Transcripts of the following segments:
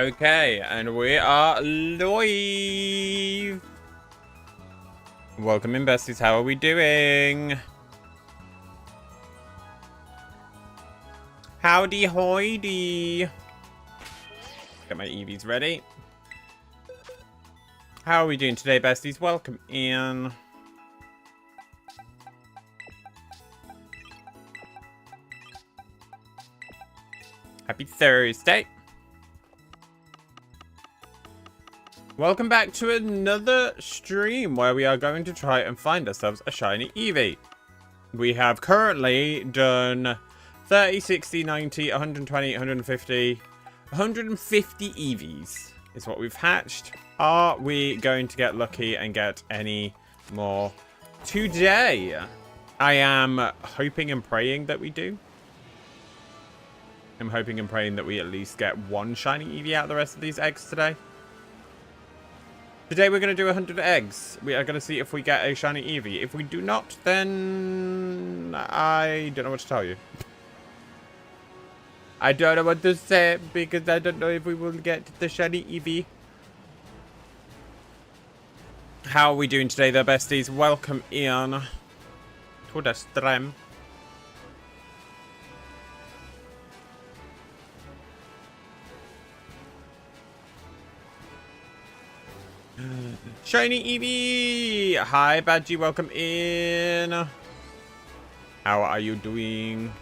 Okay, and we are live. Welcome in, besties. How are we doing? Howdy, hoity. Get my Eevees ready. How are we doing today, besties? Welcome in. Happy Thursday. Welcome back to another stream where we are going to try and find ourselves a shiny Eevee. We have currently done 30, 60, 90, 120, 150, 150 Eevees is what we've hatched. Are we going to get lucky and get any more today? I am hoping and praying that we do. I'm hoping and praying that we at least get one shiny Eevee out of the rest of these eggs today. Today we're going to do 100 eggs. We are going to see if we get a shiny Eevee. If we do not, then I don't know what to tell you. I don't know what to say because I don't know if we will get the shiny Eevee. How are we doing today, though, besties? Welcome in to the stream. Shiny Eevee! Hi, Badgie. Welcome in. How are you doing?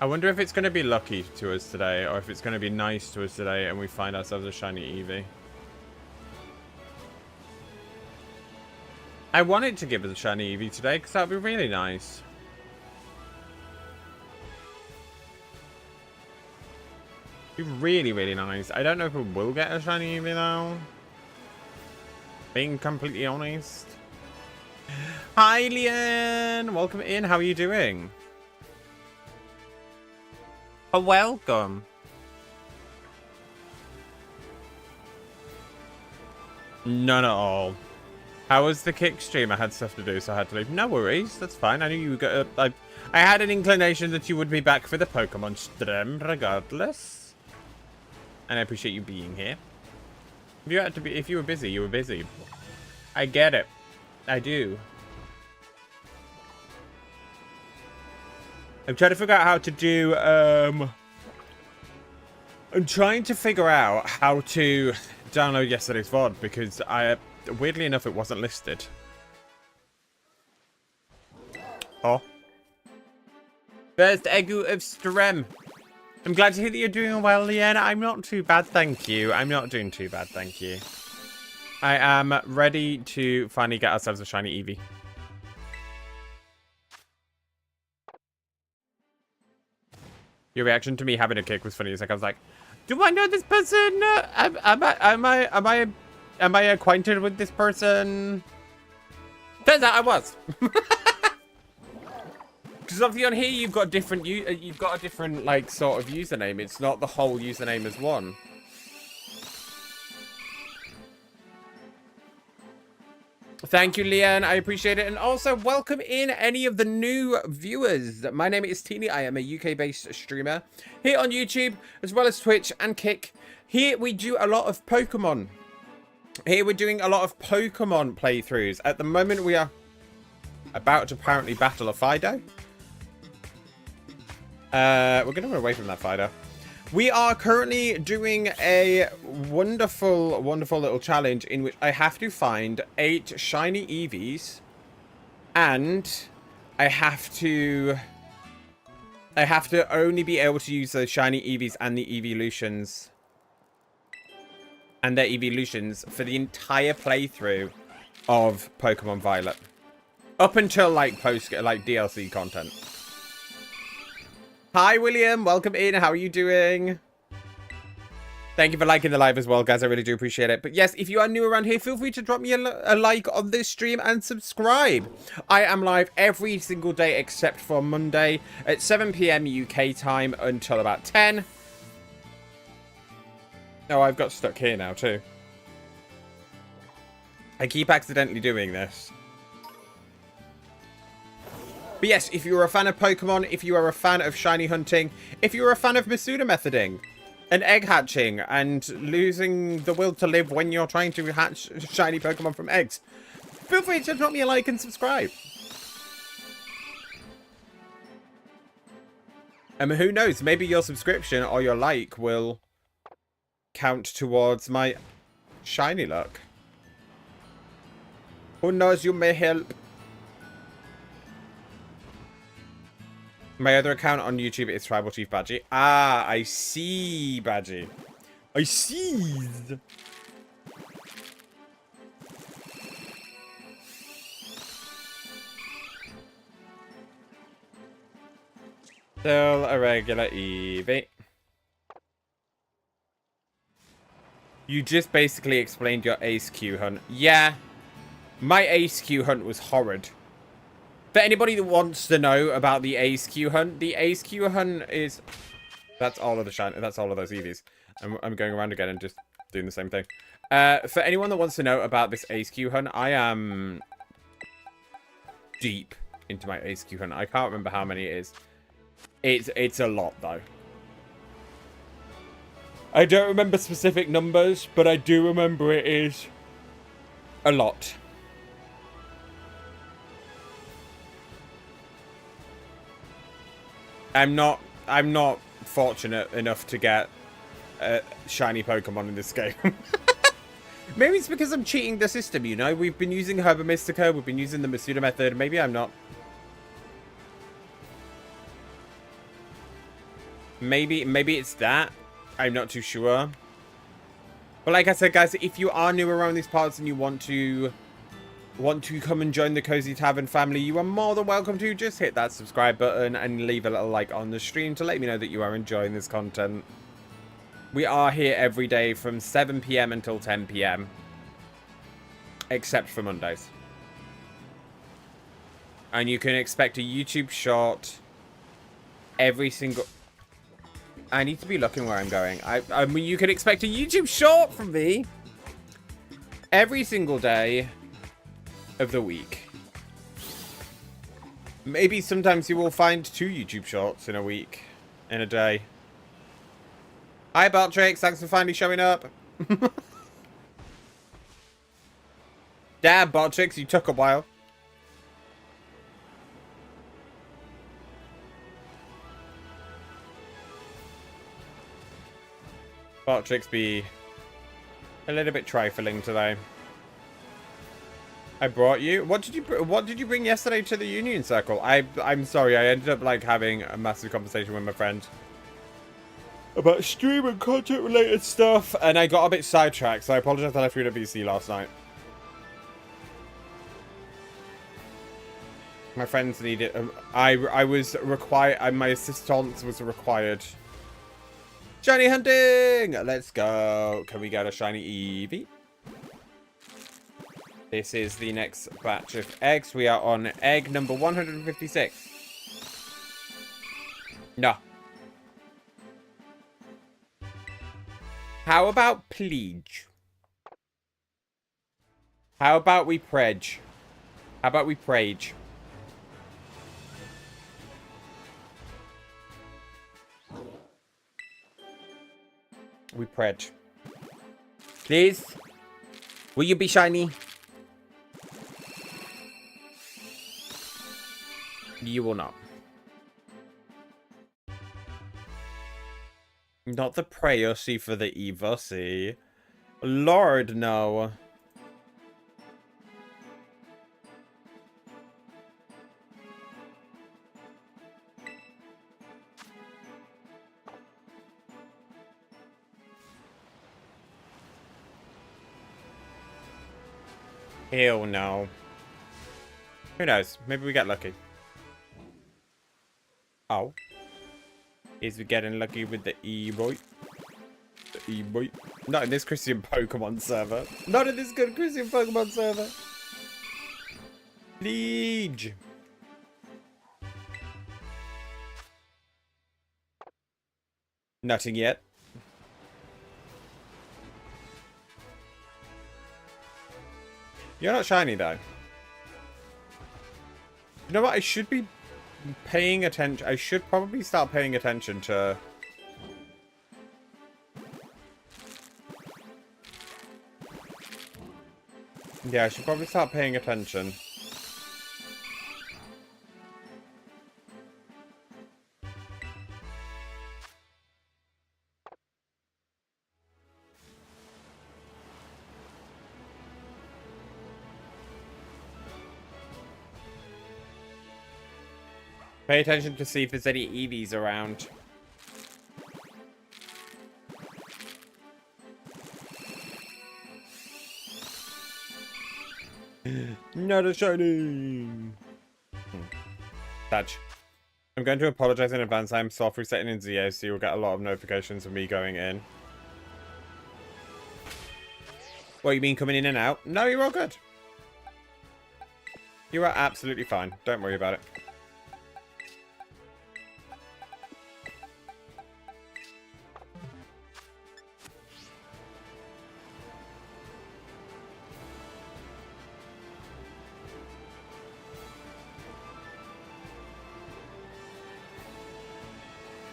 I wonder if it's going to be lucky to us today, or if it's going to be nice to us today and we find ourselves a shiny Eevee. I wanted to give us a shiny Eevee today because that would be really nice. Be really, really nice. I don't know if we will get a shiny Eevee though. Being completely honest. Hi, Leon! Welcome in. How are you doing? Oh, welcome. None at all. How was the kick stream? I had stuff to do, so I had to leave. No worries. That's fine. I knew you got. I had an inclination that you would be back for the Pokemon stream, regardless. And I appreciate you being here. If you had to be, if you were busy, you were busy. I get it. I do. I'm trying to figure out how to do. I'm trying to figure out how to download yesterday's VOD because weirdly enough, it wasn't listed. Oh. First Egu of Strem. I'm glad to hear that you're doing well, Leanna. I'm not too bad, thank you. I'm not doing too bad, thank you. I am ready to finally get ourselves a shiny Eevee. Your reaction to me having a kick was funny. It's like I was like, "Do I know this person? Am I acquainted with this person?" Turns out I was. Because obviously on here you've got different you've got a different like sort of username. It's not the whole username as one. Thank you, Leanne. I appreciate it. And also welcome in any of the new viewers. My name is Teeny. I am a UK-based streamer here on YouTube, as well as Twitch and Kick. Here we do a lot of Pokemon. Here we're doing a lot of Pokemon playthroughs. At the moment we are about to apparently battle a Fido. We're going to run away from that Fido. We are currently doing a wonderful, wonderful little challenge in which I have to find 8 shiny Eevees. And I have to only be able to use those shiny Eevees and the evolutions. And their evolutions for the entire playthrough of Pokemon Violet. Up until like DLC content. Hi, William. Welcome in. How are you doing? Thank you for liking the live as well, guys. I really do appreciate it. But yes, if you are new around here, feel free to drop me a like on this stream and subscribe. I am live every single day except for Monday at 7 PM UK time until about 10. Oh, I've got stuck here now too. I keep accidentally doing this. But yes, if you're a fan of Pokemon, if you are a fan of shiny hunting, if you're a fan of Masuda methoding, and egg hatching, and losing the will to live when you're trying to hatch shiny Pokemon from eggs, feel free to drop me a like and subscribe. And who knows, maybe your subscription or your like will count towards my shiny luck. Who knows, you may help. My other account on YouTube is Tribal Chief Badgie. Ah, I see, Badgie. I see. Still a regular Eevee. You just basically explained your Ace Q hunt. Yeah, my Ace Q hunt was horrid. For anybody that wants to know about the Ace Q hunt is... That's all of the shine. That's all of those Eevees. I'm going around again and just doing the same thing. For anyone that wants to know about this Ace Q hunt, I am deep into my Ace Q hunt. I can't remember how many it is. It's a lot though. I don't remember specific numbers, but I do remember it is a lot. I'm not fortunate enough to get shiny Pokemon in this game. Maybe it's because I'm cheating the system, you know? We've been using Herba Mystica, we've been using the Masuda method. Maybe I'm not. Maybe it's that. I'm not too sure. But like I said, guys, if you are new around these parts and you want to come and join the Cosy Tavern family, you are more than welcome to. Just hit that subscribe button and leave a little like on the stream to let me know that you are enjoying this content. We are here every day from 7 PM until 10 PM. Except for Mondays. And you can expect a YouTube short every single... I need to be looking where I'm going. I mean, you can expect a YouTube short from me every single day of the week. Maybe sometimes you will find 2 YouTube shorts in a week, in a day. Hi, Bartrix. Thanks for finally showing up. Damn, Bartrix, you took a while. Bartrix be a little bit trifling today. I brought you. What did you bring yesterday to the Union Circle? I'm sorry. I ended up like having a massive conversation with my friend about stream and content related stuff, and I got a bit sidetracked. So I apologize that I left you at BC last night. My friends needed. I was required. My assistance was required. Shiny hunting! Let's go. Can we get a shiny Eevee? This is the next batch of eggs. We are on egg number 156. No. How about pledge? How about we pledge? How about we prage? We pledge. Please? Will you be shiny? You will not. Not the Prayosi for the Eevee. Lord, no. Hell no. Who knows? Maybe we get lucky. Oh. Is we getting lucky with the Eevee? The Eevee. Not in this Christian Pokemon server. Not in this good Christian Pokemon server. Please. Nothing yet. You're not shiny though. You know what? I should be paying attention. I should probably start paying attention to... Yeah, I should probably start paying attention. Pay attention to see if there's any Eevees around. Not a shiny. Touch. I'm going to apologize in advance. I'm soft resetting in ZA, so you'll get a lot of notifications of me going in. What, you mean coming in and out? No, you're all good. You are absolutely fine. Don't worry about it.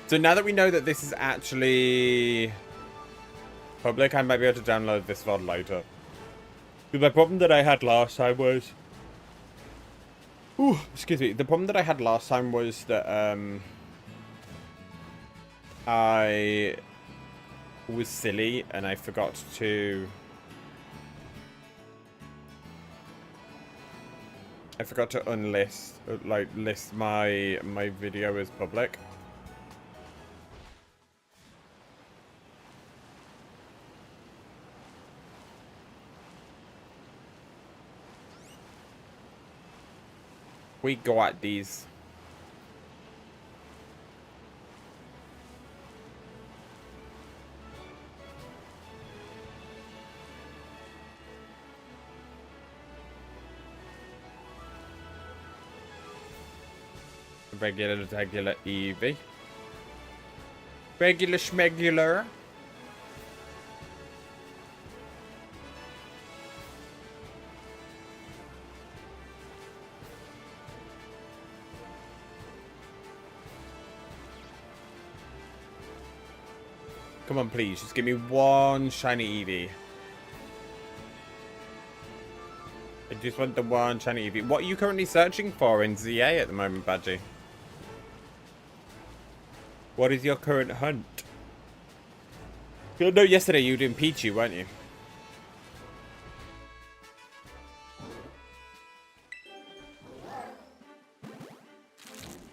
So now that we know that this is actually public, I might be able to download this VOD later. But the problem that I had last time was... Ooh, excuse me. The problem that I had last time was that I was silly and I forgot to... unlist, like, list my video as public. We got these. Regular Eevee. Regular schmegular. Come on, please. Just give me one shiny Eevee. I just want the one shiny Eevee. What are you currently searching for in ZA at the moment, Badgie? What is your current hunt? No, yesterday you were doing Pichu, weren't you?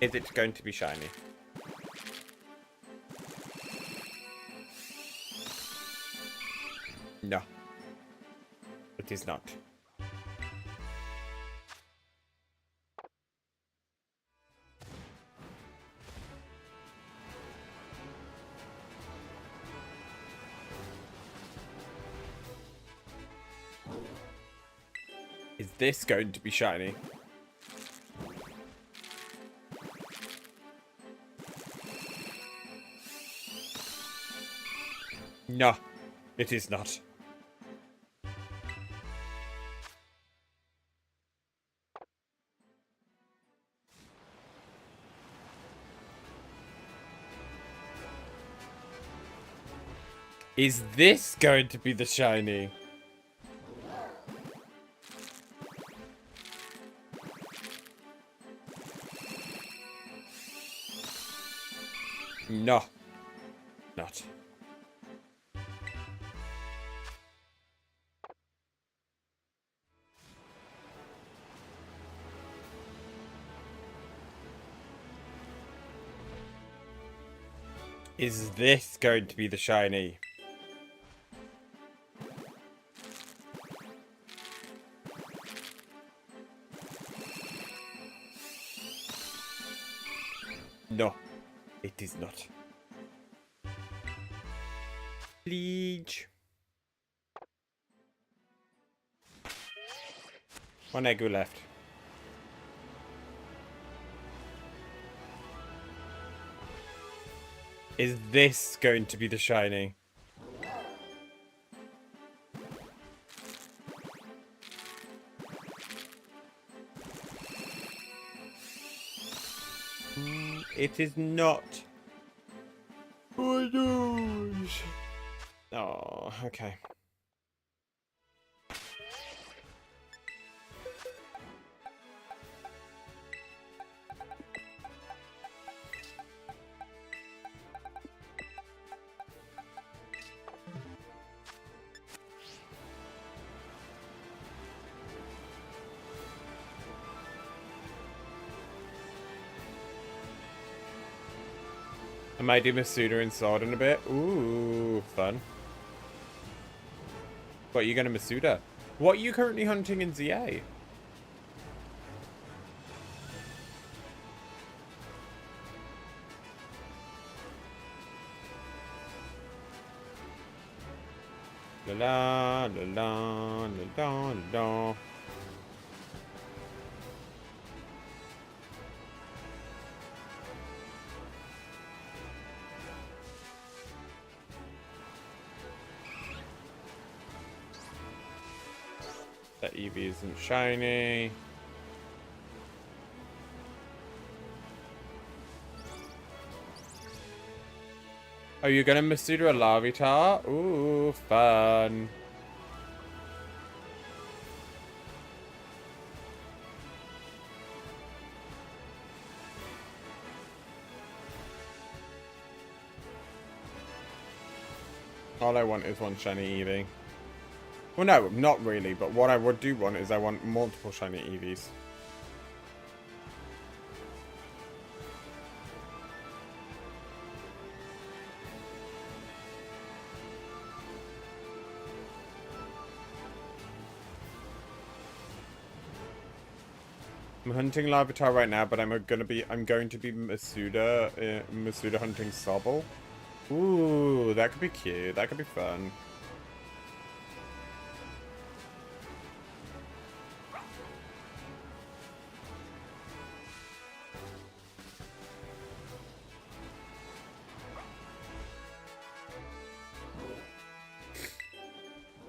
Is it going to be shiny? No. It is not. Is this going to be shiny? No, it is not. Is this going to be the shiny? No. Not. Is this going to be the shiny? No, it is not. Please. One egg left. Is this going to be the shiny? It is not. Oh, no. Oh, okay. I might do Masuda and Sword in a bit. Ooh, fun. What, are you going to Masuda? What are you currently hunting in ZA? La la la la la la la. That Eevee isn't shiny. Are you gonna Masuda a Larvitar? Ooh, fun. All I want is one shiny Eevee. Well, no, not really, but what I would do want is I want multiple shiny Eevees. I'm hunting Larvitar right now, but I'm going to be Masuda hunting Sobble. Ooh, that could be cute. That could be fun.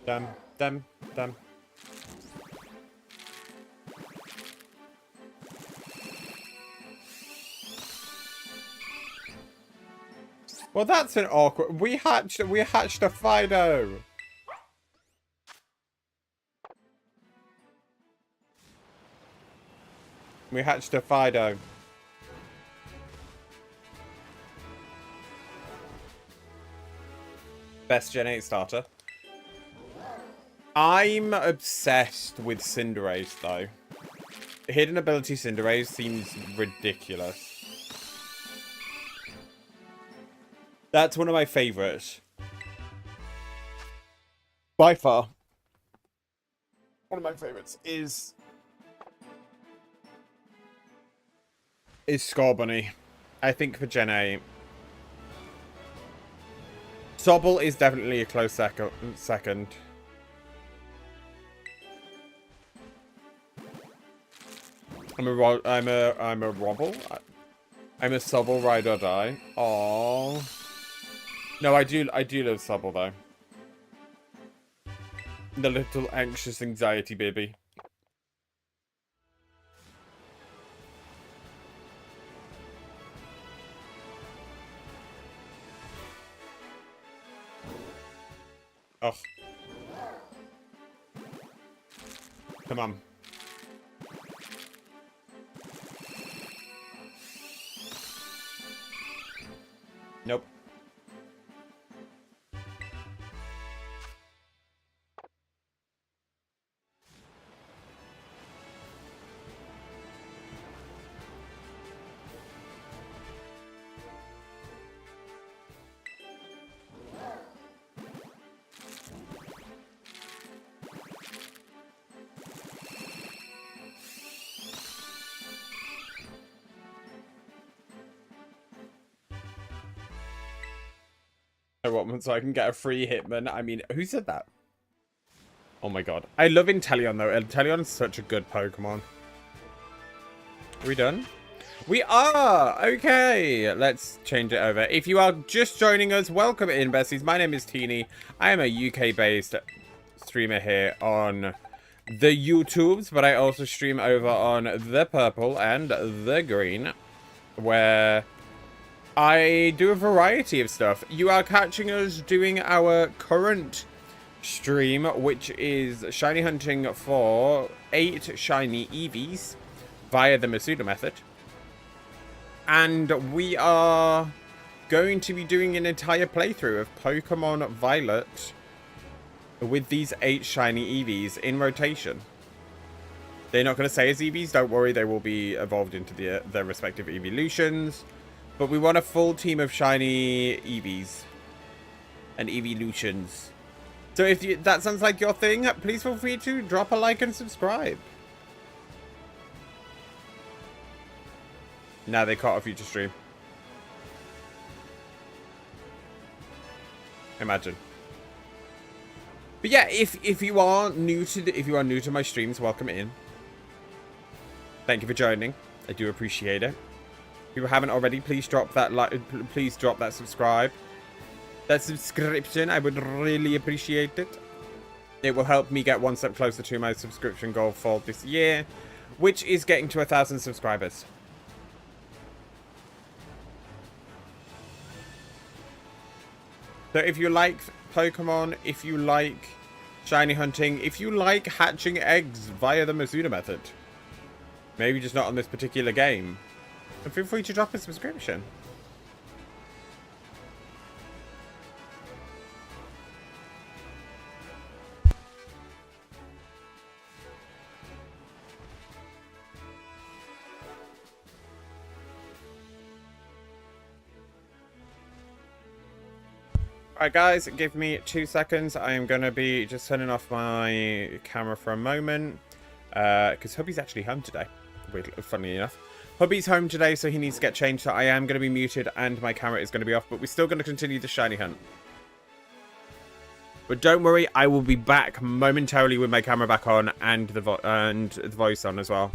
Dum, dum, dum. Well, that's an awkward. We hatched a Fido. We hatched a Fido. Best Gen 8 starter. I'm obsessed with Cinderace, though. Hidden ability Cinderace seems ridiculous. That's one of my favorites. By far. One of my favorites is Scorbunny. I think for Gen 8. Sobble is definitely a close second. I'm a Robble. I'm a Sobble ride or die. Aww. No, I do love Sobble though. The little anxious anxiety baby. Oh. Come on. Nope. I want one so I can get a free Hitman. I mean, who said that? Oh my god. I love Inteleon though. Inteleon is such a good Pokemon. Are we done? We are! Okay, let's change it over. If you are just joining us, welcome in, besties. My name is Teeny. I am a UK-based streamer here on the YouTubes, but I also stream over on the Purple and the Green, where I do a variety of stuff. You are catching us doing our current stream, which is shiny hunting for 8 shiny Eevees via the Masuda method. And we are going to be doing an entire playthrough of Pokemon Violet with these 8 shiny Eevees in rotation. They're not going to say as Eevees, don't worry, they will be evolved into their respective evolutions. But we want a full team of shiny Eevees and evolutions. So if that sounds like your thing, please feel free to drop a like and subscribe. Now they caught a future stream. Imagine. But yeah, if you are new to my streams, welcome in. Thank you for joining. I do appreciate it. If you haven't already, please drop that like, please drop that subscribe. That subscription, I would really appreciate it. It will help me get one step closer to my subscription goal for this year, which is getting to 1,000 subscribers. So if you like Pokemon, if you like shiny hunting, if you like hatching eggs via the Masuda method, maybe just not on this particular game, then feel free to drop a subscription. Alright guys, give me 2 seconds. I am going to be just turning off my camera for a moment. Because Hubby's actually home today. Funnily enough. Hubby's home today, so he needs to get changed. So I am going to be muted and my camera is going to be off. But we're still going to continue the shiny hunt. But don't worry, I will be back momentarily with my camera back on and the voice on as well.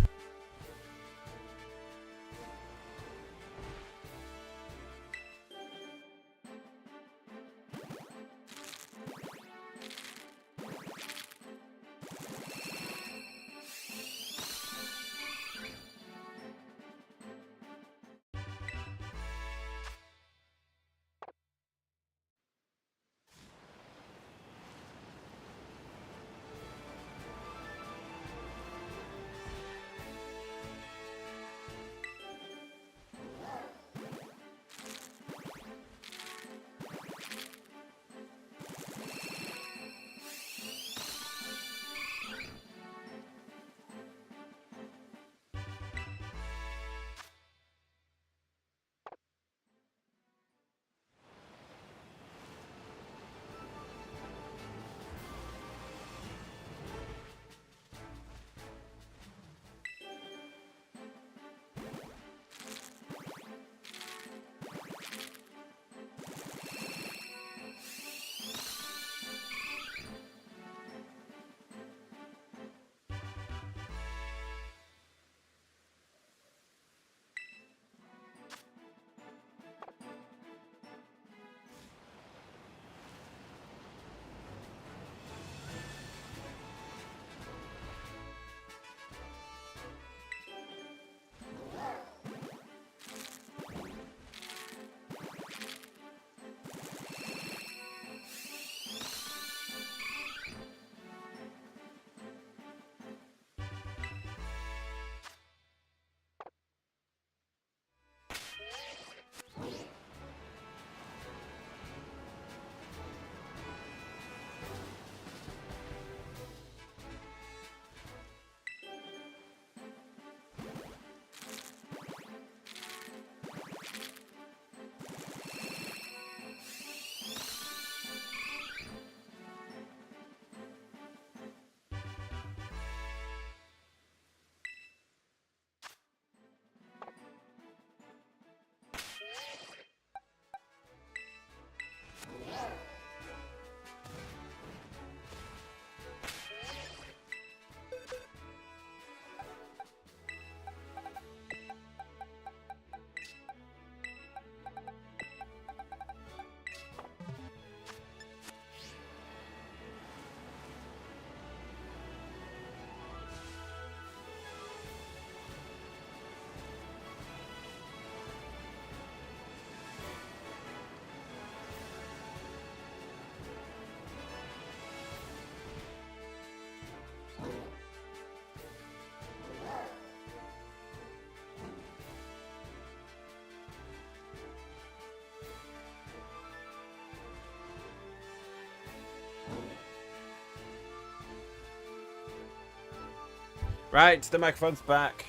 Right, the microphone's back.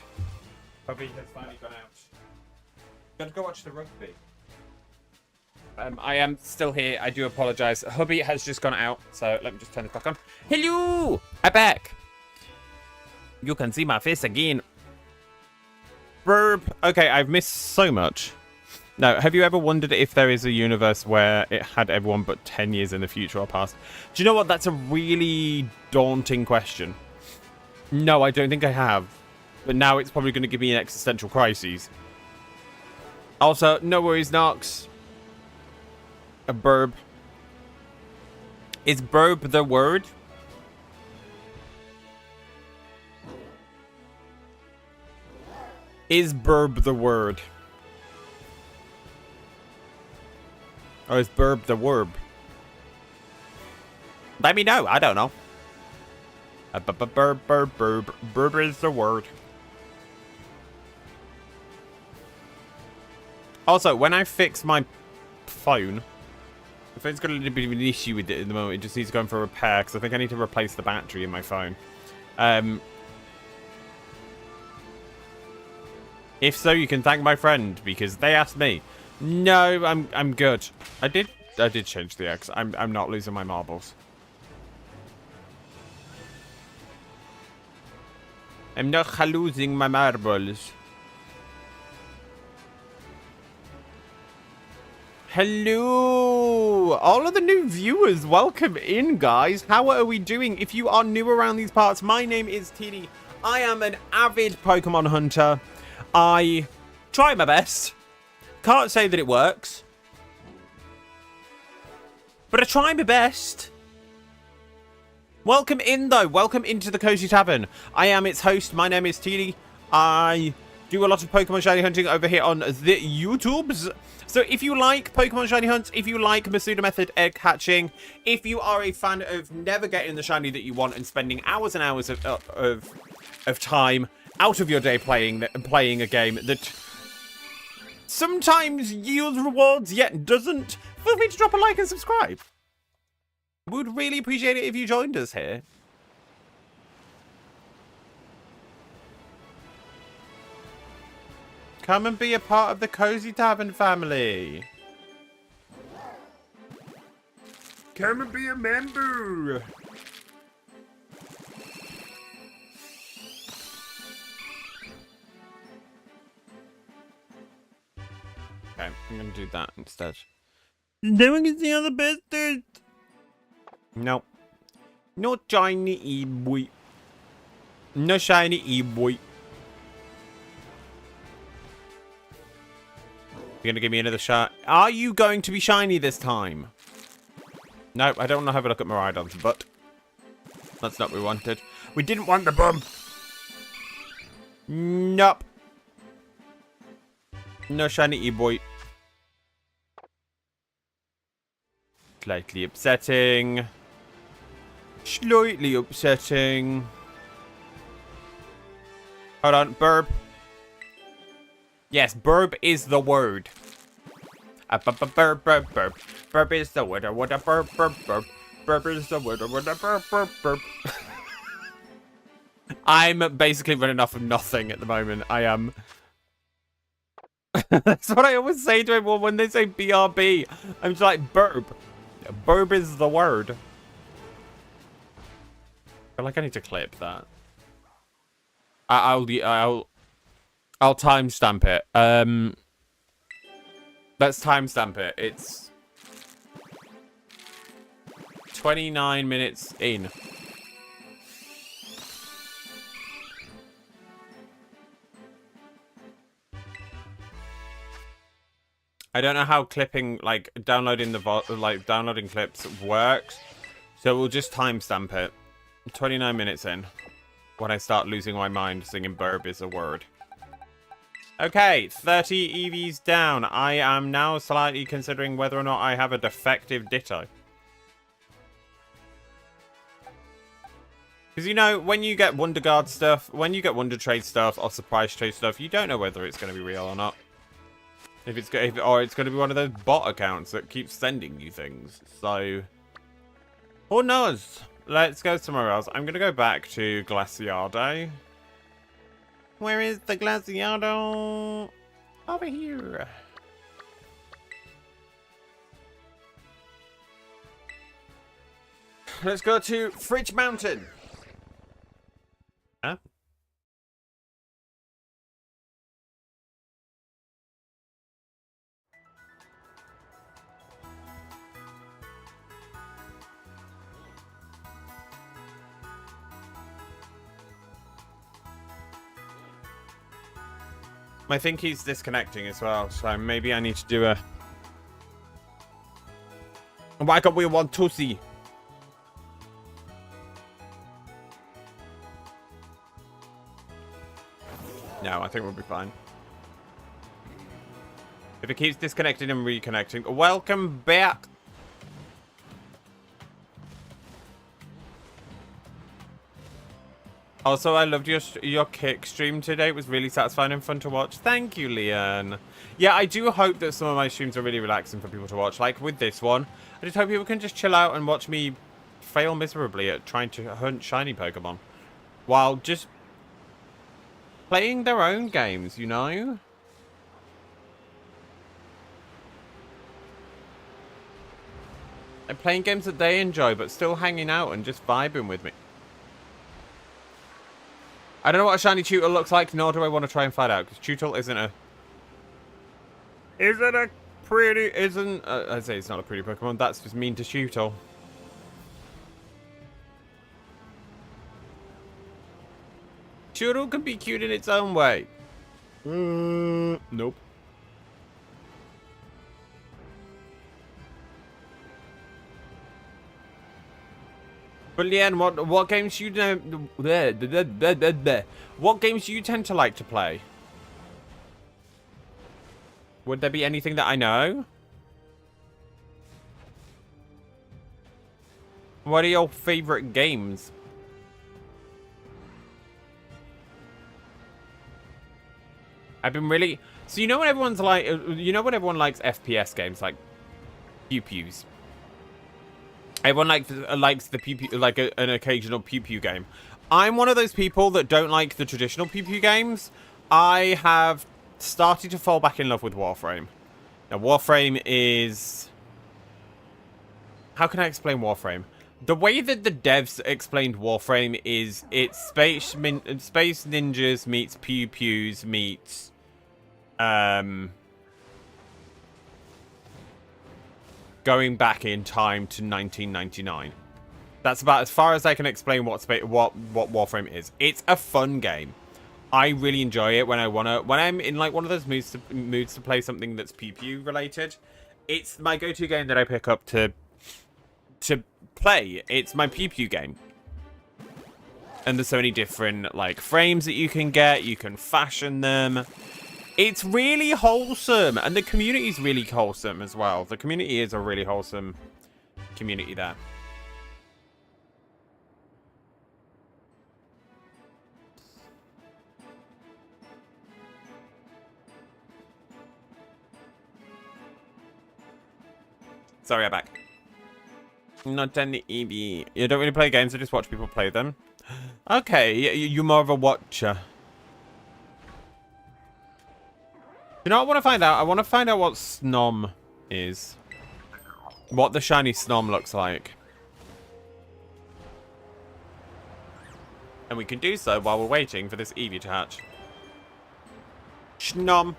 Hubby has finally gone out. Gotta go watch the rugby. I am still here. I do apologise. Hubby has just gone out, so let me just turn this back on. Hello! I'm back. You can see my face again. Burp. Okay, I've missed so much. Now, have you ever wondered if there is a universe where it had everyone but 10 years in the future or past? Do you know what? That's a really daunting question. No, I don't think I have. But now it's probably going to give me an existential crisis. Also, no worries, Nox. A burb. Is burb the word? Is burb the word? Or is burb the verb? Let me know. I don't know. Burb is the word. Also, when I fix my phone, the phone's got a little bit of an issue with it at the moment. It just needs to go in for repair because I think I need to replace the battery in my phone. If so, you can thank my friend because they asked me. No, I'm good. I did change the X. I'm not losing my marbles. I'm not losing my marbles. Hello! All of the new viewers, welcome in, guys. How are we doing? If you are new around these parts, my name is Tini. I am an avid Pokemon hunter. I try my best. Can't say that it works. But I try my best. Welcome in, though. Welcome into the Cosy Tavern. I am its host. My name is Tini. I do a lot of Pokemon shiny hunting over here on the YouTubes. So if you like Pokemon shiny hunts, if you like Masuda Method egg hatching, if you are a fan of never getting the shiny that you want and spending hours and hours of time out of your day playing a game that sometimes yields rewards yet doesn't, feel free to drop a like and subscribe. Would really appreciate it if you joined us here. Come and be a part of the Cosy Tavern family. Come and be a member. Okay, I'm gonna do that instead. No one can see all the bastards. No. No shiny Eevee. No shiny Eevee. You're gonna give me another shot. Are you going to be shiny this time? No, I don't want to have a look at Miraidon's butt. That's not what we wanted. We didn't want the bum. Nope. No shiny Eevee. Slightly upsetting. Slightly upsetting. Hold on, burb. Yes, burb is the word. Burb, burb, burb. Burb is the word. What a burb, burb, burb. Burb is the word. What a burb, burb, burb. I'm basically running off of nothing at the moment. I am. That's what I always say to everyone when they say BRB. I'm just like, burb. Burb is the word. I feel like I need to clip that. I'll timestamp it. Let's timestamp it. It's 29 minutes in. I don't know how clipping, like downloading downloading clips works, so we'll just timestamp it. 29 minutes in, when I start losing my mind singing "Burb is a word." Okay, 30 EVs down. I am now slightly considering whether or not I have a defective Ditto. Because, you know, when you get Wonder Guard stuff, when you get Wonder Trade stuff or Surprise Trade stuff, you don't know whether it's going to be real or not. Or it's going to be one of those bot accounts that keeps sending you things. So, who knows? Let's go somewhere else. I'm going to go back to Glaciade. Where is the Glaciado? Over here. Let's go to Fridge Mountain. Huh? I think he's disconnecting as well, so maybe I need to do a... Why can't we want to see? No, I think we'll be fine. If it keeps disconnecting and reconnecting. Welcome back. Also, I loved your kick stream today. It was really satisfying and fun to watch. Thank you, Leon. Yeah, I do hope that some of my streams are really relaxing for people to watch. Like with this one, I just hope people can just chill out and watch me fail miserably at trying to hunt shiny Pokemon. While just playing their own games, you know? And playing games that they enjoy, but still hanging out and just vibing with me. I don't know what a shiny Tutel looks like, nor do I want to try and find out, because Tutel isn't a pretty, I'd say it's not a pretty Pokemon, that's just mean to Tutel. Tutel can be cute in its own way. Nope. But Leanne, what games you know? What games do you tend to like to play? Would there be anything that I know? What are your favorite games? I've been really... So you know when everyone's like... You know when everyone likes FPS games, like pew-pews? Everyone likes the pew-pew, like an occasional pew-pew game. I'm one of those people that don't like the traditional pew-pew games. I have started to fall back in love with Warframe. Now, Warframe is... How can I explain Warframe? The way that the devs explained Warframe is it's space ninjas meets pew-pews meets... going back in time to 1999. That's about as far as I can explain what Warframe is. It's a fun game. I really enjoy it when I'm in like one of those moods to play something that's pew-pew related. It's my go-to game that I pick up to play. It's my pew-pew game. And there's so many different like frames that you can get. You can fashion them. It's really wholesome, and the community is really wholesome as well. The community is a really wholesome community there. Sorry, I'm back. Not any Eevee. You don't really play games, I just watch people play them. Okay, you're more of a watcher. You know what I want to find out? I want to find out what Snom is. What the shiny Snom looks like. And we can do so while we're waiting for this Eevee to hatch. Snom.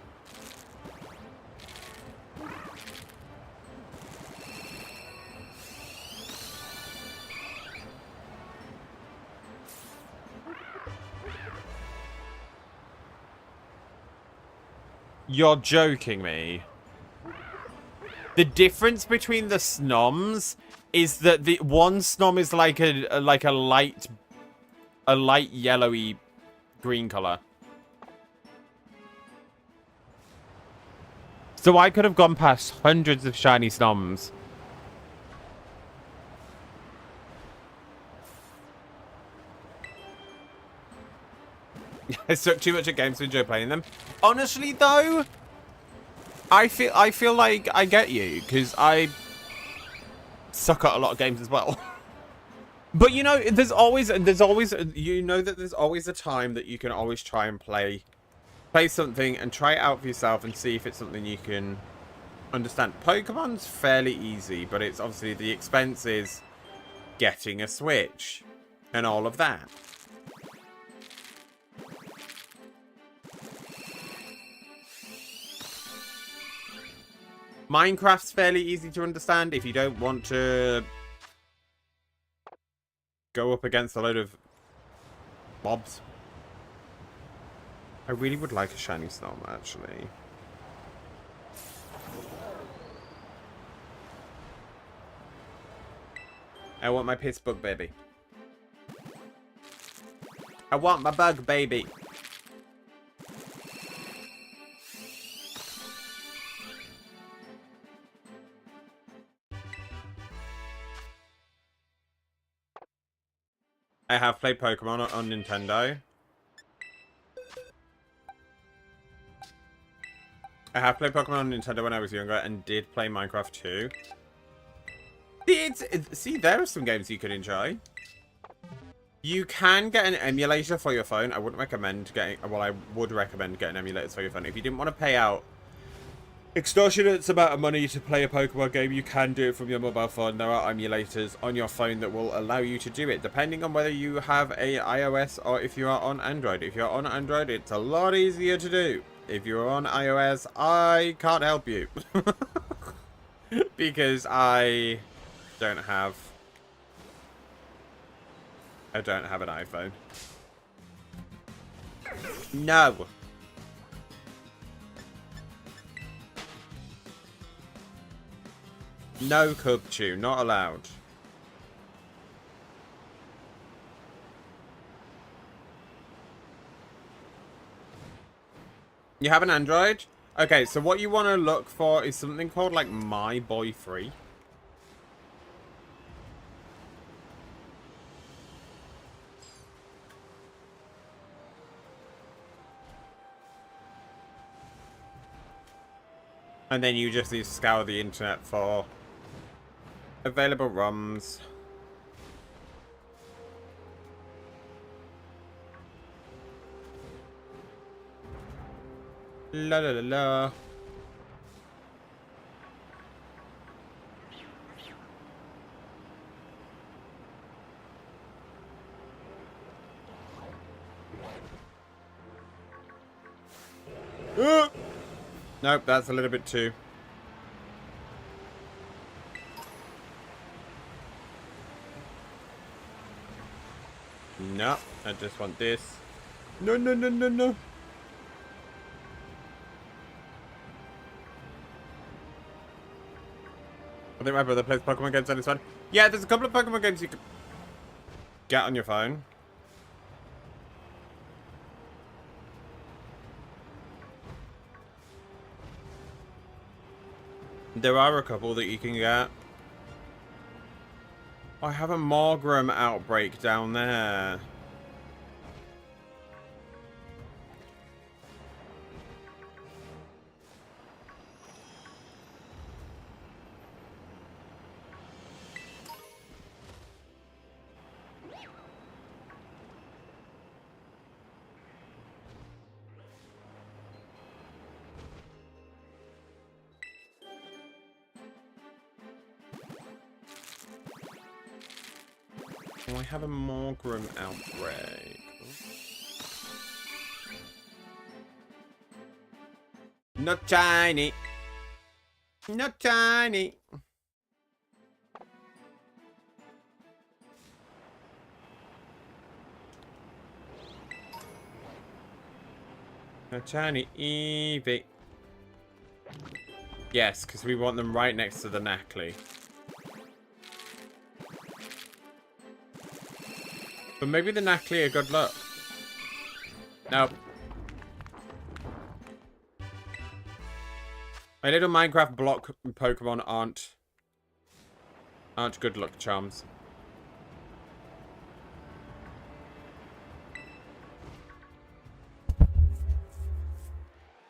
You're joking me. The difference between the Snoms is that the one Snom is like a light yellowy green color. So I could have gone past hundreds of shiny Snoms. I suck too much at games to enjoy playing them. Honestly, though, I feel like I get you because I suck at a lot of games as well. But you know, there's always, you know that there's always a time that you can always try and play something and try it out for yourself and see if it's something you can understand. Pokemon's fairly easy, but it's obviously the expense is getting a Switch and all of that. Minecraft's fairly easy to understand if you don't want to go up against a load of mobs. I really would like a shiny Snom, actually. I want my piss bug baby. I want my bug baby. I have played Pokemon on Nintendo. I have played Pokemon on Nintendo when I was younger and did play Minecraft too. See, there are some games you could enjoy. You can get an emulator for your phone. I wouldn't recommend getting... Well, I would recommend getting emulators for your phone. If you didn't want to pay out extortionate amount of money to play a Pokemon game, you can do it from your mobile phone. There are emulators on your phone that will allow you to do it, depending on whether you have a iOS or if you are on Android. If you're on Android, it's a lot easier to do. If you're on iOS, I can't help you. Because I don't have an iPhone. No. No Cubchoo, not allowed. You have an Android? Okay, so what you want to look for is something called like My Boy Free. And then you just need to scour the internet for available ROMs. La la la la. Nope, that's a little bit too. No, I just want this. No, no, no, no, no. I think my brother plays Pokemon games on his phone. Yeah, there's a couple of Pokemon games you can get on your phone. There are a couple that you can get. I have a Morgrem outbreak down there. Oh, I have a Morgrem outbreak. Not tiny. Not tiny. Not tiny Eevee. Yes, because we want them right next to the Knackley. But maybe the Knackley are good luck. Nope. My little Minecraft block Pokemon aren't good luck charms.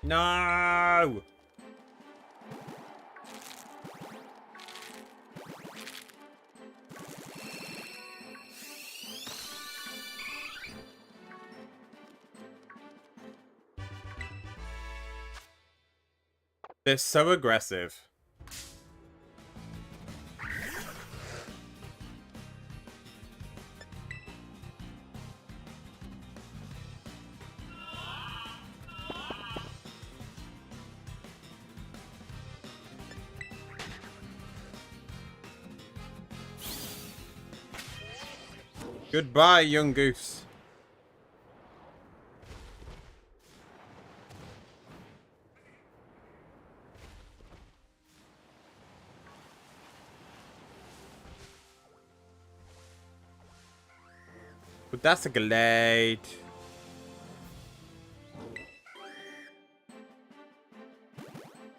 No! They're so aggressive. Goodbye, young goose. But that's a glade.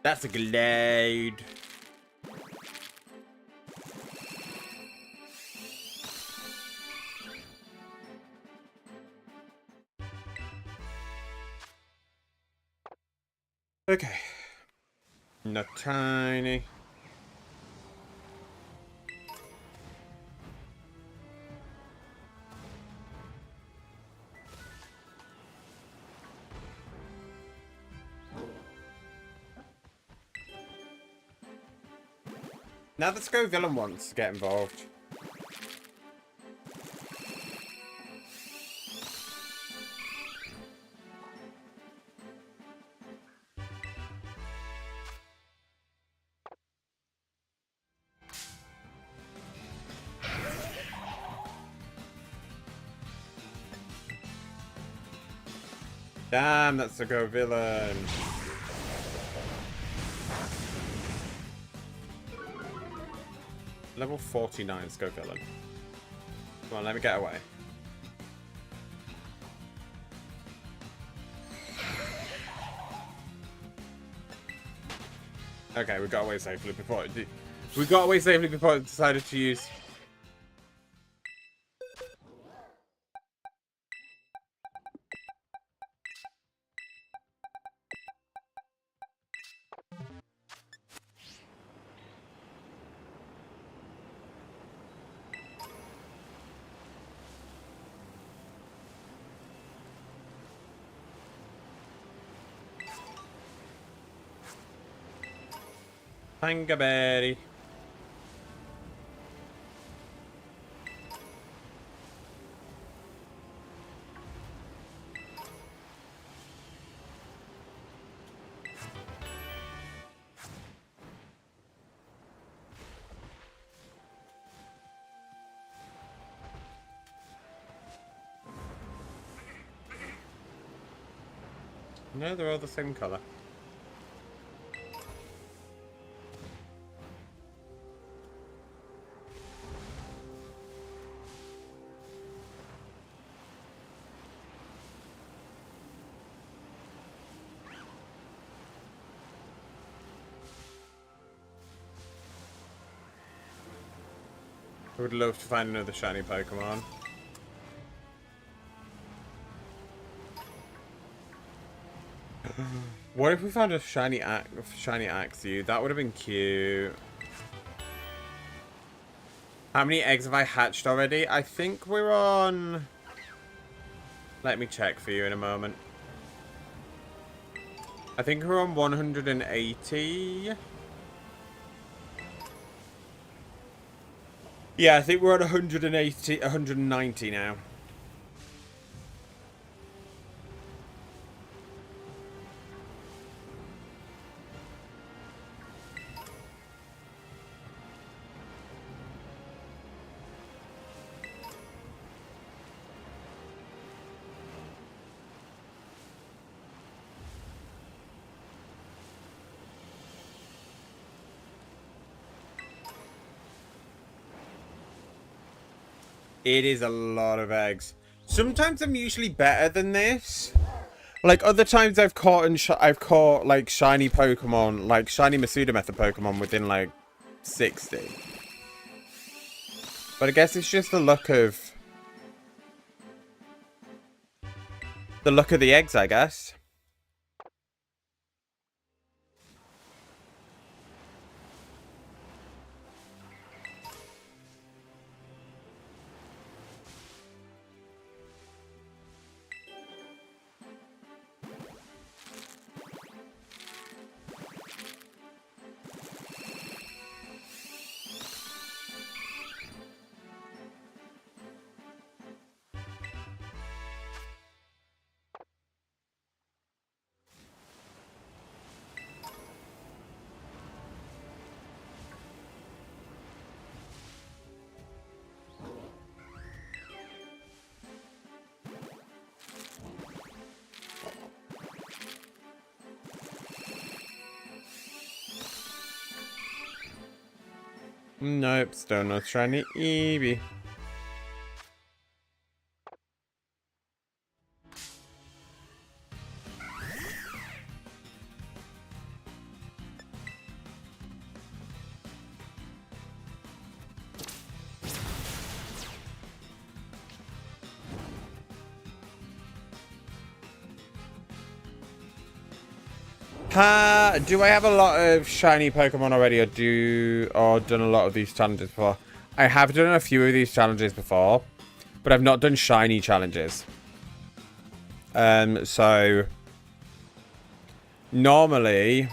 That's a glade. Okay. Not tiny. Now let's go villain wants to get involved. Damn, that's a go villain. Level 49, let's go villain. Come on, let me get away. Okay, we got away safely before it decided to use. Pangaberry. No, they're all the same color. I would love to find another shiny Pokemon. What if we found a shiny Axew? That would have been cute. How many eggs have I hatched already? I think we're on... Let me check for you in a moment. I think we're on 180. Yeah, I think we're on 190 now. It is a lot of eggs. Sometimes I'm usually better than this. Like other times I've caught like shiny Pokemon, like shiny Masuda method Pokemon within like 60. But I guess it's just the luck of the eggs, I guess. Nope, still no shiny Eevee. Do I have a lot of shiny Pokemon already, or done a lot of these challenges before? I have done a few of these challenges before, but I've not done shiny challenges. So normally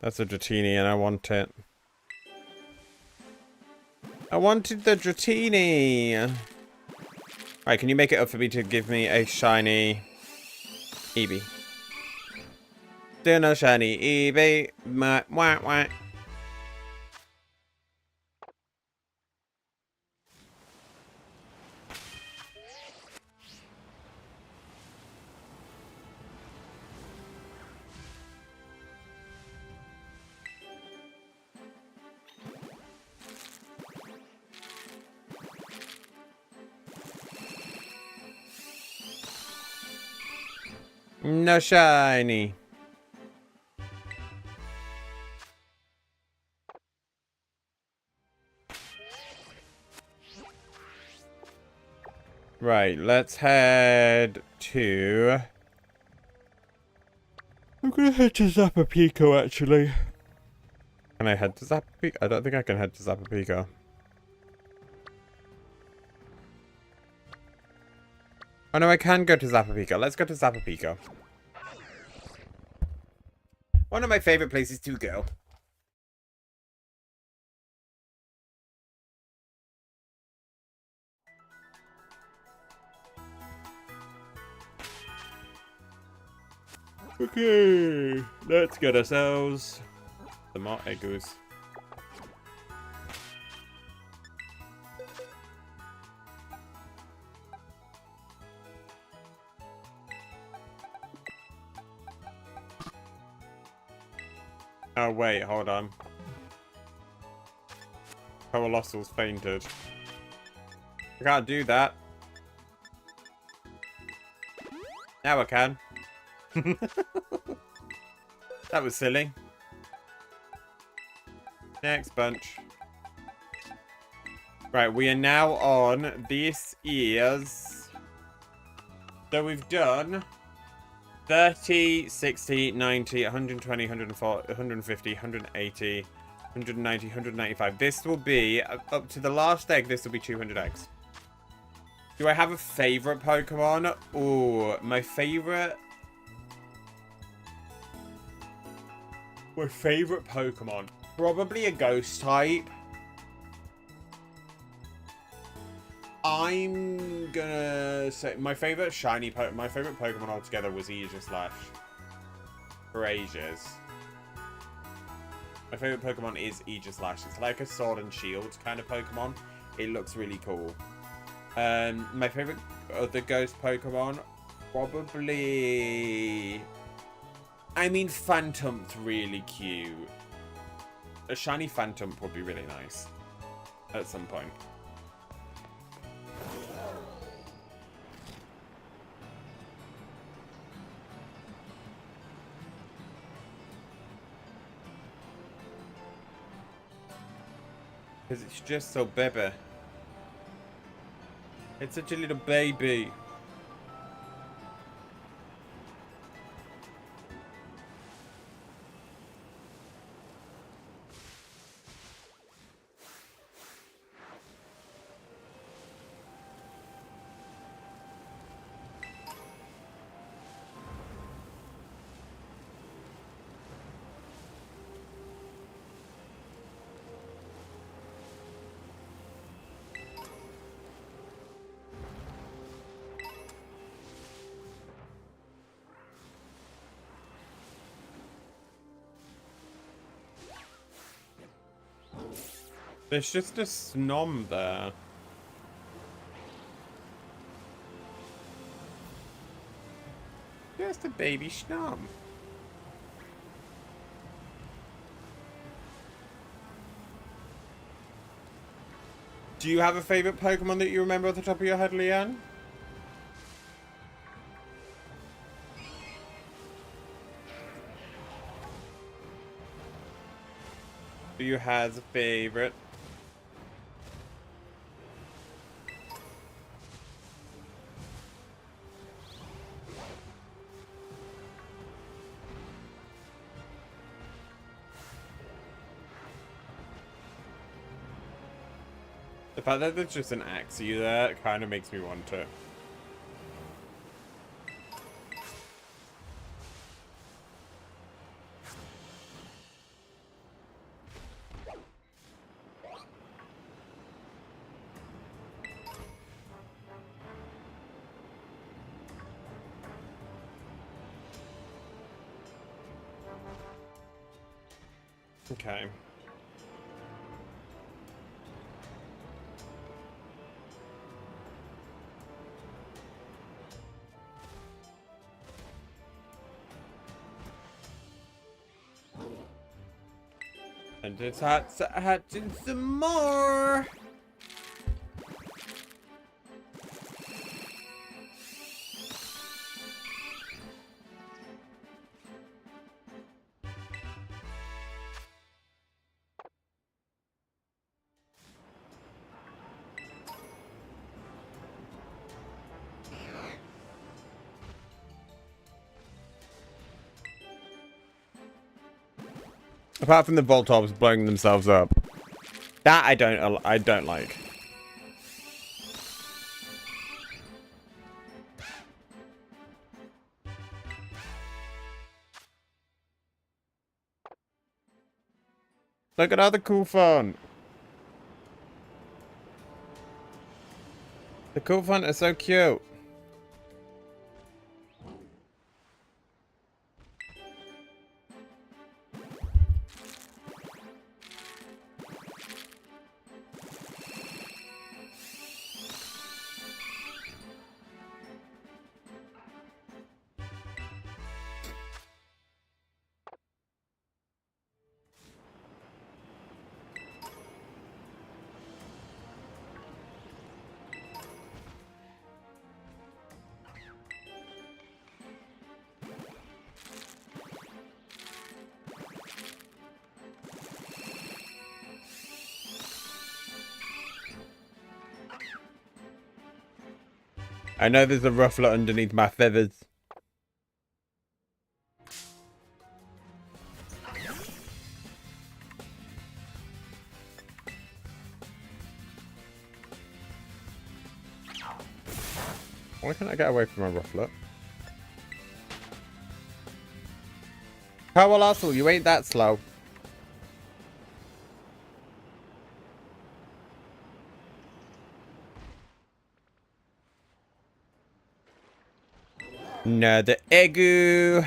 that's a Dratini and I want it. I wanted the Dratini. Alright, can you make it up for me to give me a shiny Eevee? Still no shiny Eevee. Wah, wah, wah. No shiny. Right, let's head to... I'm gonna head to Zappapico, actually. Can I head to Zappapico? I don't think I can head to Zappapico. Oh no, I can go to Zappapico. Let's go to Zappapico. One of my favorite places to go. Okay, let's get ourselves the more eggoos. Oh wait, hold on. Colossal's fainted. I can't do that. Now I can. That was silly. Next bunch. Right, we are now on. This is... So we've done 30, 60, 90, 120, 140, 150, 180, 190, 195. This will be, up to the last egg, this will be 200 eggs. Do I have a favorite Pokemon? Oh, my favorite Pokemon. Probably a ghost type. I'm gonna say my favorite Pokemon altogether was Aegislash. For ages. My favorite Pokemon is Aegislash. It's like a sword and shield kind of Pokemon. It looks really cool. My favorite other ghost Pokemon, probably... I mean, Phantomp's really cute. A shiny Phantomp would be really nice. At some point. Because it's just so baby. It's such a little baby. There's just a Snom there. Just a baby Snom. Do you have a favorite Pokemon that you remember off the top of your head, Leanne? Do you have a favorite? The fact that there's just an Axie there kind of makes me want to. Okay. And it's hatching some more. Apart from the Voltorbs blowing themselves up. That I don't like. Look at all the cool fun. The cool fun is so cute. I know there's a ruffler underneath my feathers. Why can't I get away from my ruffler? Colossal, you ain't that slow. Another Egu.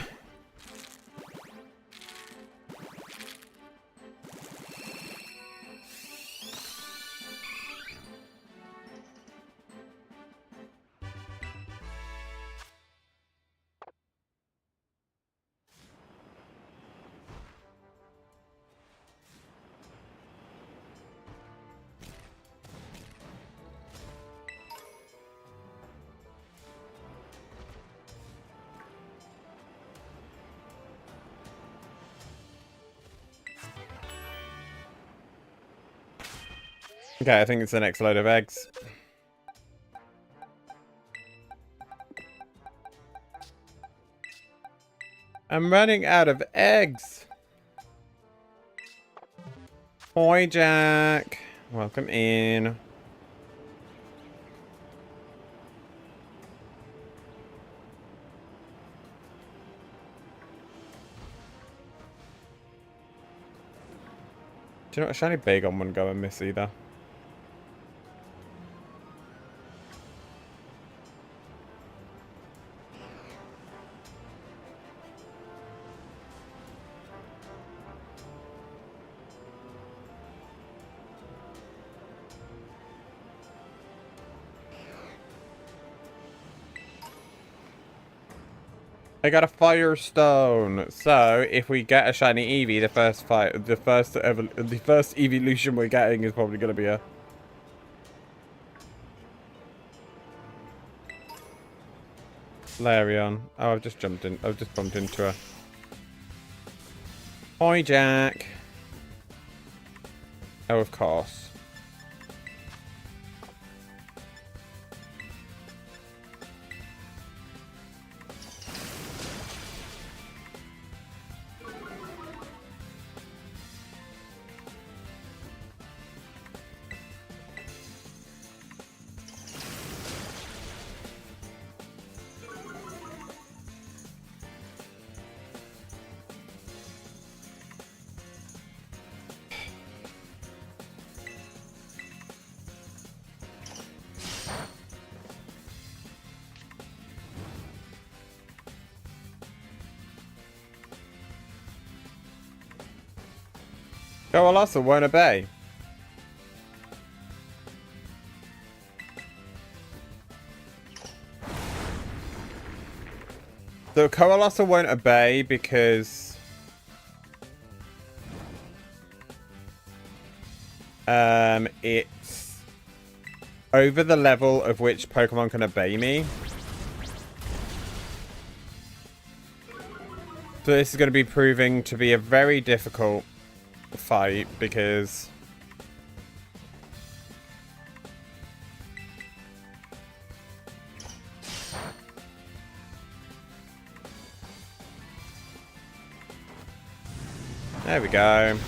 Okay, I think it's the next load of eggs. I'm running out of eggs. Hi, Jack. Welcome in. Do you know what? A shiny Bagon wouldn't go and miss either. I got a Firestone. So if we get a shiny Eevee, the first evolution we're getting is probably gonna be a Larion. Oh, I've just jumped in. I've just bumped into her. Hi, Jack. Oh, of course. Coalossal won't obey. So Coalossal won't obey because it's over the level of which Pokemon can obey me. So this is going to be proving to be a very difficult fight because there we go.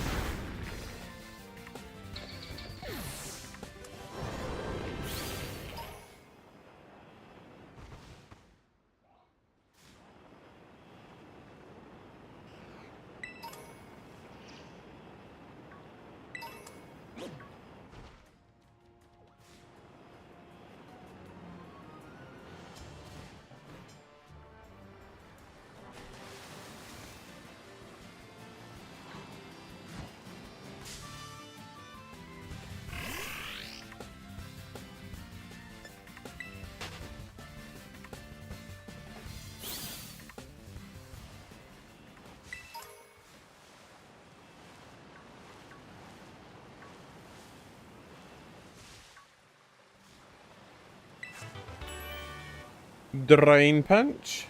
Drain Punch.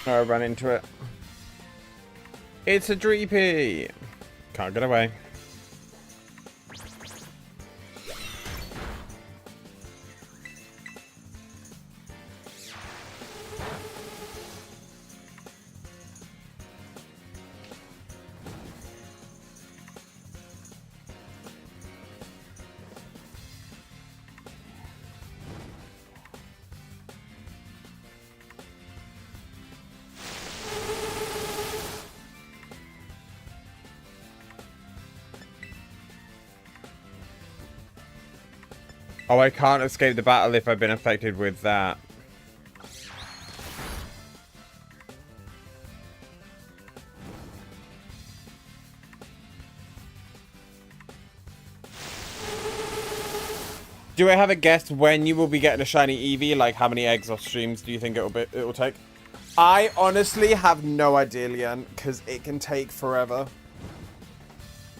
Oh, I ran into it. It's a Dreepy. Can't get away. Oh, I can't escape the battle if I've been affected with that. Do I have a guess when you will be getting a shiny Eevee? Like, how many eggs or streams do you think it will take? I honestly have no idea, Leanne, because it can take forever.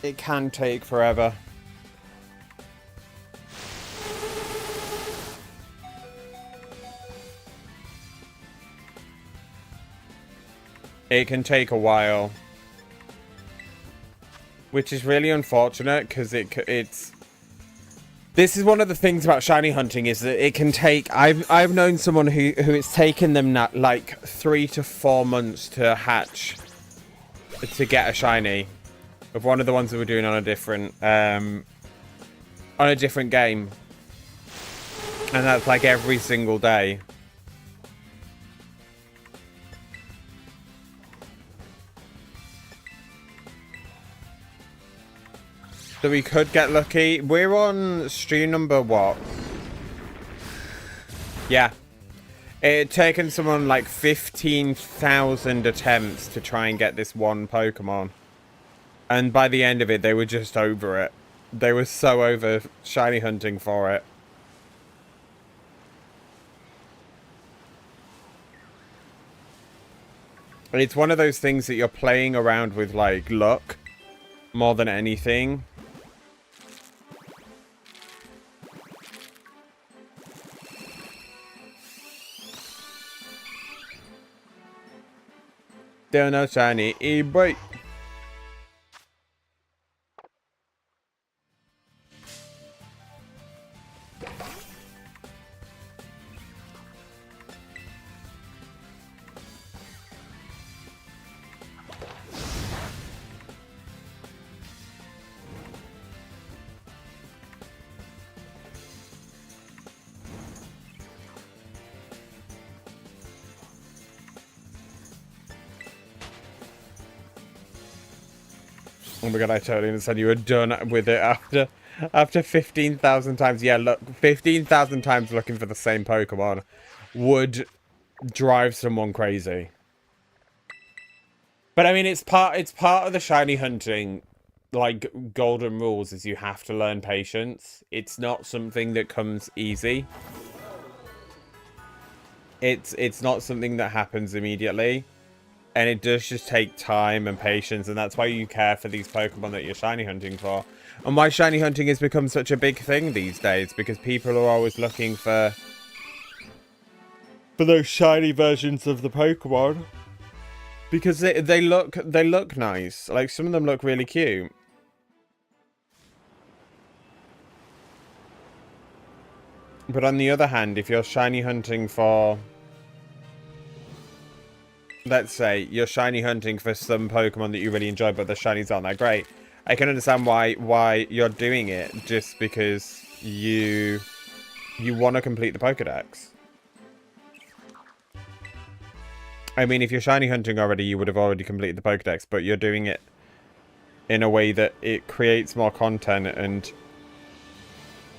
It can take forever. It can take a while, which is really unfortunate because it's. This is one of the things about shiny hunting is that it can take. I've known someone who it's taken them like 3 to 4 months to hatch to get a shiny of one of the ones that we're doing on a different game, and that's like every single day. So we could get lucky. We're on stream number what? Yeah. It had taken someone like 15,000 attempts to try and get this one Pokemon. And by the end of it, they were just over it. They were so over shiny hunting for it. And it's one of those things that you're playing around with, like, luck more than anything. Still no shiny Eevee. Oh my god, I totally understand. You were done with it after 15,000 times. Yeah, look, 15,000 times looking for the same Pokemon would drive someone crazy. But I mean, it's part of the shiny hunting, like, golden rules is you have to learn patience. It's not something that comes easy. It's not something that happens immediately. And it does just take time and patience, and that's why you care for these Pokemon that you're shiny hunting for. And why shiny hunting has become such a big thing these days, because people are always looking for those shiny versions of the Pokemon. Because they look nice. Like, some of them look really cute. But on the other hand, if you're shiny hunting for... Let's say you're shiny hunting for some Pokemon that you really enjoy, but the shinies aren't that great. I can understand why you're doing it, just because you want to complete the Pokedex. I mean, if you're shiny hunting already, you would have already completed the Pokedex, but you're doing it in a way that it creates more content, and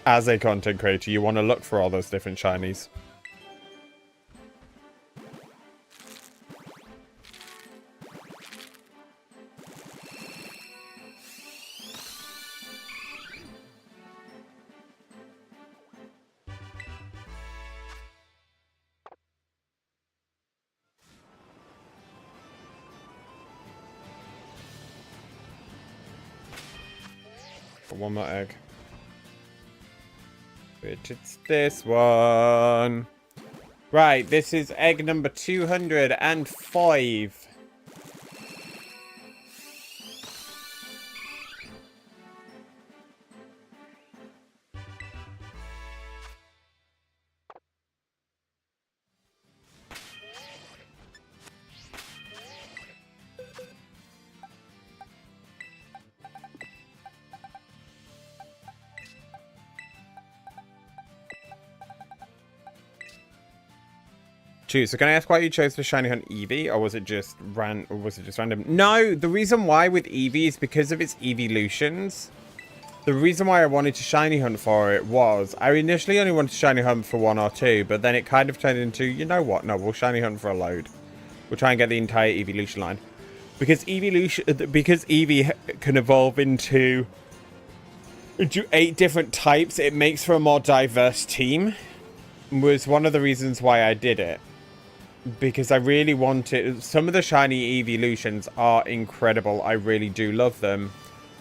as a content creator, you want to look for all those different shinies. One more egg. Which it's this one. Right, this is egg number 205. So can I ask why you chose for shiny hunt Eevee, or was it just random? No, the reason why with Eevee is because of its evolutions. The reason why I wanted to shiny hunt for it was I initially only wanted to shiny hunt for 1 or 2, but then it kind of turned into, you know what? No, we'll shiny hunt for a load. We'll try and get the entire evolution line, because Eevee can evolve into 8 different types. It makes for a more diverse team. Was one of the reasons why I did it. Because I really wanted... Some of the shiny evolutions are incredible. I really do love them.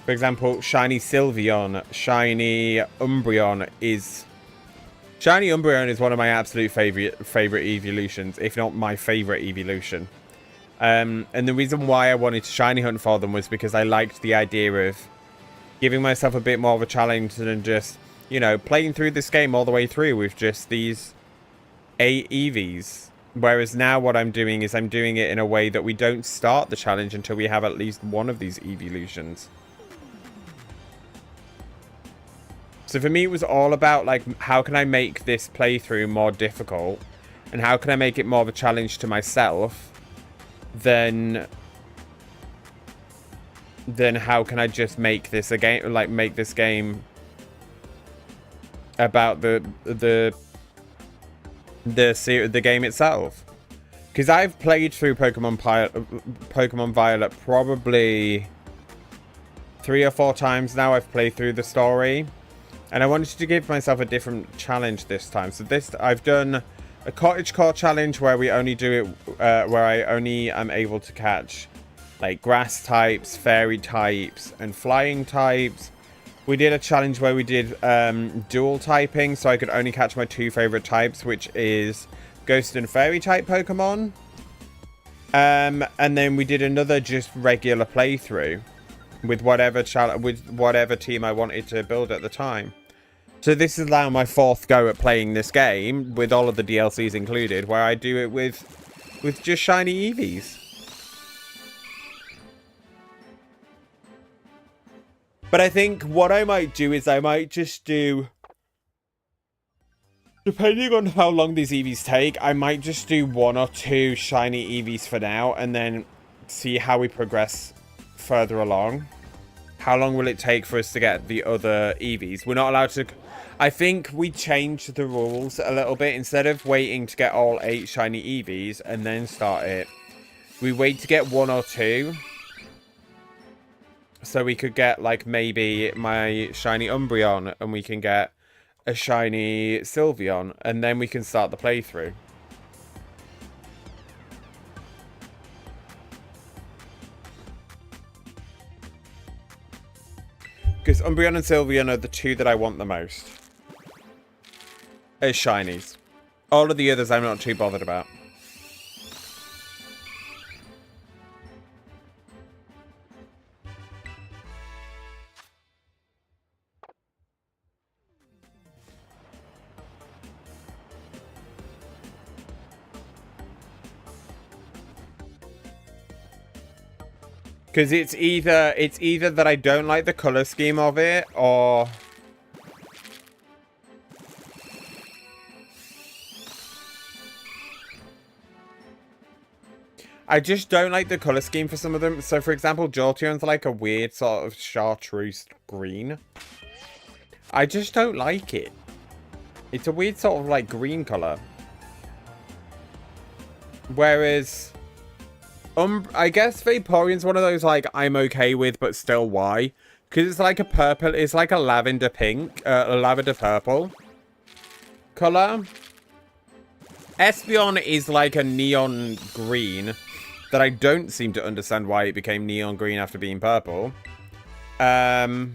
For example, shiny Sylveon, shiny Umbreon is... Shiny Umbreon is one of my absolute favorite evolutions, if not my favorite evolution. And the reason why I wanted to shiny hunt for them was because I liked the idea of giving myself a bit more of a challenge than just, you know, playing through this game all the way through with just these 8 Eevees. Whereas now what I'm doing is I'm doing it in a way that we don't start the challenge until we have at least one of these evolutions. So for me, it was all about, like, how can I make this playthrough more difficult? And how can I make it more of a challenge to myself than how can I just make this a game, like, make this game about the game itself. Because I've played through Pokemon Violet probably 3 or 4 times now I've played through the story. And I wanted to give myself a different challenge this time. So I've done a cottagecore challenge where we only do it, where I only am able to catch like grass types, fairy types, and flying types. We did a challenge where we did dual typing, so I could only catch my 2 favorite types, which is ghost and fairy type Pokemon. And then we did another just regular playthrough with whatever team I wanted to build at the time. So this is now my 4th go at playing this game, with all of the DLCs included, where I do it with just shiny Eevees. But I think what I might do is I might just do, depending on how long these Eevees take, I might just do 1 or 2 shiny Eevees for now, and then see how we progress further along. How long will it take for us to get the other Eevees? We're not allowed to... I think we changed the rules a little bit. Instead of waiting to get all 8 shiny Eevees and then start it, we wait to get 1 or 2. So we could get, like, maybe my shiny Umbreon, and we can get a shiny Sylveon, and then we can start the playthrough. Because Umbreon and Sylveon are the 2 that I want the most as shinies. All of the others I'm not too bothered about. Because it's either that I don't like the color scheme of it, or I just don't like the color scheme for some of them. So for example, Jolteon's like a weird sort of chartreuse green. I just don't like it. It's a weird sort of like green color. Whereas I guess Vaporeon's one of those, like, I'm okay with, but still why? Because it's like a purple, it's like a lavender pink, a lavender purple color. Espeon is like a neon green that I don't seem to understand why it became neon green after being purple. But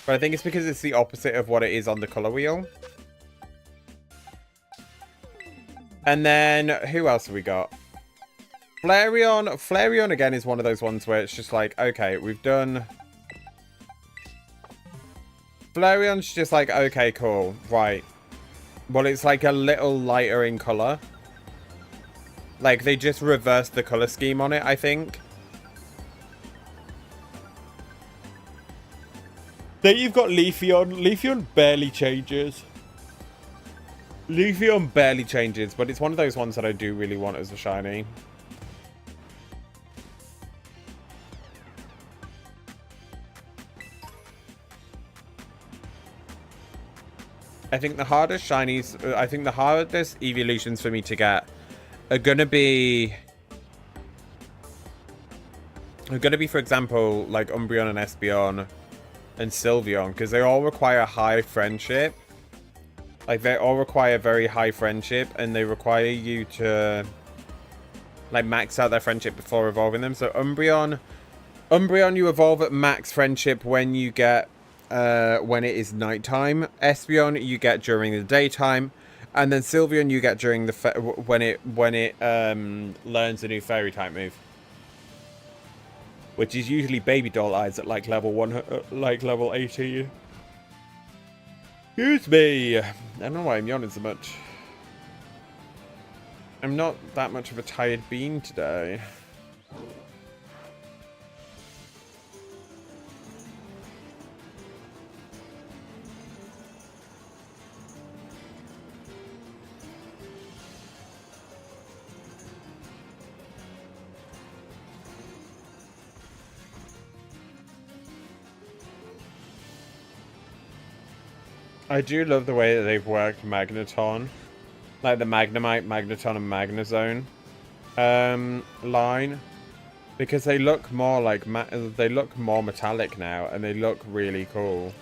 I think it's because it's the opposite of what it is on the color wheel. And then, who else have we got? Flareon. Flareon, again, is one of those ones where it's just like, okay, we've done... Flareon's just like, okay, cool, right. Well, it's like a little lighter in color. Like, they just reversed the color scheme on it, I think. Then you've got Leafeon. Leafeon barely changes. Leafeon barely changes, but it's one of those ones that I do really want as a shiny. I think the hardest shinies, I think the hardest evolutions for me to get are gonna be, for example, like Umbreon and Espeon and Sylveon, because they all require high friendship. Like, they all require very high friendship, and they require you to, like, max out their friendship before evolving them. So Umbreon, you evolve at max friendship when you get, when it is nighttime. Espeon, you get during the daytime. And then Sylveon, you get during the, when it learns a new fairy type move. Which is usually baby doll eyes at, like, level 80. Excuse me. I don't know why I'm yawning so much. I'm not that much of a tired bean today. I do love the way that they've worked Magneton. Like the Magnemite, Magneton, and Magnezone line. Because they look more like they look more metallic now, and they look really cool.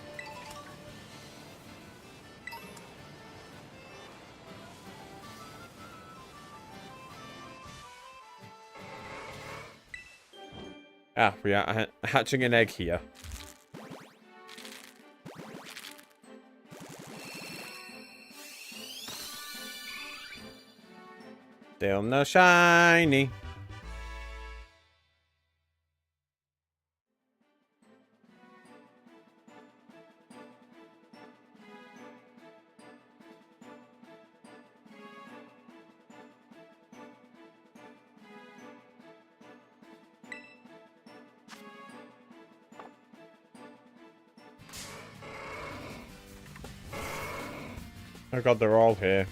Ah, we are hatching an egg here. Still no shiny. Oh god, they're all here.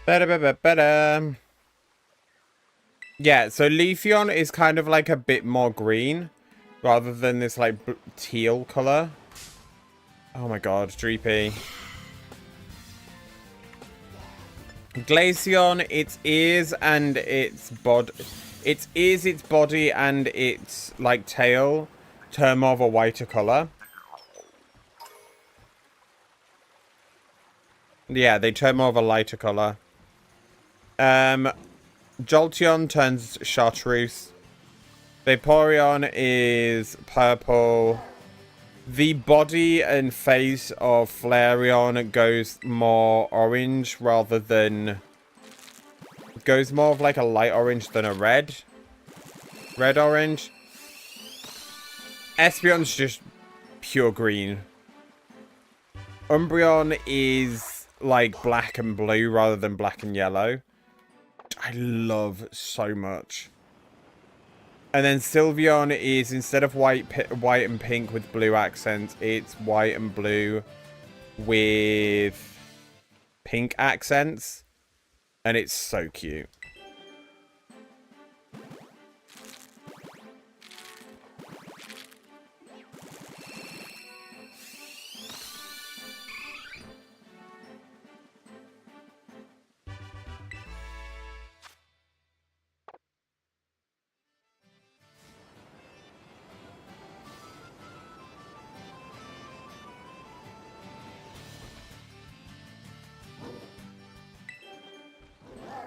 Better. Yeah, so Leafeon is kind of like a bit more green rather than this like teal color. Oh my god, Dreepy. Glaceon, its ears and its body and its like tail turn more of a whiter color. Yeah, they turn more of a lighter color. Jolteon turns chartreuse. Vaporeon is purple. The body and face of Flareon goes more orange rather than... goes more of like a light orange than a red. Red-orange. Espeon's just pure green. Umbreon is like black and blue rather than black and yellow. I love so much. And then Sylveon is, instead of white and pink with blue accents, it's white and blue with pink accents. And it's so cute.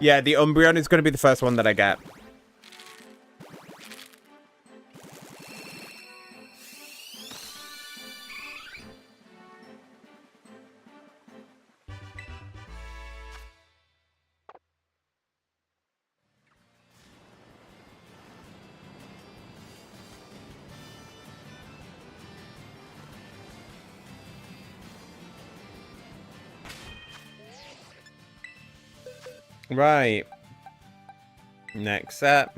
Yeah, the Umbreon is going to be the first one that I get. Right. Next set.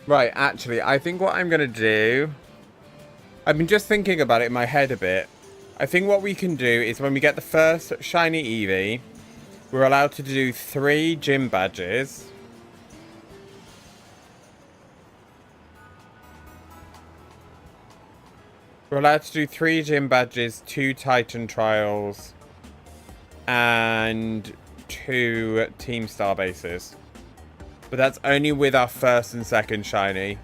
Right, actually, I think what I'm going to do... I've been just thinking about it in my head a bit. I think what we can do is when we get the first shiny Eevee, we're allowed to do 3 gym badges. We're allowed to do 3 gym badges, 2 Titan trials, and 2 Team Star bases. But that's only with our first and second shiny.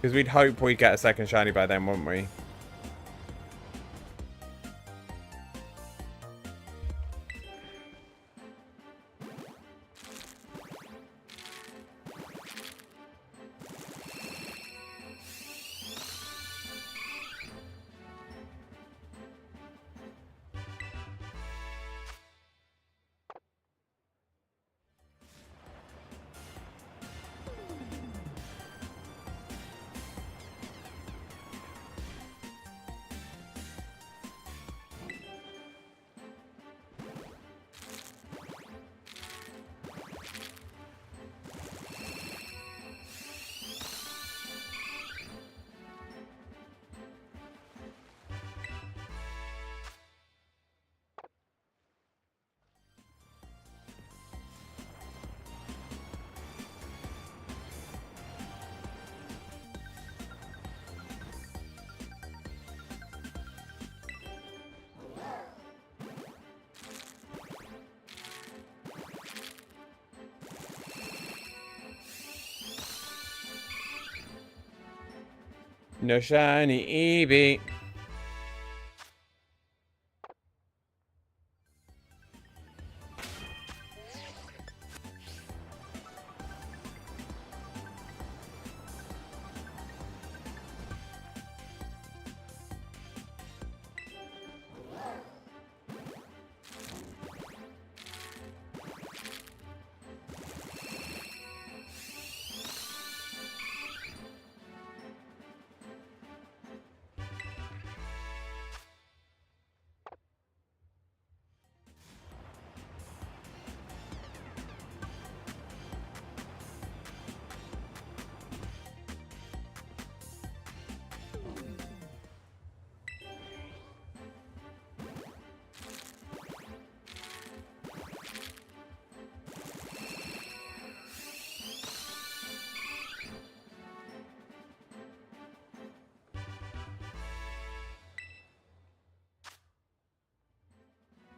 Because we'd hope we'd get a second shiny by then, wouldn't we? No shiny Eevee.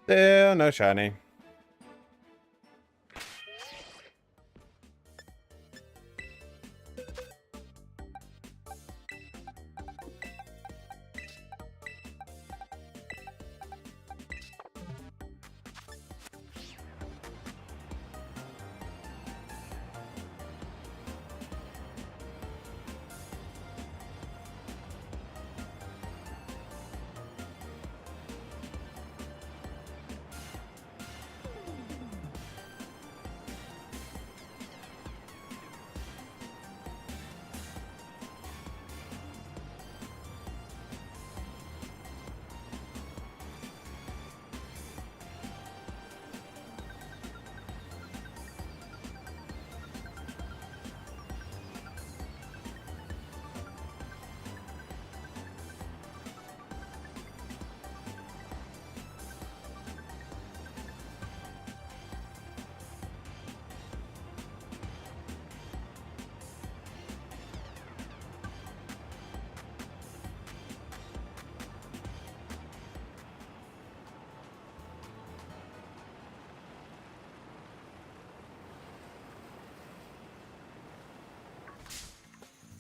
Still no shiny.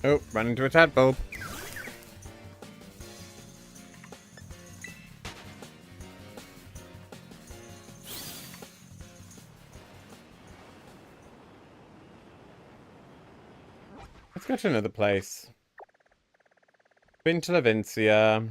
Oh, ran into a tadpole. Let's go to another place. Been to Levincia.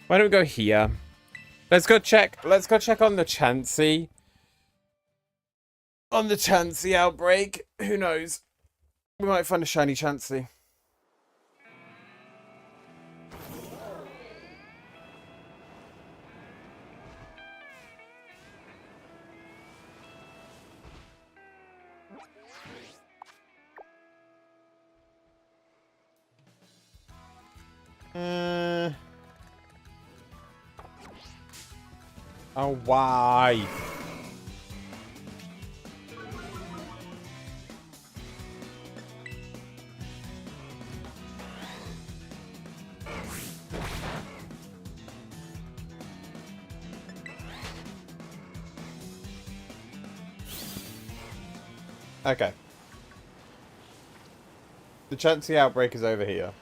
Why don't we go here? Let's go check on the Chansey. On the Chansey outbreak. Who knows? We might find a shiny Chansey. Oh, why? Okay. The Chansey outbreak is over here.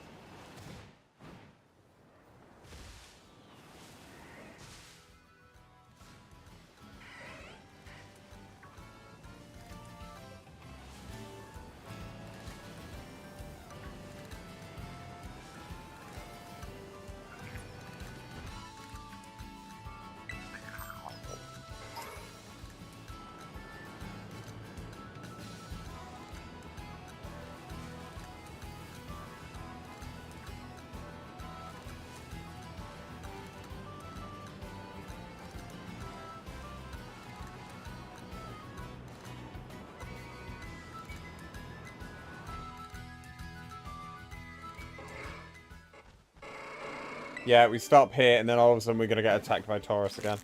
Yeah, we stop here, and then all of a sudden we're going to get attacked by Taurus again.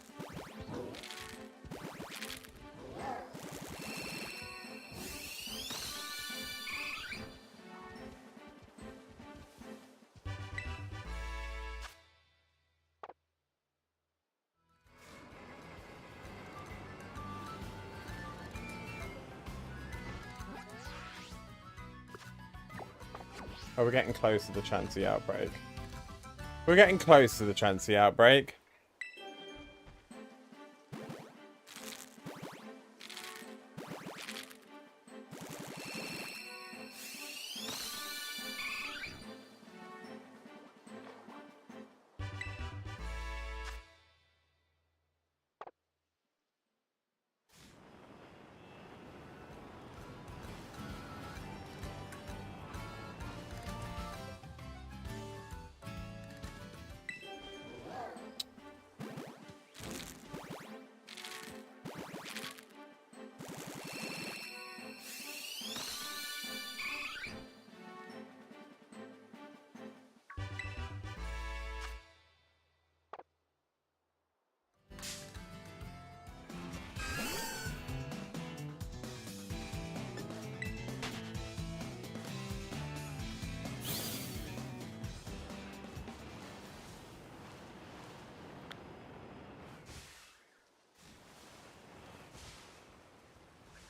Oh, we're getting close to the Chansey outbreak. We're getting close to the Chansey outbreak.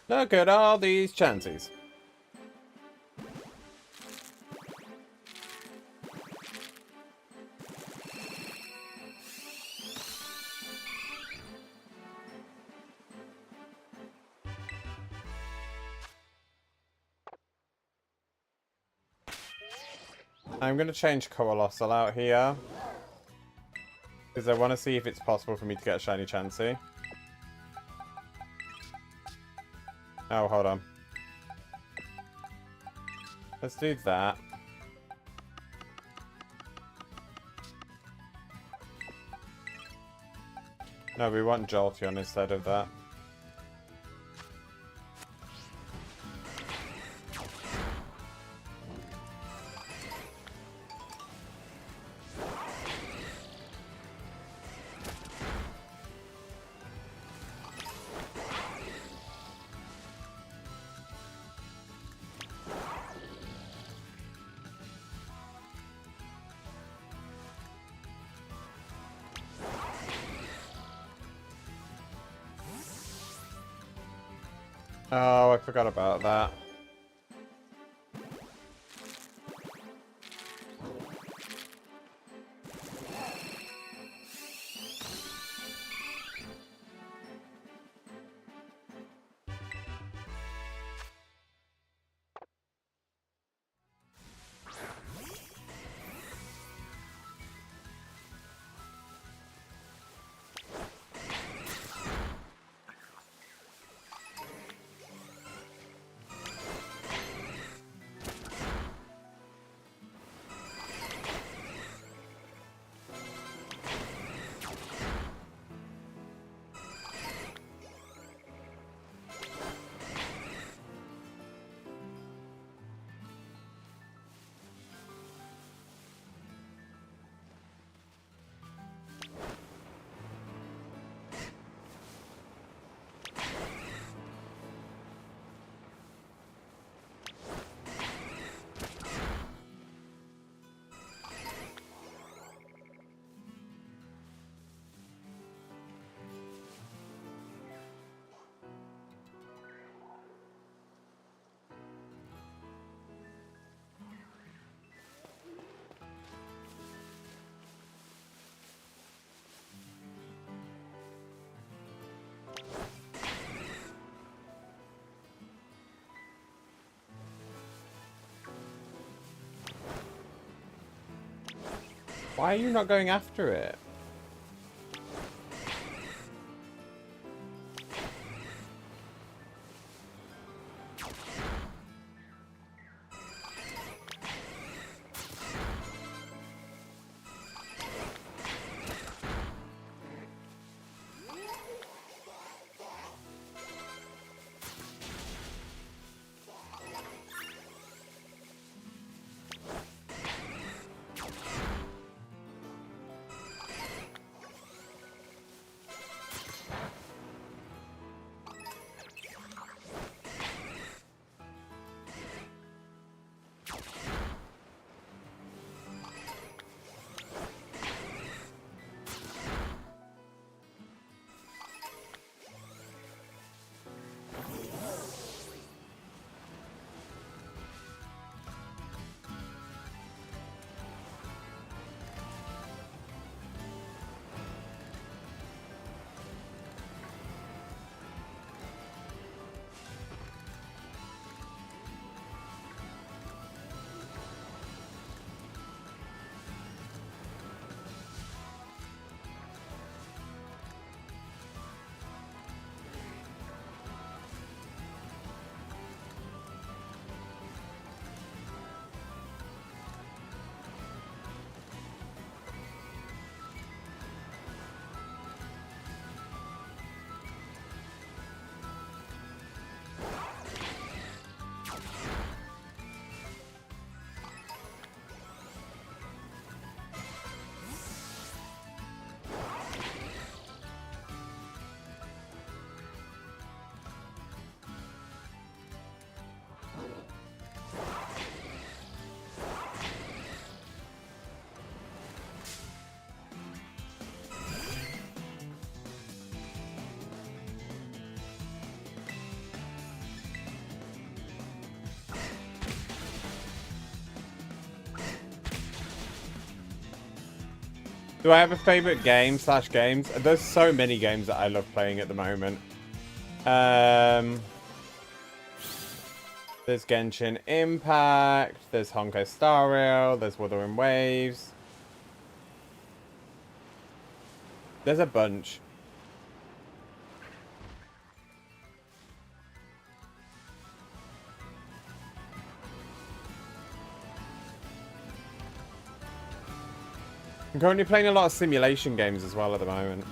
Look at all these Chanseys. I'm going to change Coalossal out here. Because I want to see if it's possible for me to get a shiny Chansey. Oh, hold on. Let's do that. No, we want Jolteon instead of that. Oh, I forgot about that. Why are you not going after it? Do I have a favorite game / games? There's so many games that I love playing at the moment. There's Genshin Impact, there's Honkai Star Rail, there's Wuthering Waves. There's a bunch. I'm currently playing a lot of simulation games as well at the moment.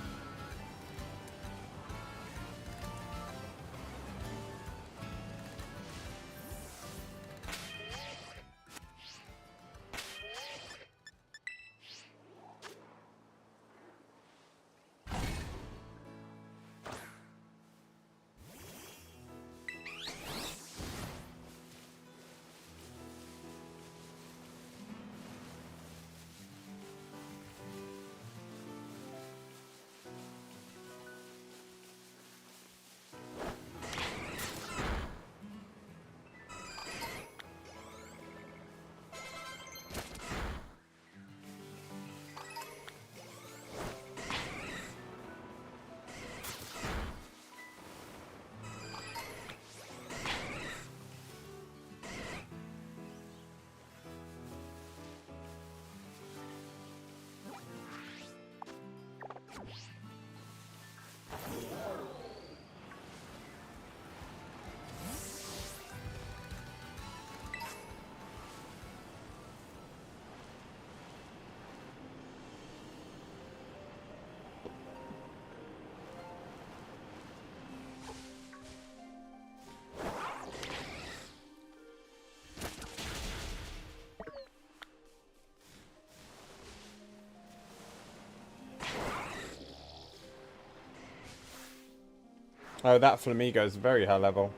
Oh, that Flamigo is very high level.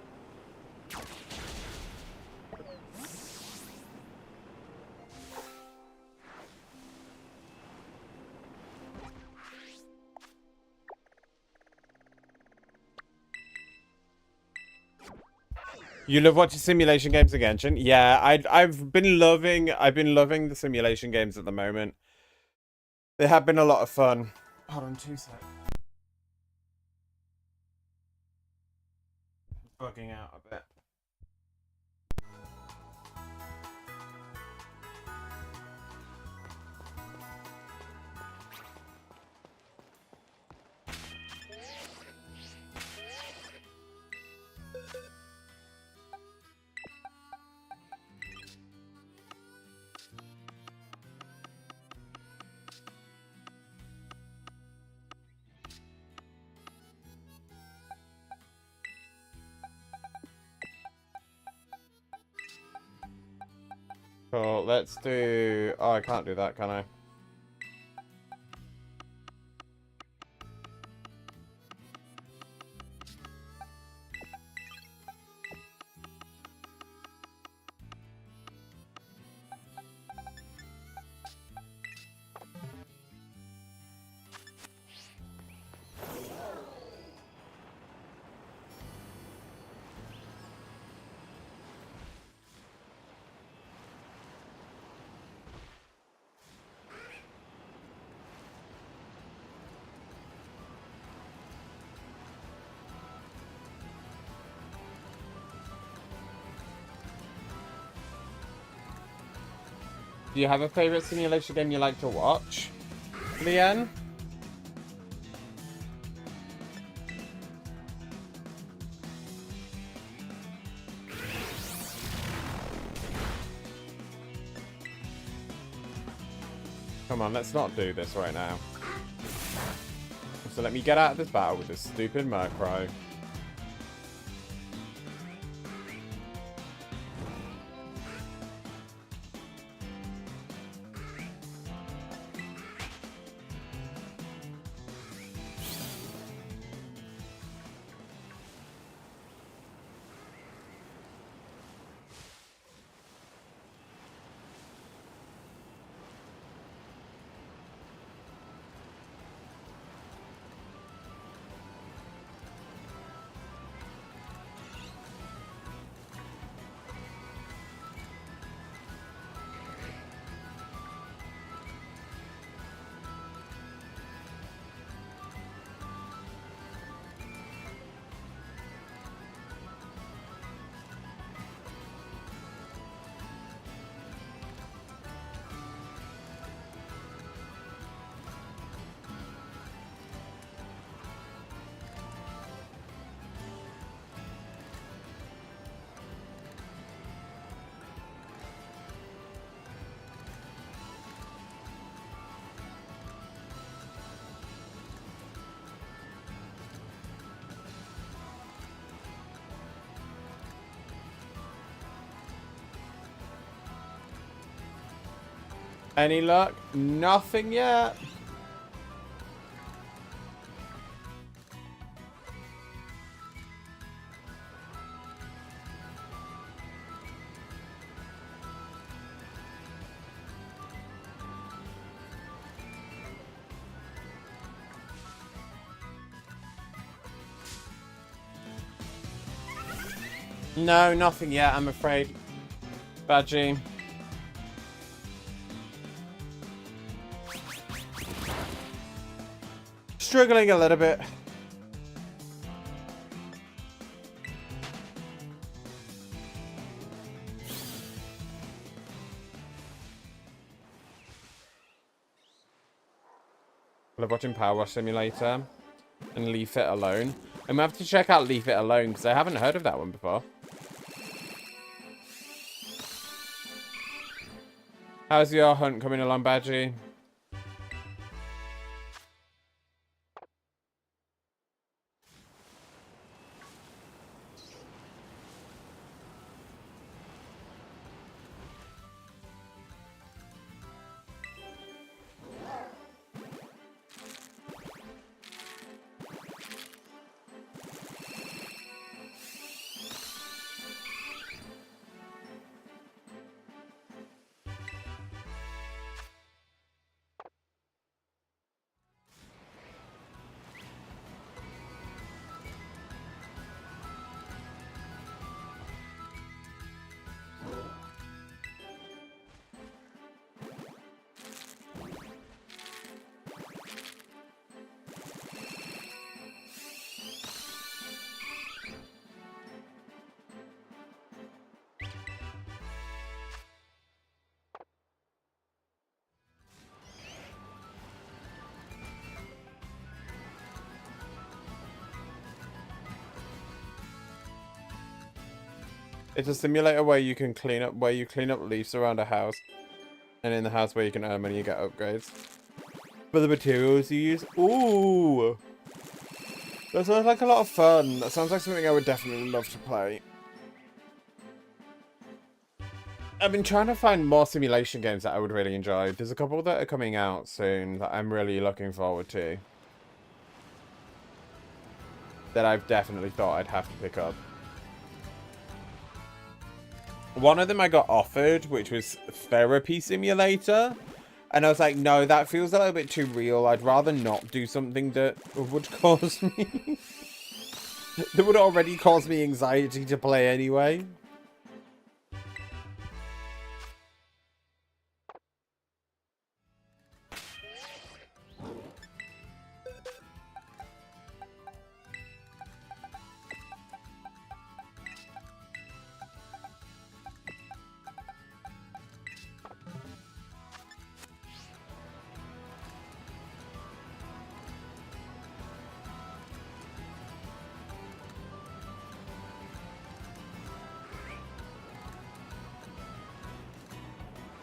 You love watching simulation games in Genshin? Yeah, I've been loving the simulation games at the moment. They have been a lot of fun. Hold on 2 seconds. Bugging out a bit. Cool. Let's do... Oh, I can't do that, can I? Do you have a favorite simulation game you like to watch, Leanne? Come on, let's not do this right now. So let me get out of this battle with this stupid Murkrow. Any luck? Nothing yet. No, nothing yet, I'm afraid. Badgie. Struggling a little bit. I love watching Power Wash Simulator and Leave It Alone. I'm gonna have to check out Leave It Alone because I haven't heard of that one before. How's your hunt coming along, Badgie? It's a simulator where you can clean up leaves around a house, and in the house where you can earn money, you get upgrades. For the materials you use, ooh, that sounds like a lot of fun. That sounds like something I would definitely love to play. I've been trying to find more simulation games that I would really enjoy. There's a couple that are coming out soon that I'm really looking forward to. That I've definitely thought I'd have to pick up. One of them I got offered, which was Therapy Simulator. And I was like, no, that feels a little bit too real. I'd rather not do something that would cause me... that would already cause me anxiety to play anyway.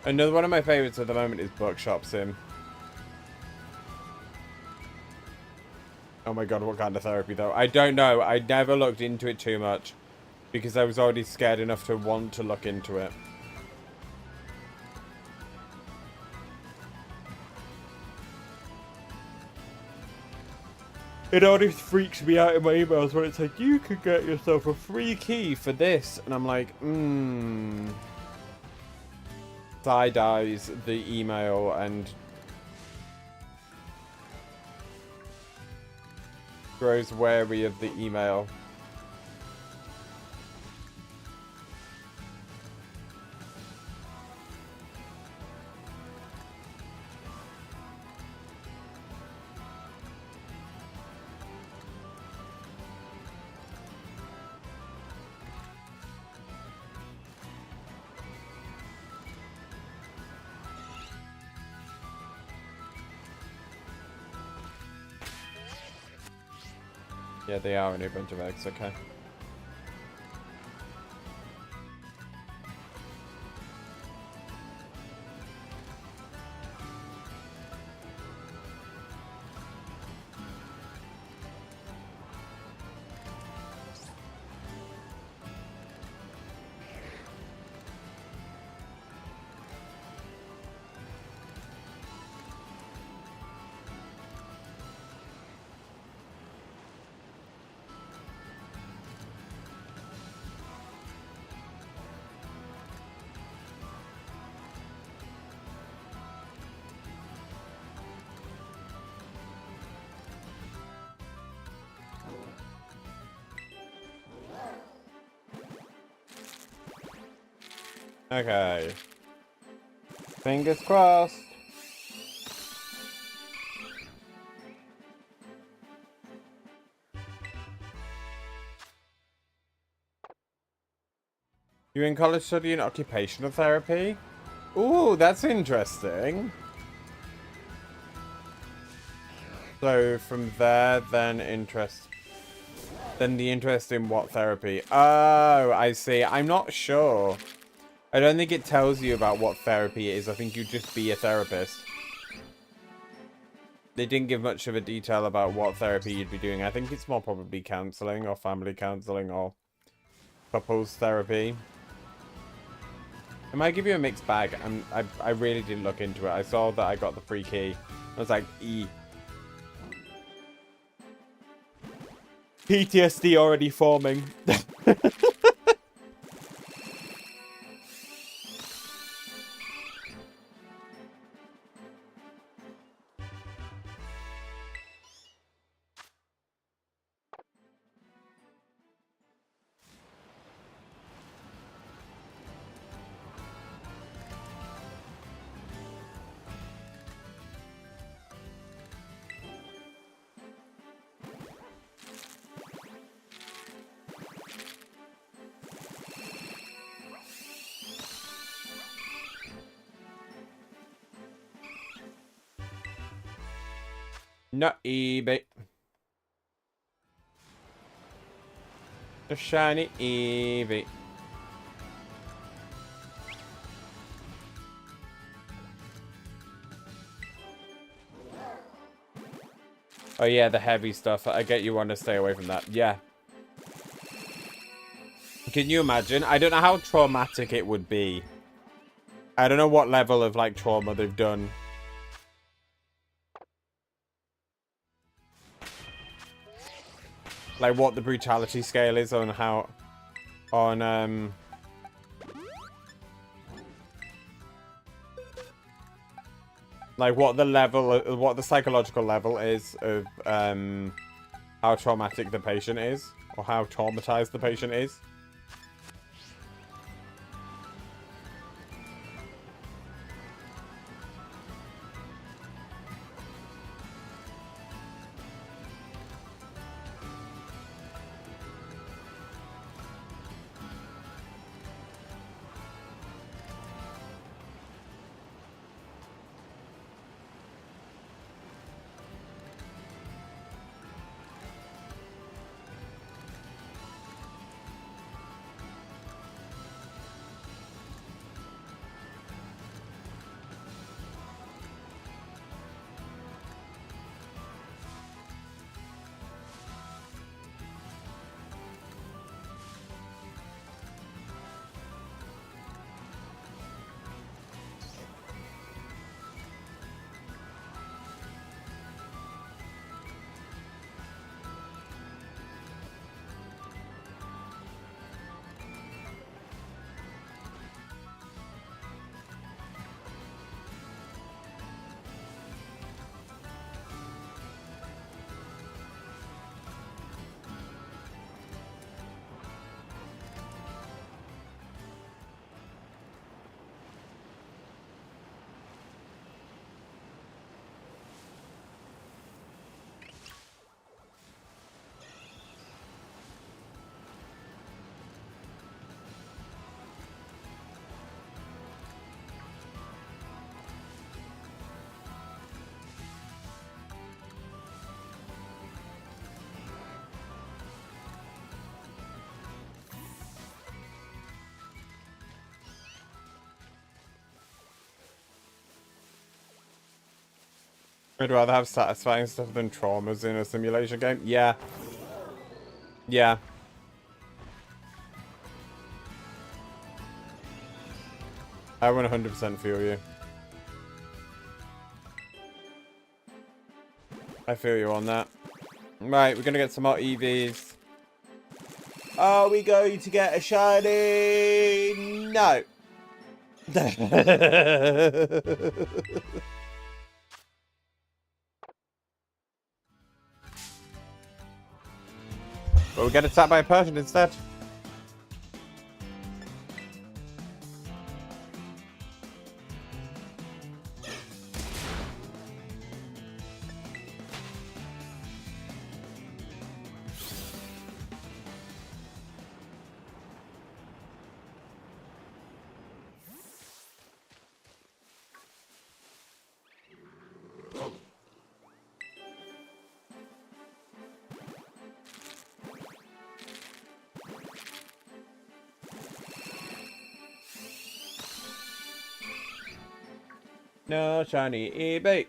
Another one of my favorites at the moment is Bookshop Sim. Oh my god, what kind of therapy though? I don't know. I never looked into it too much because I was already scared enough to want to look into it. It always freaks me out in my emails when it's like, you could get yourself a free key for this. And I'm like, side-eyes the email and grows wary of the email. Yeah, they are a new bunch of eggs, okay. Okay. Fingers crossed. You're in college studying occupational therapy? Ooh, that's interesting. So from there, then the interest in what therapy? Oh, I see. I'm not sure. I don't think it tells you about what therapy is. I think you just be a therapist. They didn't give much of a detail about what therapy you'd be doing. I think it's more probably counseling or family counseling or couples therapy. It might give you a mixed bag. I really didn't look into it. I saw that I got the free key. I was like, PTSD already forming. Not Eevee. The shiny Eevee. Oh yeah, the heavy stuff. I get you want to stay away from that. Yeah. Can you imagine? I don't know how traumatic it would be I don't know what level of, like, trauma they've done. Like, what the brutality scale is on how... On, like, what the level... What the psychological level is of, how traumatic the patient is. Or how traumatized the patient is. I'd rather have satisfying stuff than traumas in a simulation game. Yeah. Yeah. I 100% feel you. I feel you on that. Right, we're gonna get some more EVs. Are we going to get a shiny? No. But we get attacked by a Persian instead. No shiny Eevee.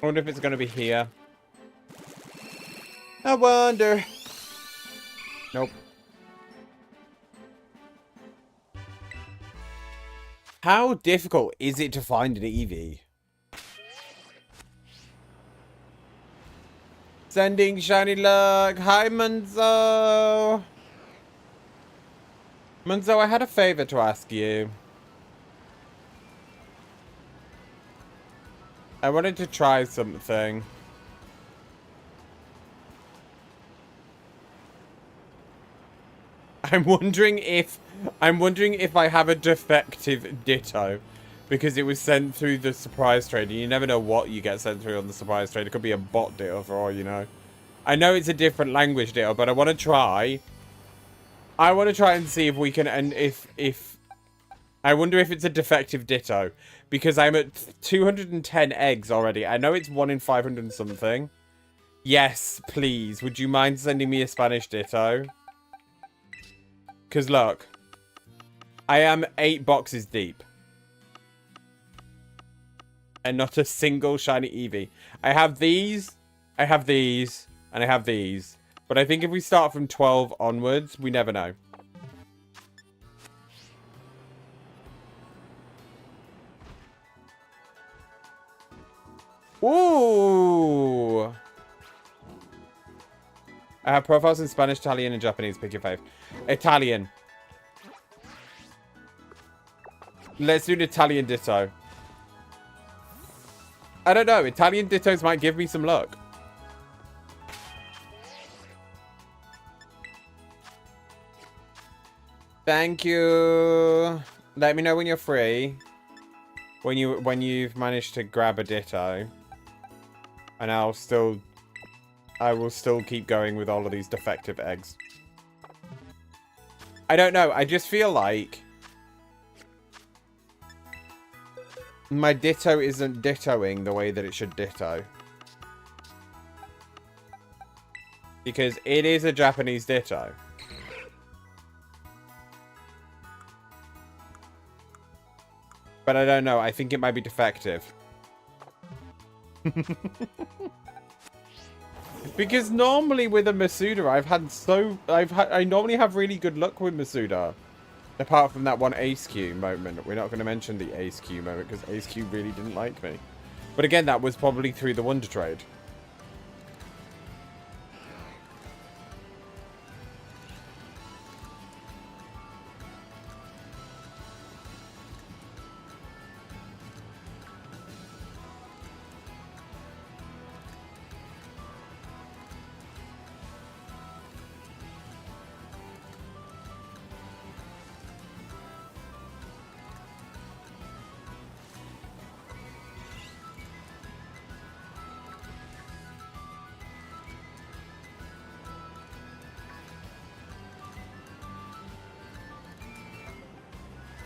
I wonder if it's going to be here. I wonder. Nope. How difficult is it to find an Eevee? Sending shiny luck. Hi, Munzo. Munzo, I had a favor to ask you. I wanted to try something. I'm wondering if I have a defective Ditto, because it was sent through the surprise trade, and you never know what you get sent through on the surprise trade. It could be a bot Ditto for all you know. I know it's a different language Ditto, but I want to try. I want to try and see if we can, and if I wonder if it's a defective Ditto, because I'm at 210 eggs already. I know it's 1 in 500 and something. Yes, please. Would you mind sending me a Spanish Ditto? Because look, I am 8 boxes deep. And not a single shiny Eevee. I have these, and I have these. But I think if we start from 12 onwards, we never know. Ooh! I have profiles in Spanish, Italian, and Japanese. Pick your fave. Italian. Let's do an Italian Ditto. I don't know. Italian Dittos might give me some luck. Thank you. Let me know when you're free. When you've managed to grab a Ditto. And I will still keep going with all of these defective eggs. I don't know. I just feel like my Ditto isn't Dittoing the way that it should Ditto. Because it is a Japanese Ditto. But I don't know. I think it might be defective. Because normally with a Masuda, I normally have really good luck with Masuda. Apart from that one Ace Q moment. We're not going to mention the Ace Q moment because Ace Q really didn't like me. But again, that was probably through the Wonder Trade.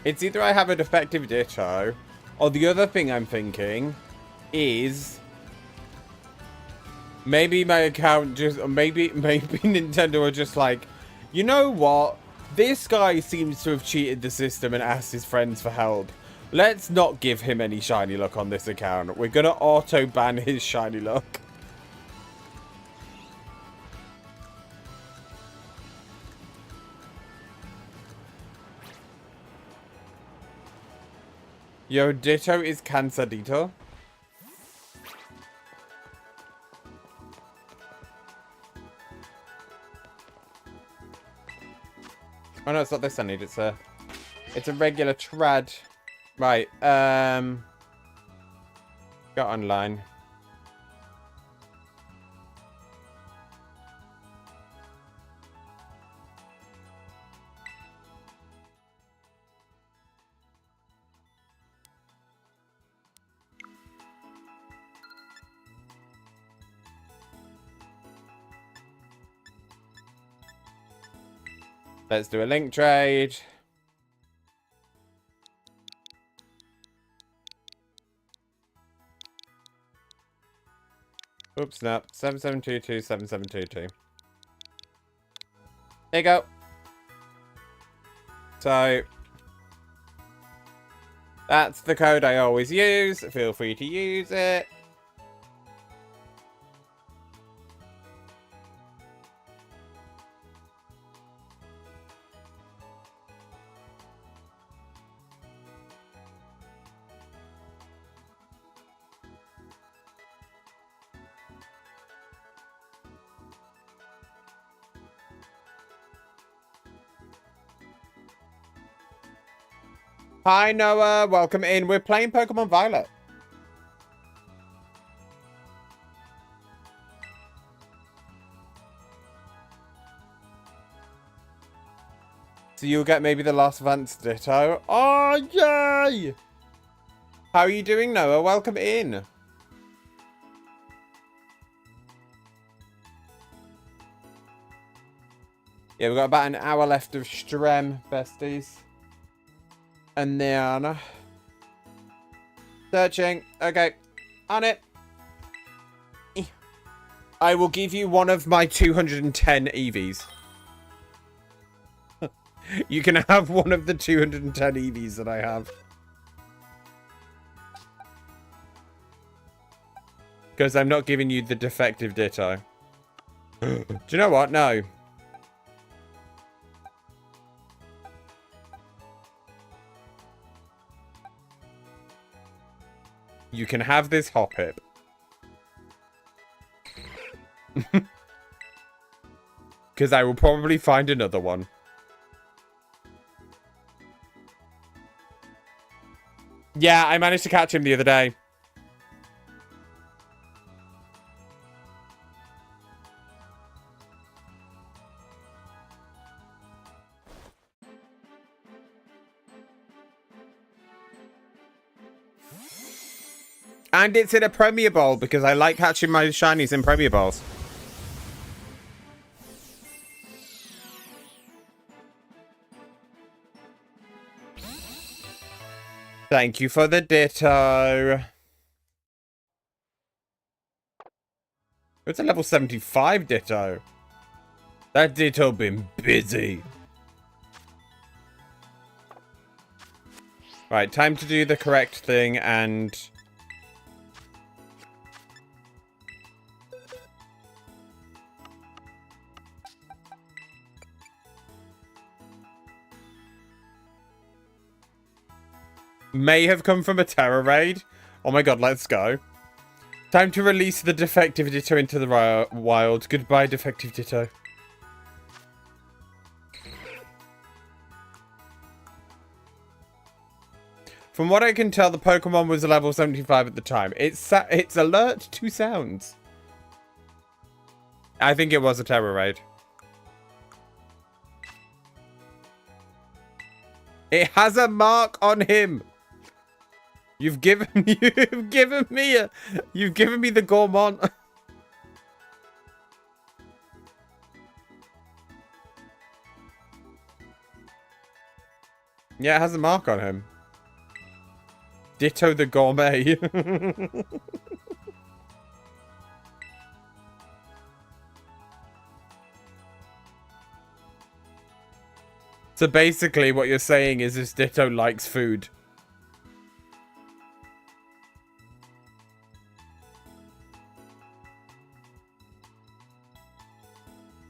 It's either I have a defective Ditto, or the other thing I'm thinking is maybe my account just, maybe Nintendo are just like, you know what? This guy seems to have cheated the system and asked his friends for help. Let's not give him any shiny luck on this account. We're gonna auto ban his shiny luck. Yo, Ditto is Cansadito. Oh no, it's not this I need. It's a regular trad. Right. Go online. Let's do a link trade. Oops, no. 7722, 7722. There you go. So, that's the code I always use. Feel free to use it. Hi, Noah. Welcome in. We're playing Pokemon Violet. So you'll get maybe the last Vance Ditto. Oh, yay! How are you doing, Noah? Welcome in. Yeah, we've got about an hour left of Strem, besties. And then... Searching. Okay. On it. I will give you one of my 210 Eevees. You can have one of the 210 Eevees that I have. Because I'm not giving you the defective Ditto. Do you know what? No. You can have this Hoppip. Because I will probably find another one. Yeah, I managed to catch him the other day. And it's in a Premier Bowl because I like catching my shinies in Premier Bowls. Thank you for the Ditto. It's a level 75 Ditto. That Ditto been busy. Right, time to do the correct thing and... May have come from a Terror Raid. Oh my god, let's go. Time to release the defective Ditto into the wild. Goodbye, defective Ditto. From what I can tell, the Pokemon was level 75 at the time. It's alert to sounds. I think it was a Terror Raid. It has a mark on him. You've given me the Gourmand. Yeah, it has a mark on him. Ditto the Gourmet. So basically what you're saying is this Ditto likes food.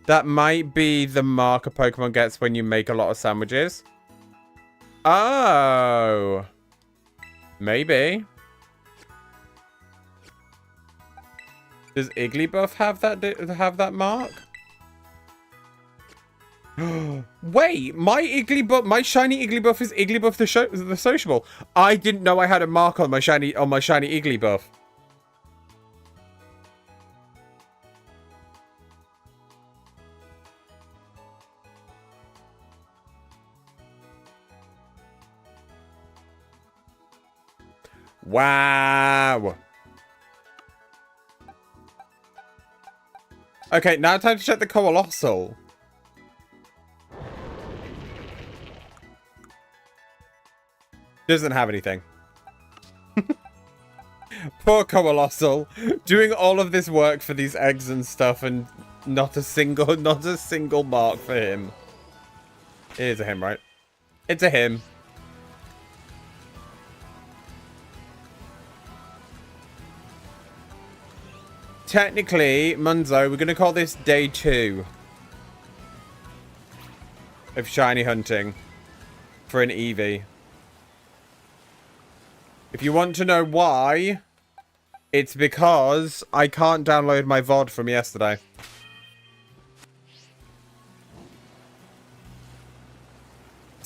That might be the mark a Pokemon gets when you make a lot of sandwiches. Oh. Maybe. Does Igglybuff have that mark? Wait, my shiny Igglybuff is Igglybuff the sociable. I didn't know I had a mark on my shiny Igglybuff. Wow. Okay, now time to check the Colossal. Doesn't have anything. Poor Colossal. Doing all of this work for these eggs and stuff and not a single mark for him. It is a him, right? It's a him. Technically, Munzo, we're going to call this day 2 of shiny hunting for an Eevee. If you want to know why, it's because I can't download my VOD from yesterday.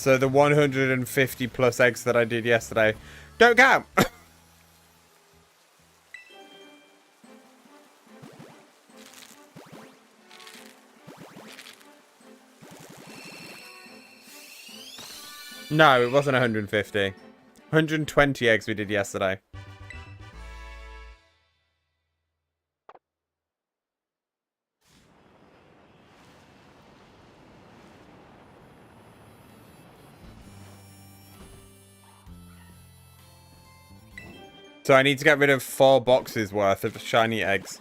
So the 150 plus eggs that I did yesterday don't count. No, it wasn't 150. 120 eggs we did yesterday. So I need to get rid of 4 boxes worth of shiny eggs.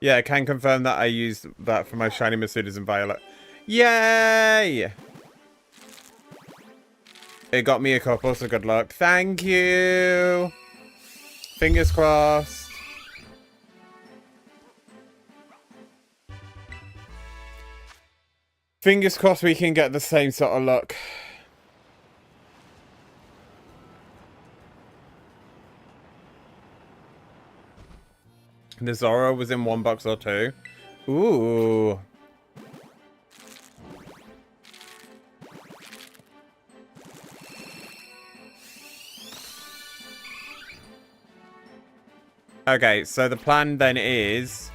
Yeah, I can confirm that I used that for my shiny Masudas and Violet. Yay! It got me a couple, so good luck. Thank you! Fingers crossed. Fingers crossed we can get the same sort of luck. The Zoro was in 1 box or 2. Ooh. Okay, so the plan then is...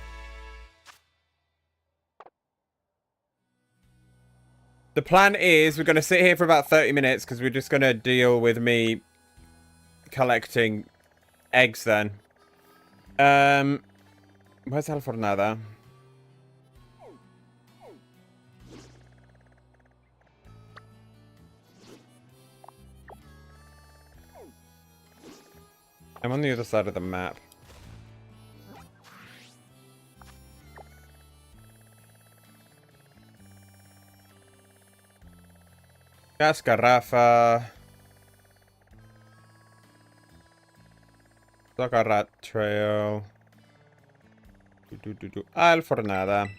The plan is we're going to sit here for about 30 minutes because we're just going to deal with me collecting eggs then. Where's Alfornada? I'm on the other side of the map. Cascarafa. Socarat Trail. Alfornada.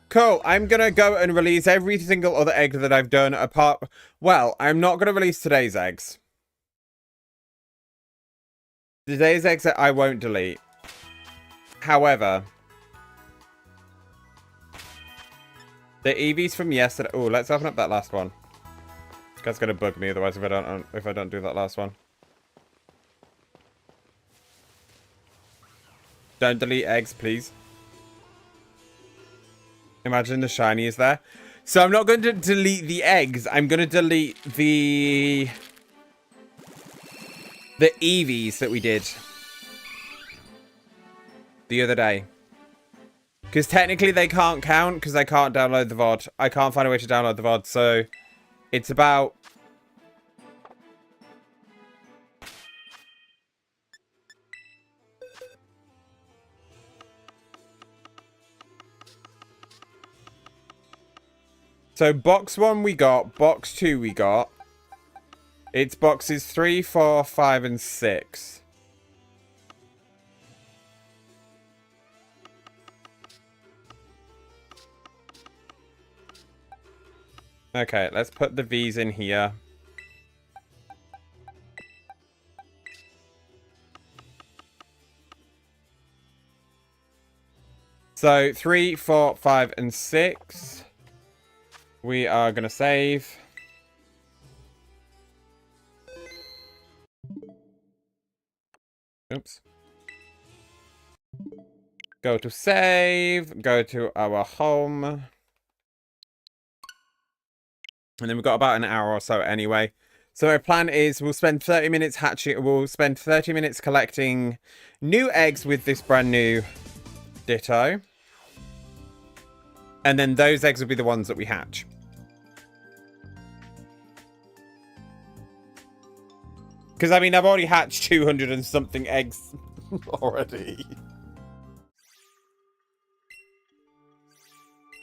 Cool. I'm gonna go and release every single other egg that I've done apart... Well, I'm not gonna release today's eggs. Today's eggs I won't delete. However... The Eevees from yesterday... Oh, let's open up that last one. That's gonna bug me otherwise if I don't do that last one. Don't delete eggs, please. Imagine the shiny is there. So I'm not going to delete the eggs. I'm going to delete the Eevees that we did the other day. Because technically they can't count because I can't download the VOD. I can't find a way to download the VOD. So it's about... So box 1 we got, box 2 we got. It's boxes 3, 4, 5, and 6. Okay, let's put the V's in here. So 3, 4, 5, and 6. We are going to save. Oops. Go to save. Go to our home. And then we've got about an hour or so anyway. So our plan is we'll spend 30 minutes hatching. We'll spend 30 minutes collecting new eggs with this brand new Ditto. And then those eggs will be the ones that we hatch. Because, I mean, I've already hatched 200 and something eggs already.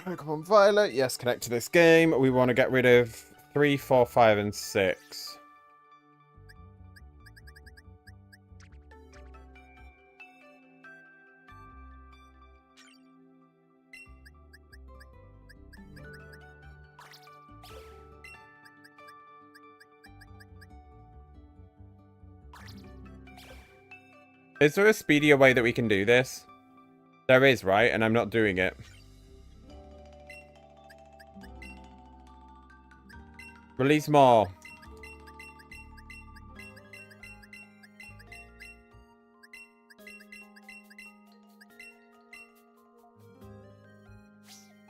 Pokemon Violet. Yes, connect to this game. We want to get rid of 3, 4, 5, and 6. Is there a speedier way that we can do this? There is, right? And I'm not doing it. Release more.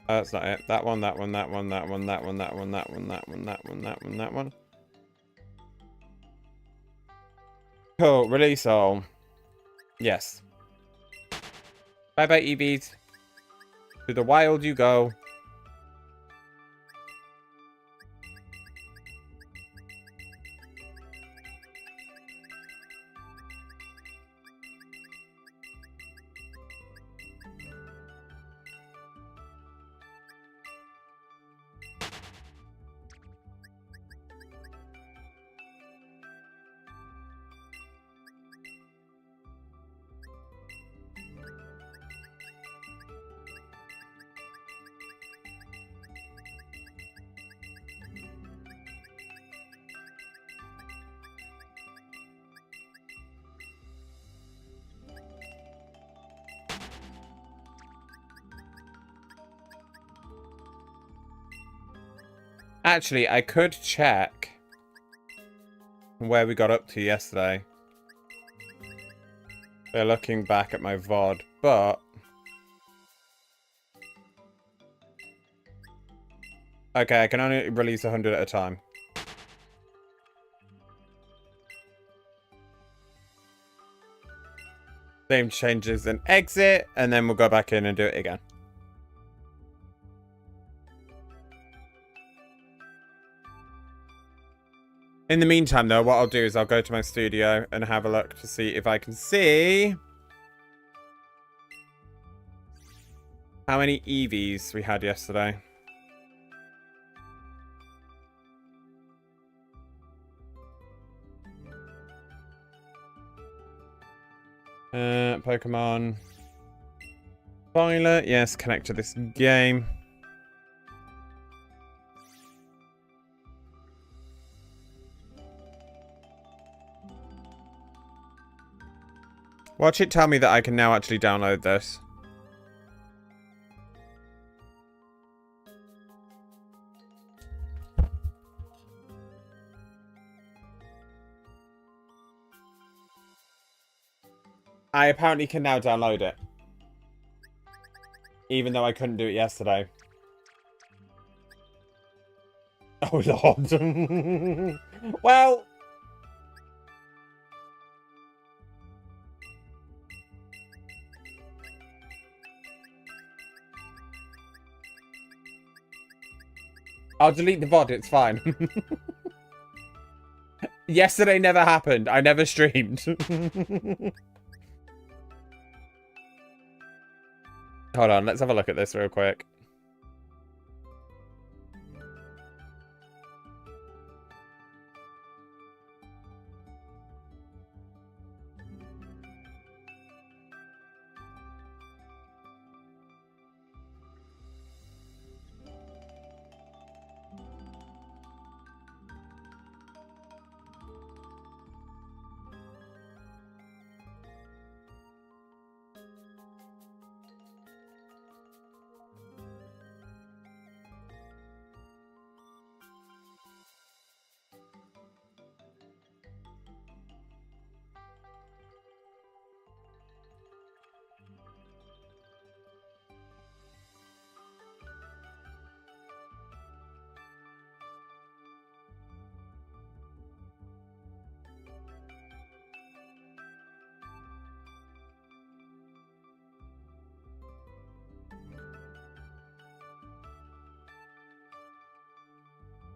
That's not it. That one, that one, that one, that one, that one, that one, that one, that one, that one, that one, that one. Cool. Release all. Yes. Bye-bye, Eevees. To the wild you go. Actually, I could check where we got up to yesterday. They're looking back at my VOD, but... Okay, I can only release 100 at a time. Same changes and exit, and then we'll go back in and do it again. In the meantime, though, what I'll do is I'll go to my studio and have a look to see if I can see how many Eevees we had yesterday. Pokemon Violet. Yes, connect to this game. Watch it tell me that I can now actually download this. I apparently can now download it. Even though I couldn't do it yesterday. Oh, Lord. Well... I'll delete the VOD, it's fine. Yesterday never happened. I never streamed. Hold on, let's have a look at this real quick.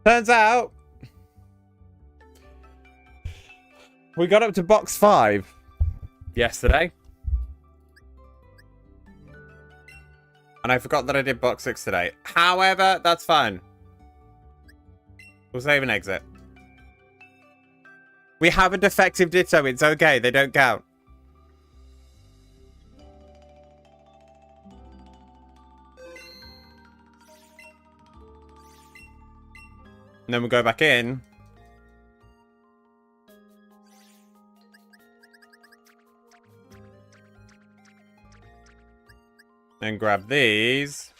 Turns out we got up to box 5 yesterday. And I forgot that I did box 6 today. However, that's fine. We'll save and exit. We have a defective Ditto. It's okay. They don't count. And then we'll go back in. And grab these.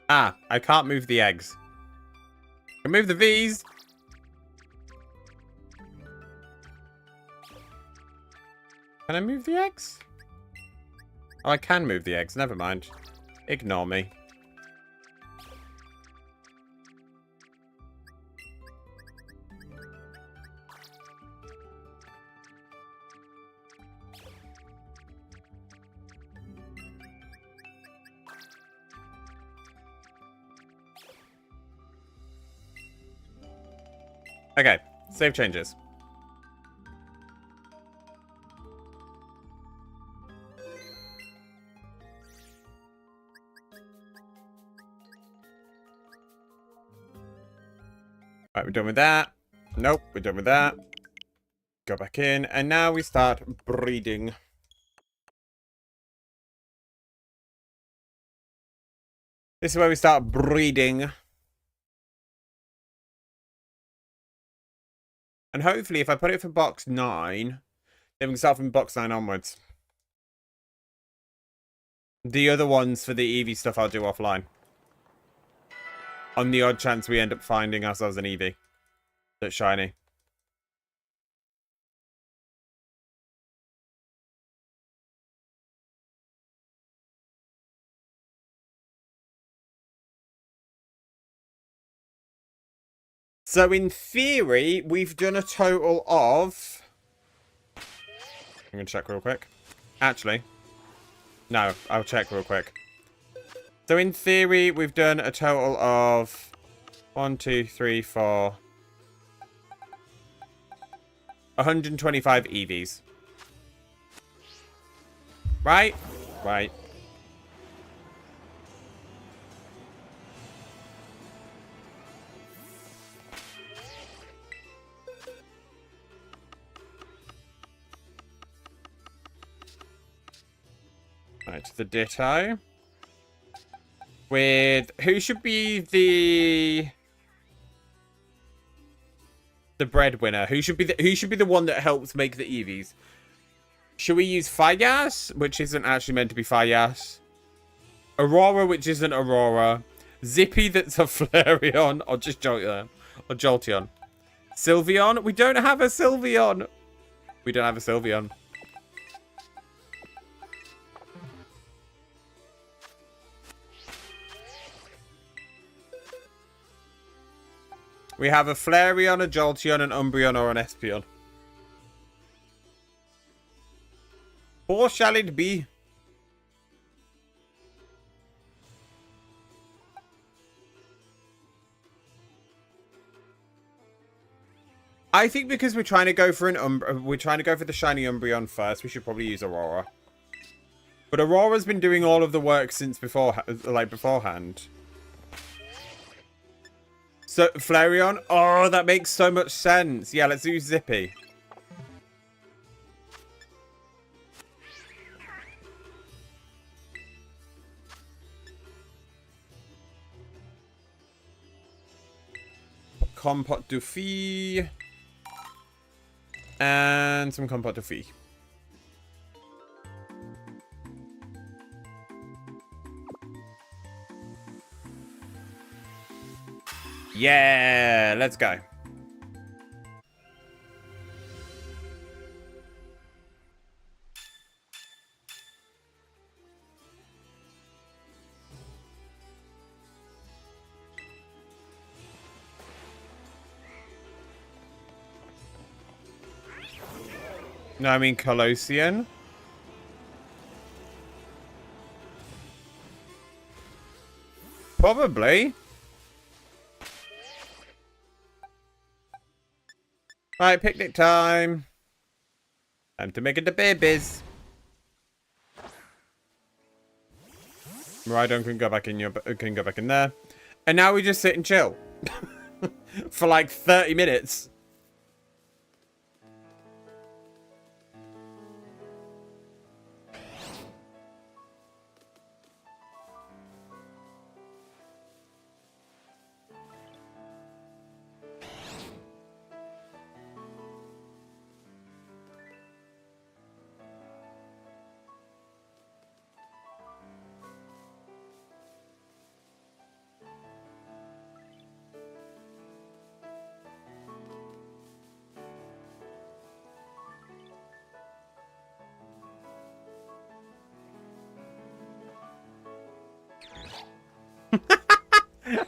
Ah, I can't move the eggs. I can move the V's. Can I move the eggs? Oh, I can move the eggs. Never mind. Ignore me. Okay, save changes. Right, we're done with that. Nope, we're done with that. Go back in, and now we start breeding. This is where we start breeding. And hopefully, if I put it for box 9, then we can start from box 9 onwards. The other ones for the Eevee stuff I'll do offline. On the odd chance we end up finding ourselves an Eevee that's shiny. So in theory, we've done a total of... I'm going to check real quick. Actually, no, I'll check real quick. So in theory, we've done a total of 1, 2, 3, 4... 125 Eevees. Right? Right. Right, the Ditto. With who should be the breadwinner? Who should be the one that helps make the Eevees? Should we use Firegas, which isn't actually meant to be Firegas? Aurora, which isn't Aurora. Zippy, that's a Flareon, or just Jolteon. Or Jolteon. Sylveon? We don't have a Sylveon. We don't have a Sylveon. We have a Flareon, a Jolteon, an Umbreon, or an Espeon. Or shall it be? I think because we're trying to go for we're trying to go for the shiny Umbreon first, we should probably use Aurora. But Aurora's been doing all of the work since beforehand. So, Flareon? Oh, that makes so much sense. Yeah, let's do Zippy. Compote de Fille. And some Compote de Fille. Yeah, let's go. No, I mean Colossian. Probably. Right, picnic time. Time to make it the babies. Rhydon can go back in there. And now we just sit and chill. For like 30 minutes.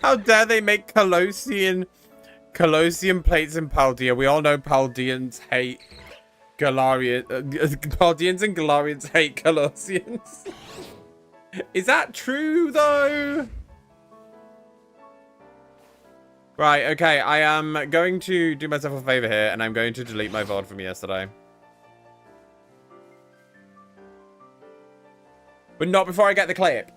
How dare they make Colossian plates in Paldea? We all know Paldeans hate Galarian. Paldeans and Galarians hate Colossians. Is that true though? Right, okay, I am going to do myself a favor here, and I'm going to delete my VOD from yesterday. But not before I get the clip.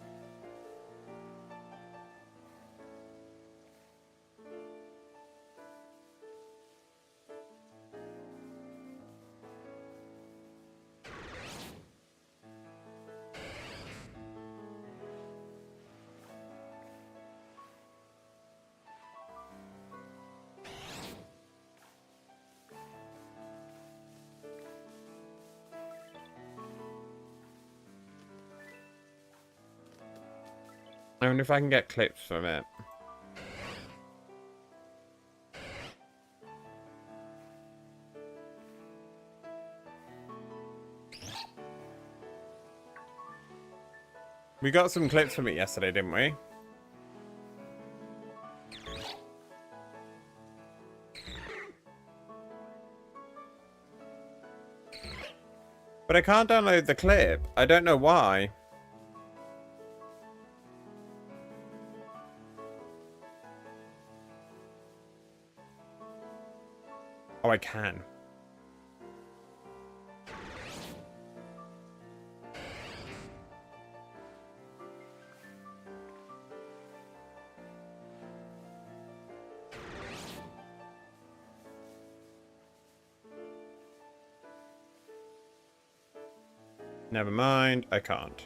I wonder if I can get clips from it. We got some clips from it yesterday, didn't we? But I can't download the clip. I don't know why. Oh, I can. Never mind, I can't.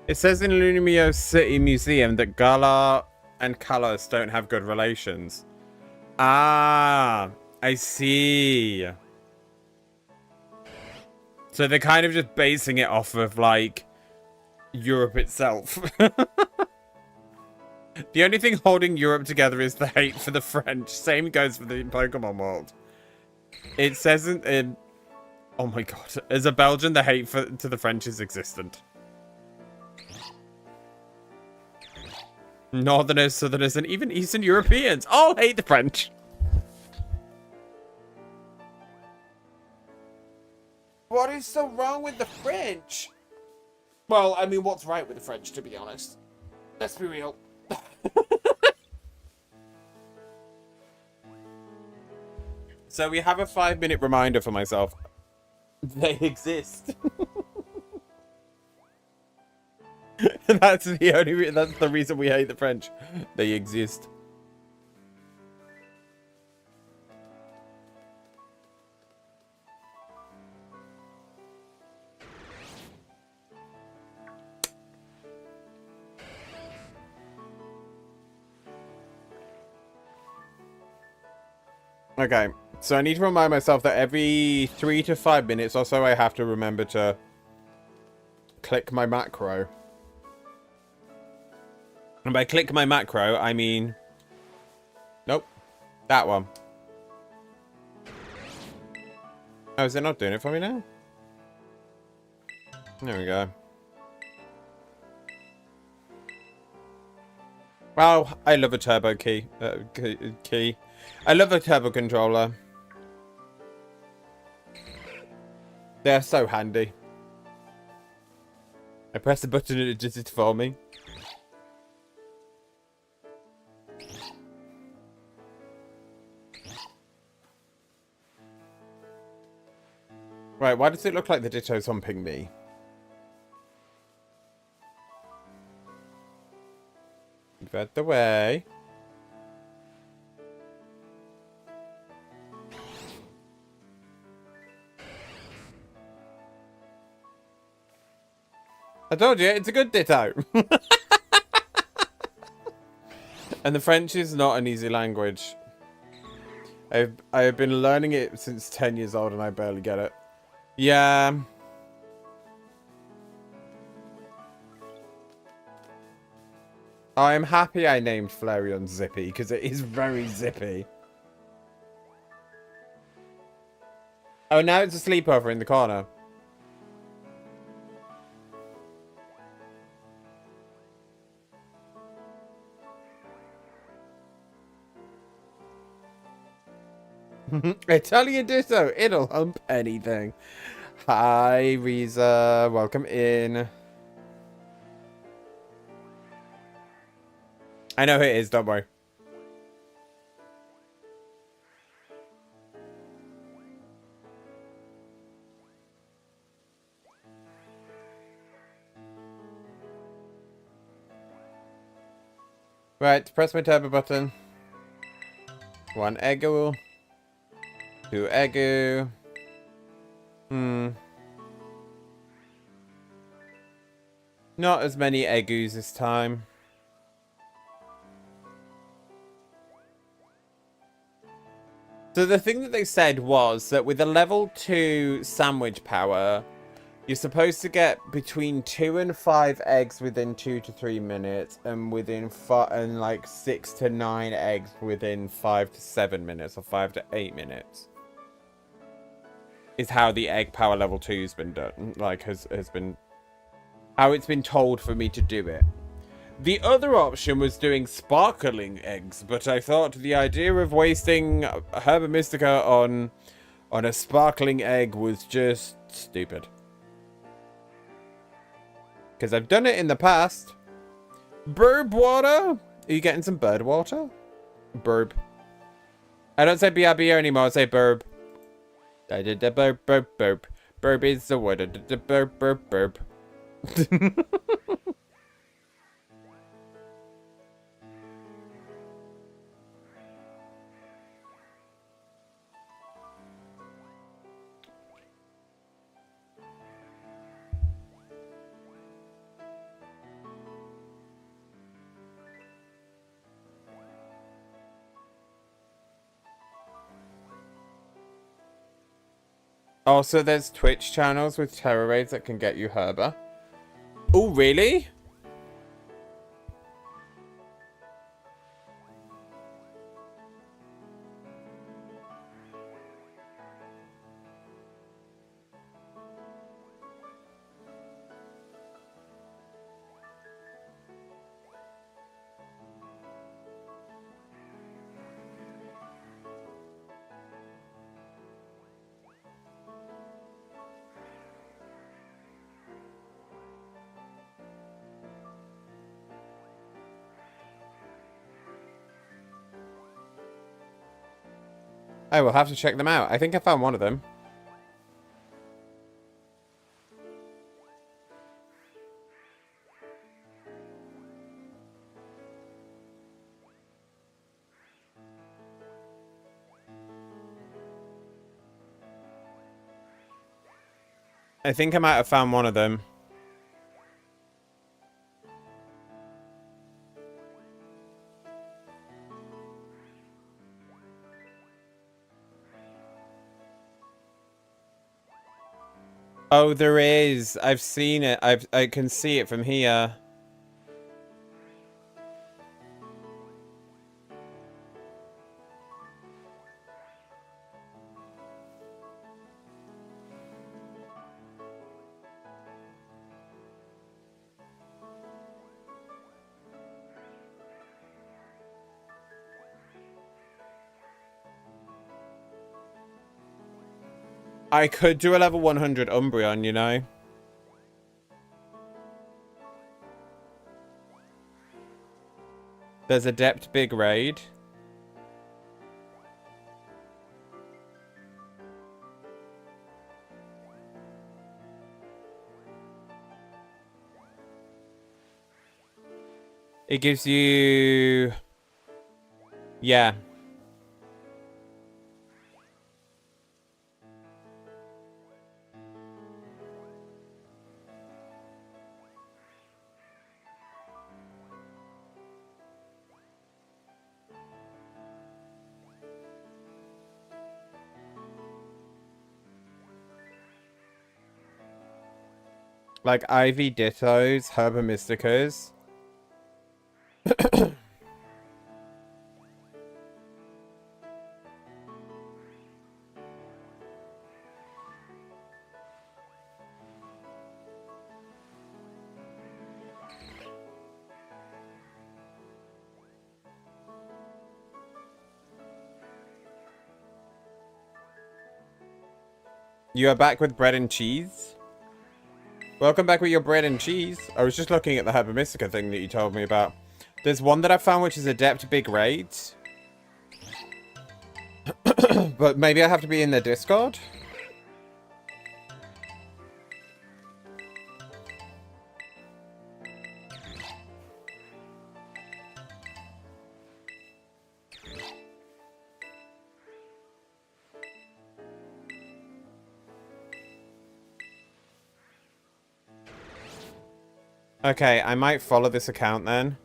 It says in Lunimio City Museum that Galar and Kalos don't have good relations. Ah, I see. So they're kind of just basing it off of, like, Europe itself. The only thing holding Europe together is the hate for the French. Same goes for the Pokemon world. It says in oh my god. As a Belgian, the hate to the French is existent. Northerners, Southerners, and even Eastern Europeans all hate the French. What is so wrong with the French? Well, I mean, what's right with the French, to be honest? Let's be real. So we have a 5-minute reminder for myself. They exist. That's the reason we hate the French. They exist. Okay, so I need to remind myself that every 3 to 5 minutes or so I have to remember to click my macro. And by click my macro, I mean... Nope. That one. Oh, is it not doing it for me now? There we go. Wow, I love a turbo key. I love a turbo controller. They're so handy. I press the button and it does it for me. Right, why does it look like the Ditto's humping me? Move out the way. I told you, it's a good Ditto. And the French is not an easy language. I have been learning it since 10 years old and I barely get it. Yeah. I'm happy I named Flareon Zippy because it is very zippy. Oh, now it's a sleepover in the corner. Italian Ditto, it'll hump anything. Hi, Riza. Welcome in. I know who it is, don't worry. Right, press my turbo button. 1 Egu. 2 Egu. Not as many Egus this time. So the thing that they said was that with a level 2 sandwich power, you're supposed to get between 2 and 5 eggs within 2 to 3 minutes, and like 6 to 9 eggs within 5 to 7 minutes, or 5 to 8 minutes. Is how the egg power level 2's been done. Like, has been how it's been told for me to do it. The other option was doing sparkling eggs, but I thought the idea of wasting Herba Mystica on a sparkling egg was just stupid. Because I've done it in the past. Burb water? Are you getting some bird water? Burb. I don't say BRB anymore, I say burb. I did the burp, burp, burp. Burp is the word. I did the burp, burp, burp. Also, there's Twitch channels with terror raids that can get you Herba. Oh, really? I will have to check them out. I think I found one of them. I think I might have found one of them. Oh, there is. I've seen it. I can see it from here. I could do a level 100 Umbreon, you know? There's Adept Big Raid. It gives you... Yeah. Like Ivy Dittos, Herbamysticas. You are back with bread and cheese? Welcome back with your bread and cheese. I was just looking at the Herbamystica thing that you told me about. There's one that I found which is Adept Big Raids. But maybe I have to be in their Discord? Okay, I might follow this account then.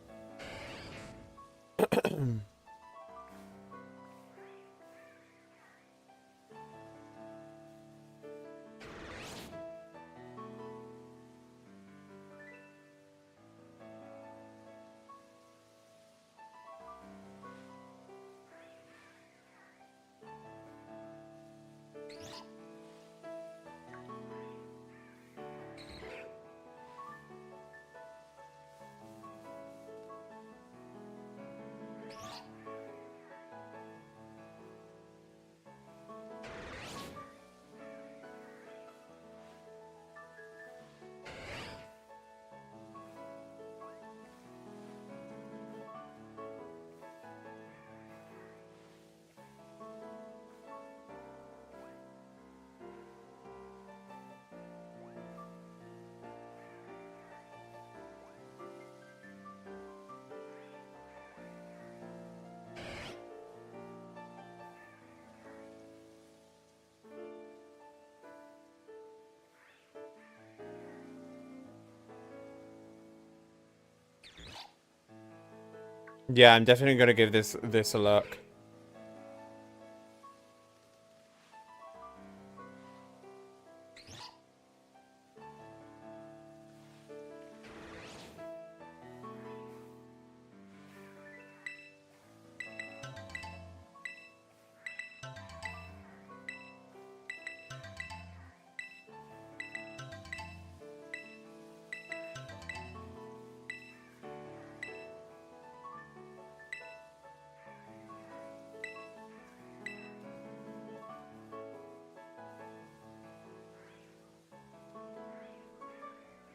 Yeah, I'm definitely gonna give this a look.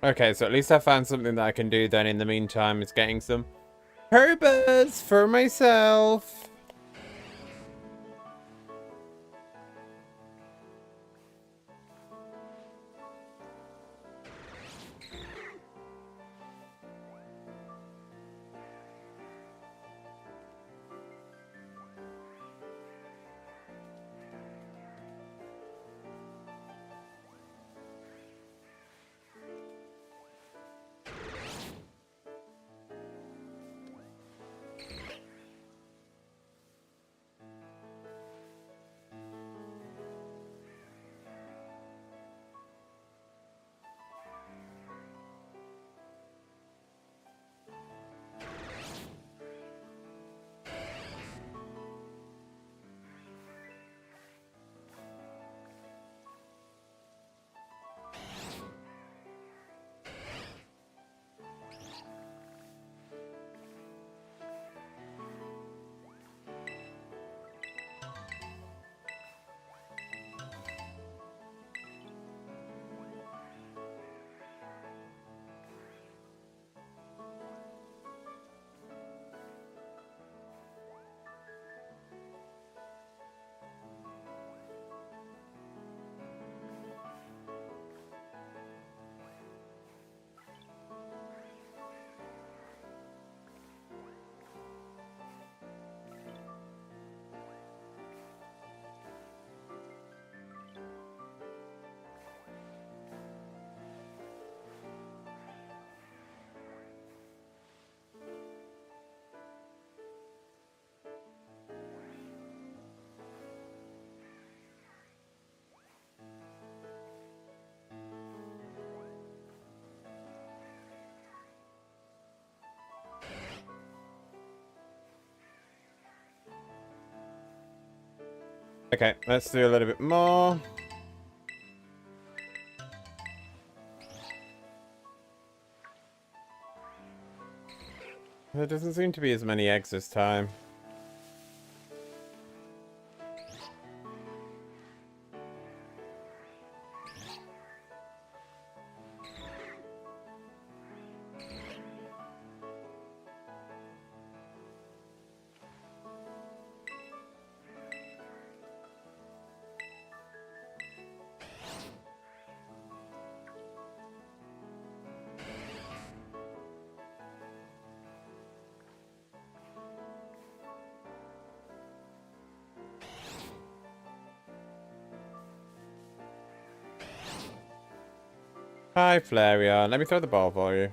Okay, so at least I found something that I can do then in the meantime is getting some herbers for myself. Okay, let's do a little bit more. There doesn't seem to be as many eggs this time. Hi, Flareon. Let me throw the ball for you.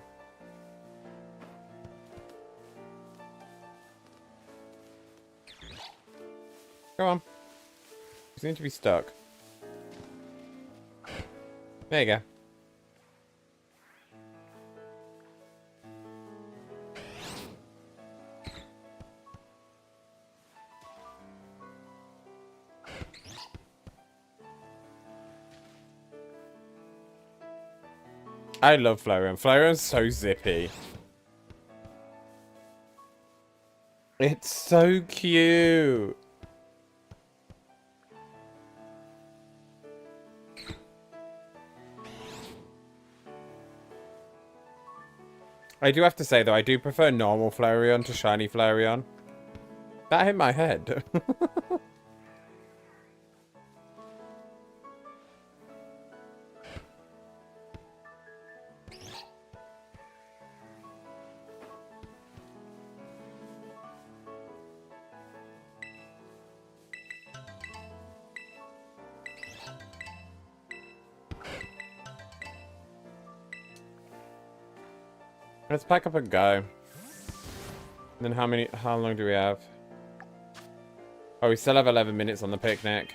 Go on. You seem to be stuck. There you go. I love Flareon. Flareon's so zippy. It's so cute. I do have to say, though, I do prefer normal Flareon to shiny Flareon. That hit my head. Let's pack up and go. And then how long do we have? Oh, we still have 11 minutes on the picnic.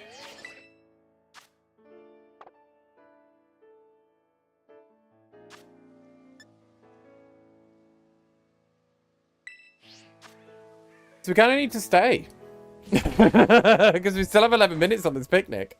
So we kind of need to stay. Because we still have 11 minutes on this picnic.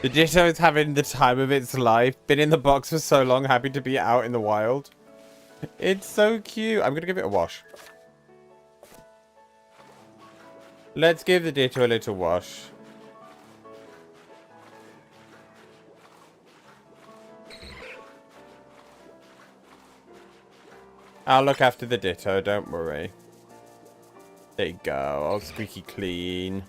The Ditto is having the time of its life. Been in the box for so long, happy to be out in the wild. It's so cute. I'm going to give it a wash. Let's give the Ditto a little wash. I'll look after the Ditto, don't worry. There you go, all squeaky clean.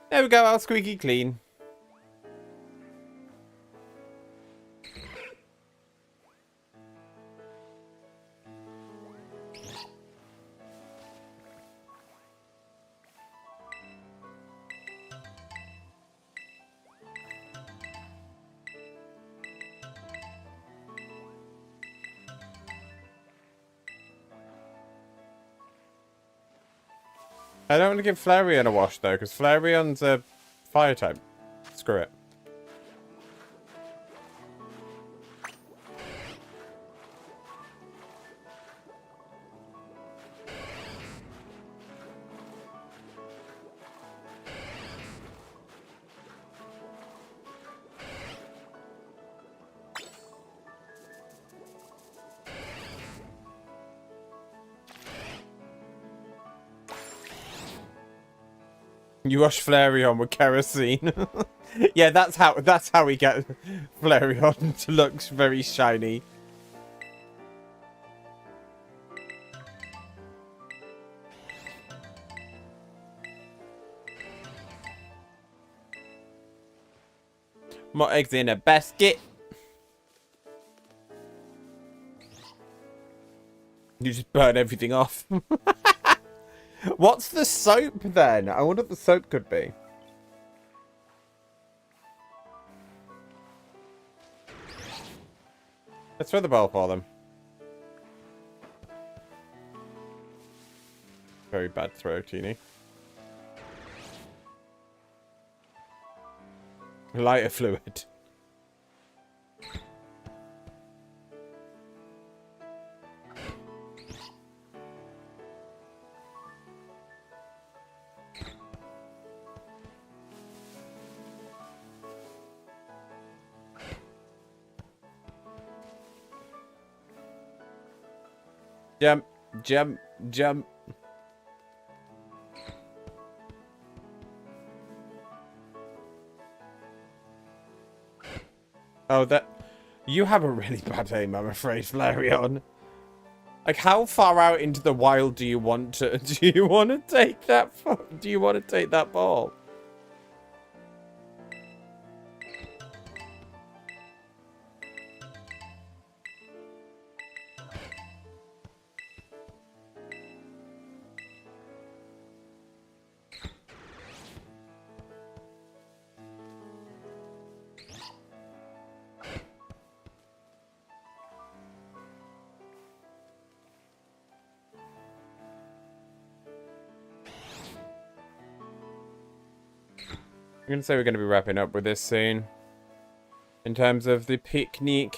There we go, all squeaky clean. I don't want to give Flareon a wash, though, because Flareon's a fire type. Screw it. You wash Flareon with kerosene. Yeah, that's how we get Flareon to look very shiny. More eggs in a basket. You just burn everything off. What's the soap then? I wonder what the soap could be. Let's throw the ball for them. Very bad throw, Teeny. Lighter fluid. Jump, jump, jump. Oh, that... You have a really bad aim, I'm afraid, Flareon. Like, how far out into the wild do you want to... Do you want to take that... Do you want to take that ball? I'm going to say we're going to be wrapping up with this soon. In terms of the picnic.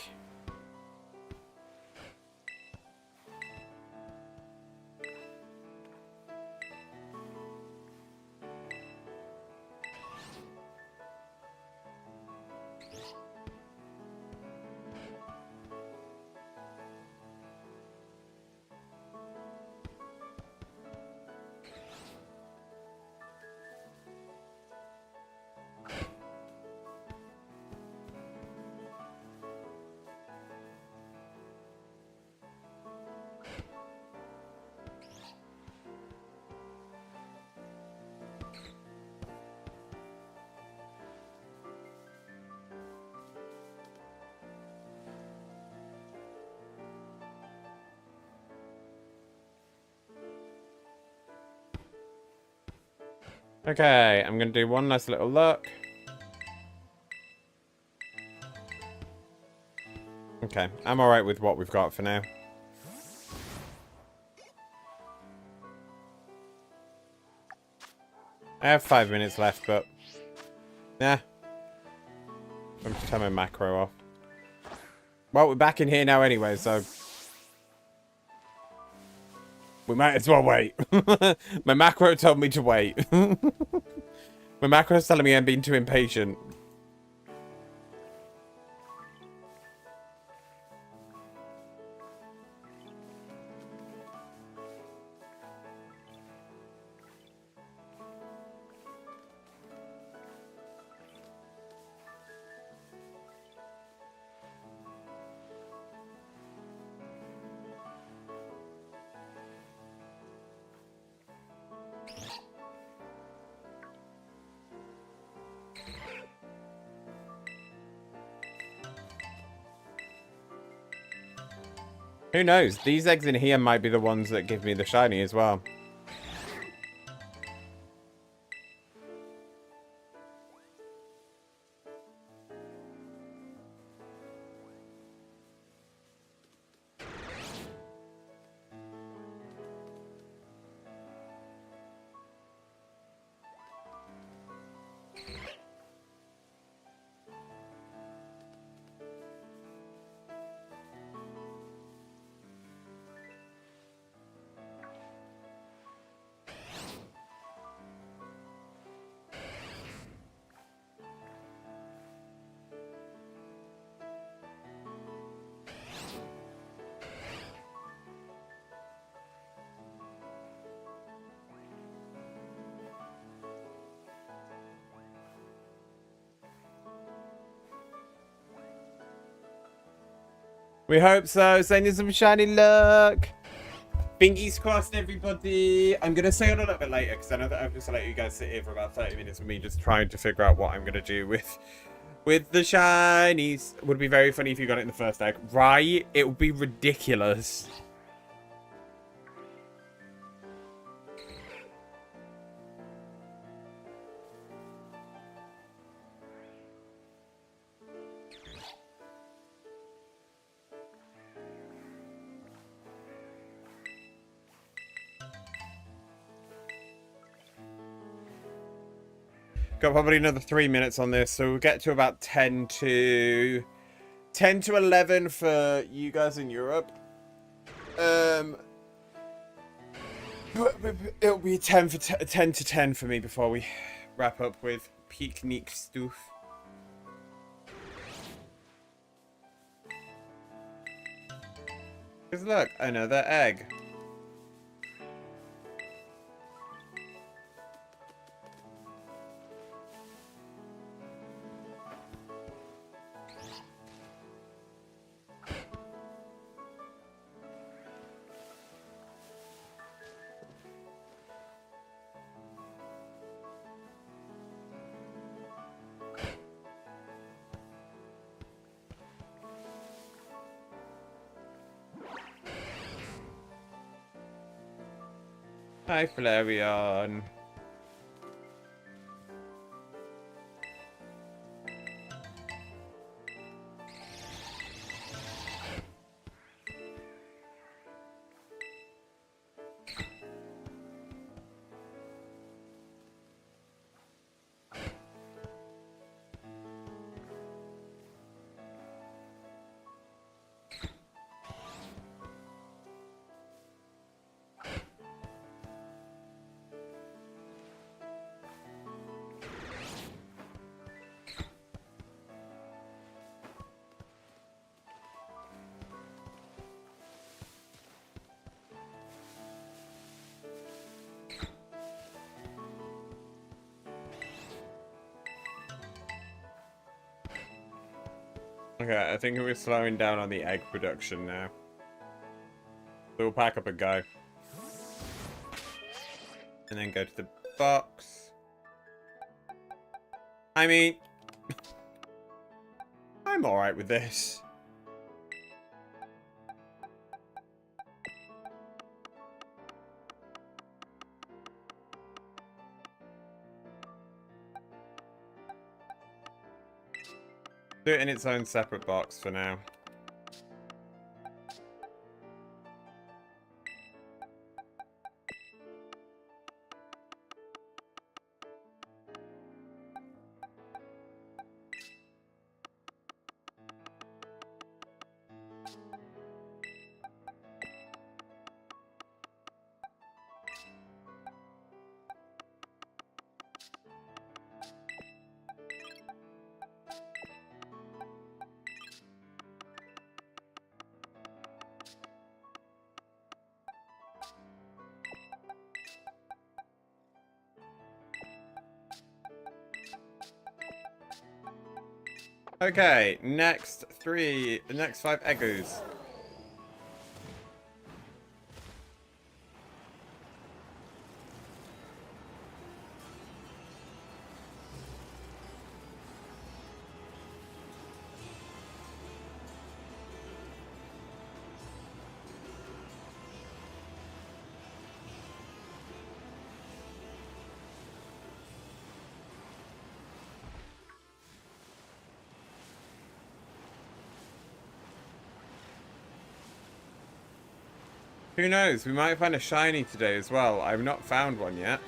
Okay, I'm going to do one nice little look. Okay, I'm alright with what we've got for now. I have 5 minutes left, but... Nah. I'm just turn my macro off. Well, we're back in here now anyway, so... We might as well wait. My macro told me to wait. My macro's telling me I'm being too impatient. Who knows? These eggs in here might be the ones that give me the shiny as well. We hope so. Send you some shiny luck. Fingers crossed, everybody. I'm going to say it a little bit later because I know that I've just let you guys sit here for about 30 minutes with me just trying to figure out what I'm going to do with the shinies. Would be very funny if you got it in the first egg. Right? It would be ridiculous. Got probably another 3 minutes on this, so we'll get to about 10 to 11 for you guys in Europe. It'll be 10 to 10 for me before we wrap up with picnic stuff. Because look, another egg. Hi, Flareon. Okay, I think we're slowing down on the egg production now. So we'll pack up and go. And then go to the box. I mean, I'm alright with this. Do it in its own separate box for now. Okay, next 5 eggoos. Who knows? We might find a shiny today as well. I've not found one yet.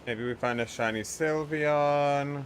Maybe we find a shiny Sylveon.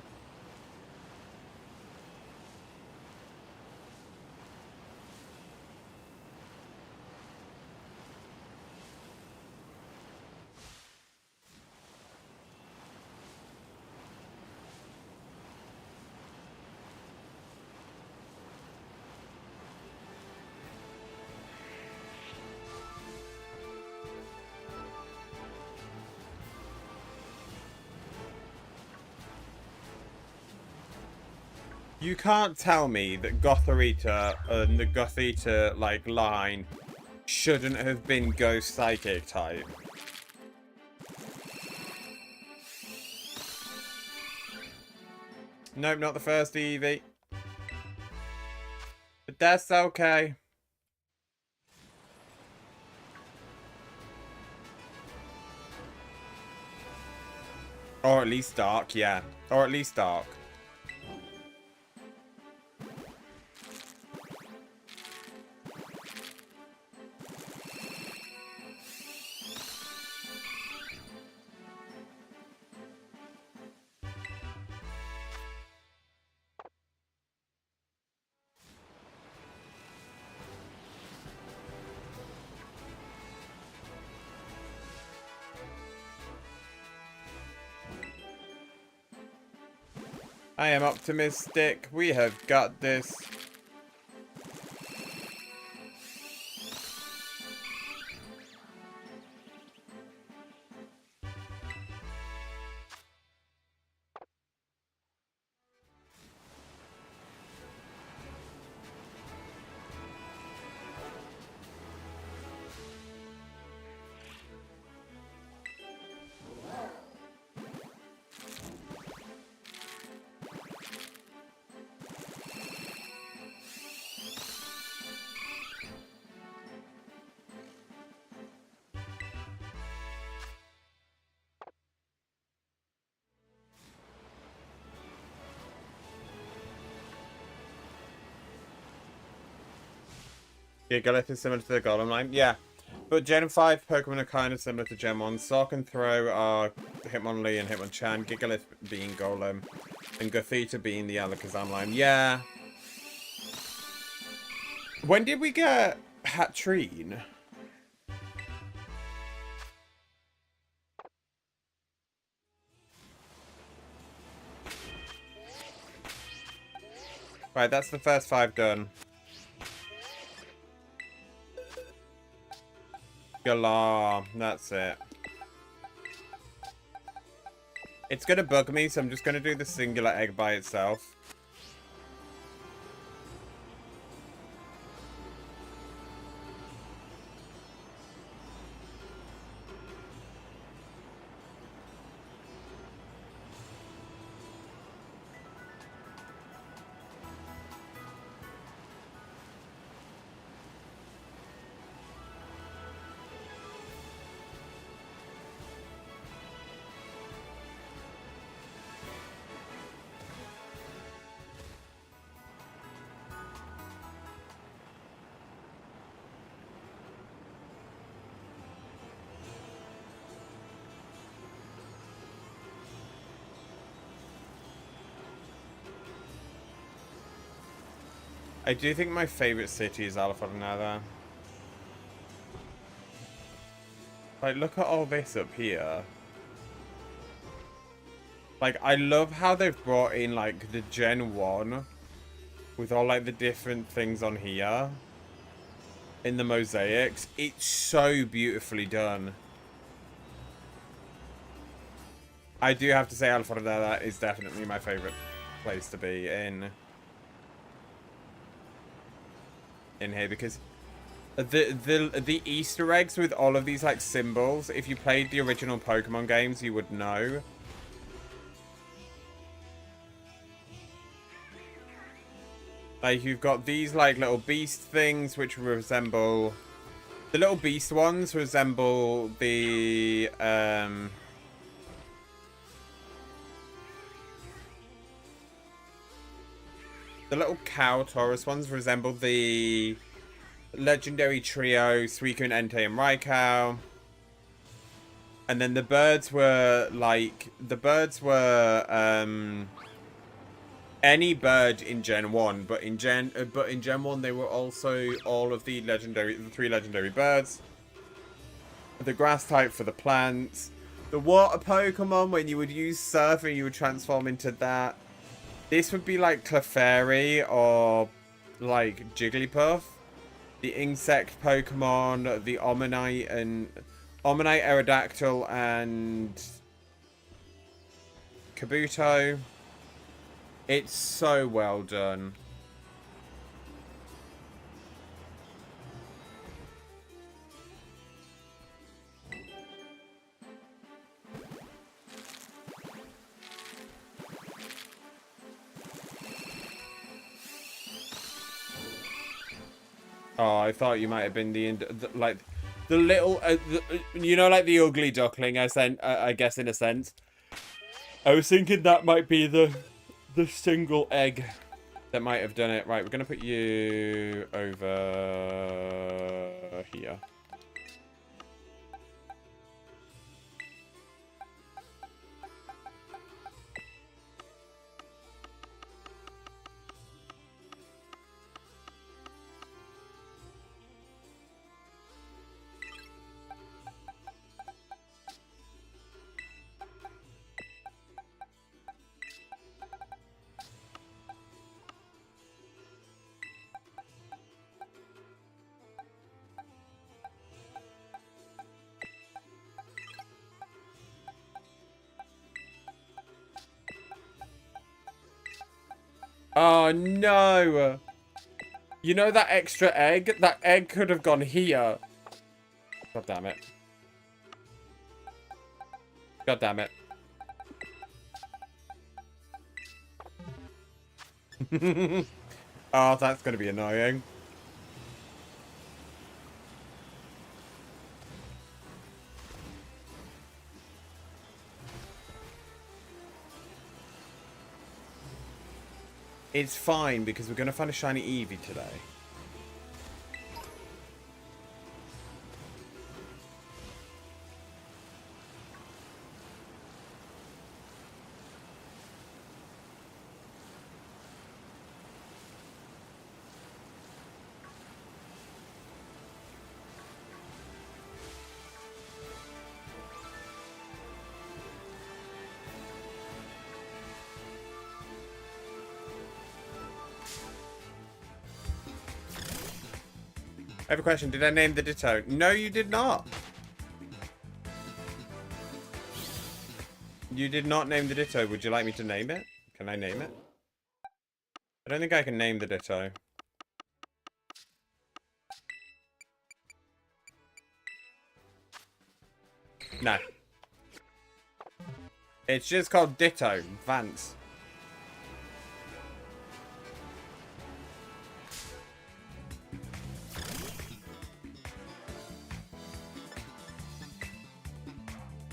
You can't tell me that Gothorita and the Gothita, like, line shouldn't have been Ghost Psychic type. Nope, not the first Eevee. But that's okay. Or at least dark, yeah. Or at least dark. I am optimistic. We have got this. Gigalith is similar to the Golem line. Yeah. But Gen 5 Pokemon are kind of similar to Gen 1. Sock and Throw are Hitmonlee and Hitmonchan. Gigalith being Golem. And Gothita being the Alakazam line. Yeah. When did we get Hatrine? Right, that's the first 5 done. Galar, that's it. It's gonna bug me, so I'm just gonna do the singular egg by itself. I do think my favorite city is Alpha. Like, look at all this up here. Like, I love how they've brought in, like, the Gen 1 with all, like, the different things on here in the mosaics. It's so beautifully done. I do have to say Alpha is definitely my favorite place to be in here, because the Easter eggs with all of these, like, symbols, if you played the original Pokemon games, you would know. Like, you've got these, like, little beast things which resemble... The little beast ones resemble the, the little cow Taurus ones resemble the legendary trio Suicune, Entei, and Raikou. And then the birds were like, any bird in Gen 1, but in Gen 1 they were also all of the 3 legendary birds. The grass type for the plants. The water Pokemon, when you would use Surf and you would transform into that. This would be like Clefairy or like Jigglypuff. The insect Pokemon, the Omanyte, Aerodactyl, and Kabuto. It's so well done. Oh, I thought you might have been the little, you know, like the ugly duckling. I guess in a sense. I was thinking that might be the single egg that might have done it. Right, we're gonna put you over here. Oh, no. You know that extra egg? That egg could have gone here. God damn it. God damn it. Oh, that's going to be annoying. It's fine, because we're going to find a shiny Eevee today. I have a question. Did I name the Ditto? No, you did not. You did not name the Ditto. Would you like me to name it? Can I name it? I don't think I can name the Ditto. No. It's just called Ditto. Vance.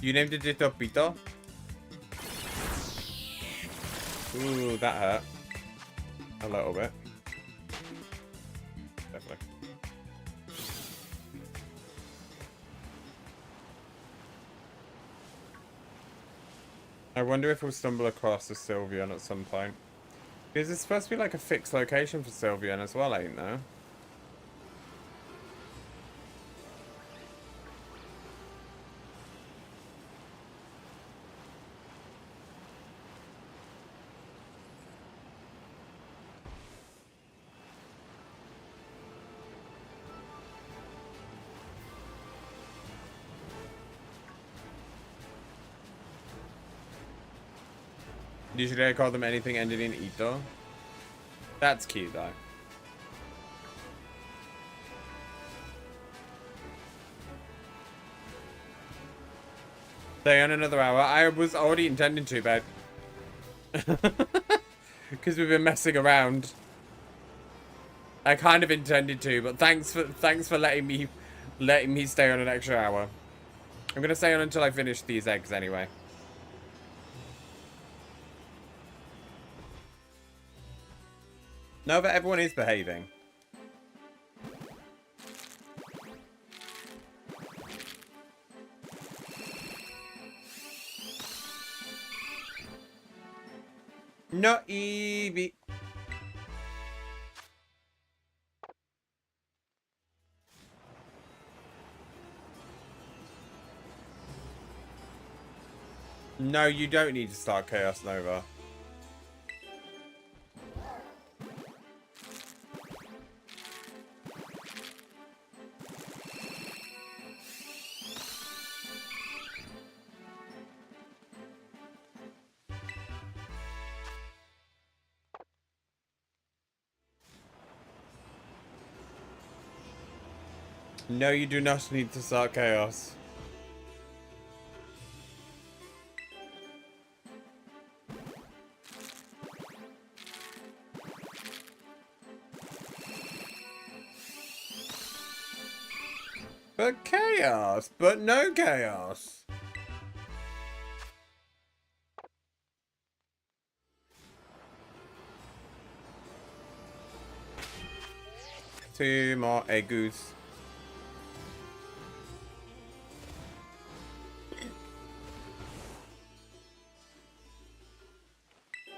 You named it Ditto Pito? Ooh, that hurt. A little bit. Definitely. I wonder if we'll stumble across a Sylveon at some point. Because it's supposed to be like a fixed location for Sylveon as well, ain't there? Usually I call them anything ending in Ito. That's cute though. Stay on another hour. I was already intending to, babe. Because we've been messing around. I kind of intended to, but thanks for letting me stay on an extra hour. I'm gonna stay on until I finish these eggs anyway. No, but everyone is behaving. No, Eevee. No, you don't need to start Chaos Nova. No, you do not need to start Chaos. But Chaos, but no Chaos. Two more eggus.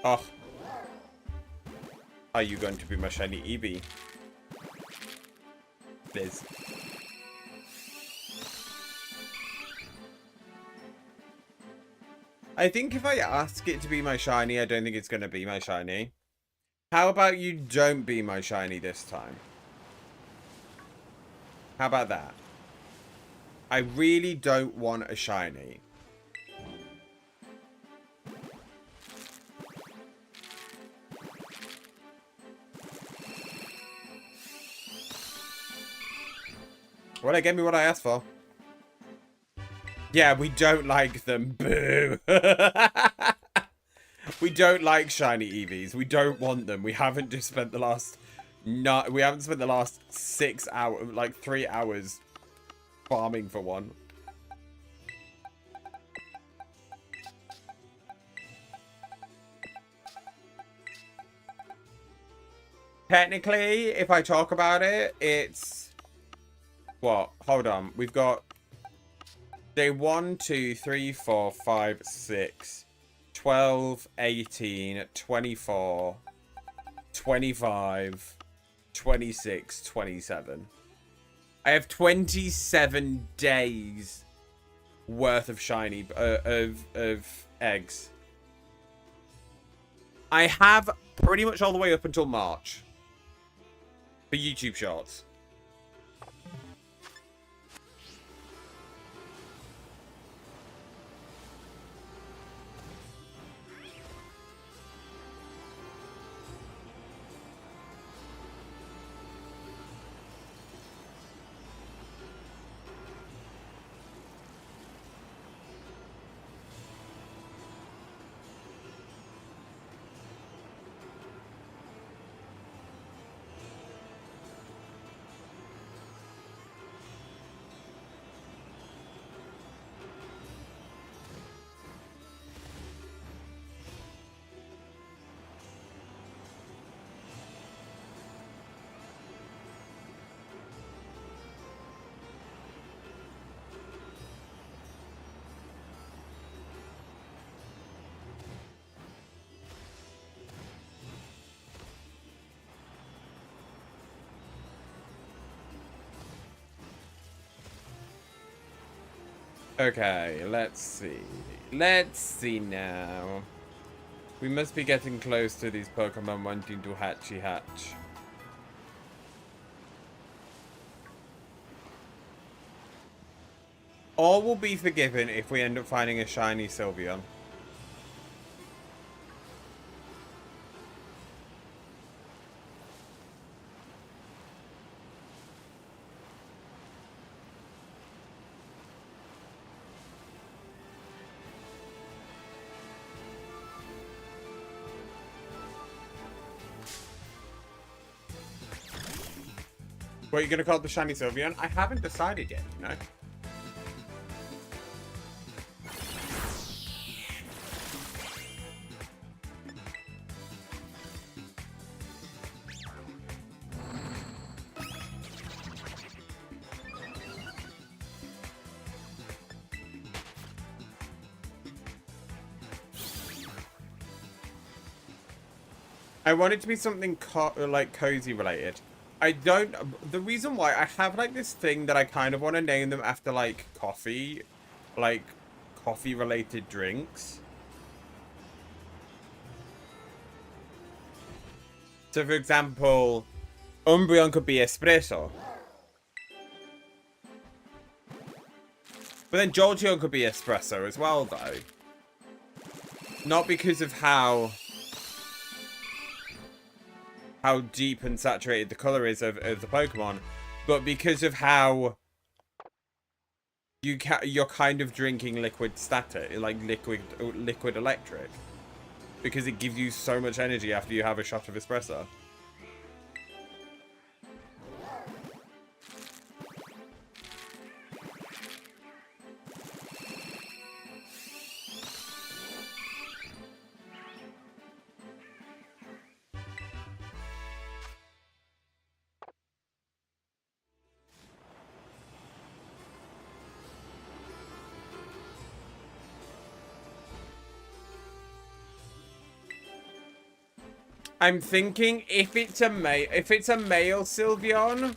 Oh. Are you going to be my shiny Eevee? Liz. I think if I ask it to be my shiny, I don't think it's going to be my shiny. How about you don't be my shiny this time? How about that? I really don't want a shiny. Well, they gave me what I asked for. Yeah, we don't like them. Boo. We don't like shiny Eevees. We don't want them. We haven't just spent the last... No, we haven't spent the last 6 hours, like 3 hours farming for one. Technically, if I talk about it, it's... What? Hold on. We've got... Day 1, 2, 3, 4, 5, 6, 12, 18, 24, 25, 26, 27. I have 27 days worth of shiny, of eggs. I have pretty much all the way up until March for YouTube Shorts. Okay, let's see. Let's see now. We must be getting close to these Pokemon wanting to hatch. All will be forgiven if we end up finding a shiny Sylveon. What are you going to call the shiny Sylveon? I haven't decided yet, you know. I want it to be something like cozy related. I don't. The reason why I have like this thing that I kind of want to name them after like coffee related drinks. So for example, Umbreon could be espresso. But then Jolteon could be espresso as well, though. Not because of how deep and saturated the color is of the Pokemon, but because of how you're kind of drinking liquid static, like liquid electric, because it gives you so much energy after you have a shot of espresso. I'm thinking if it's a male Sylveon,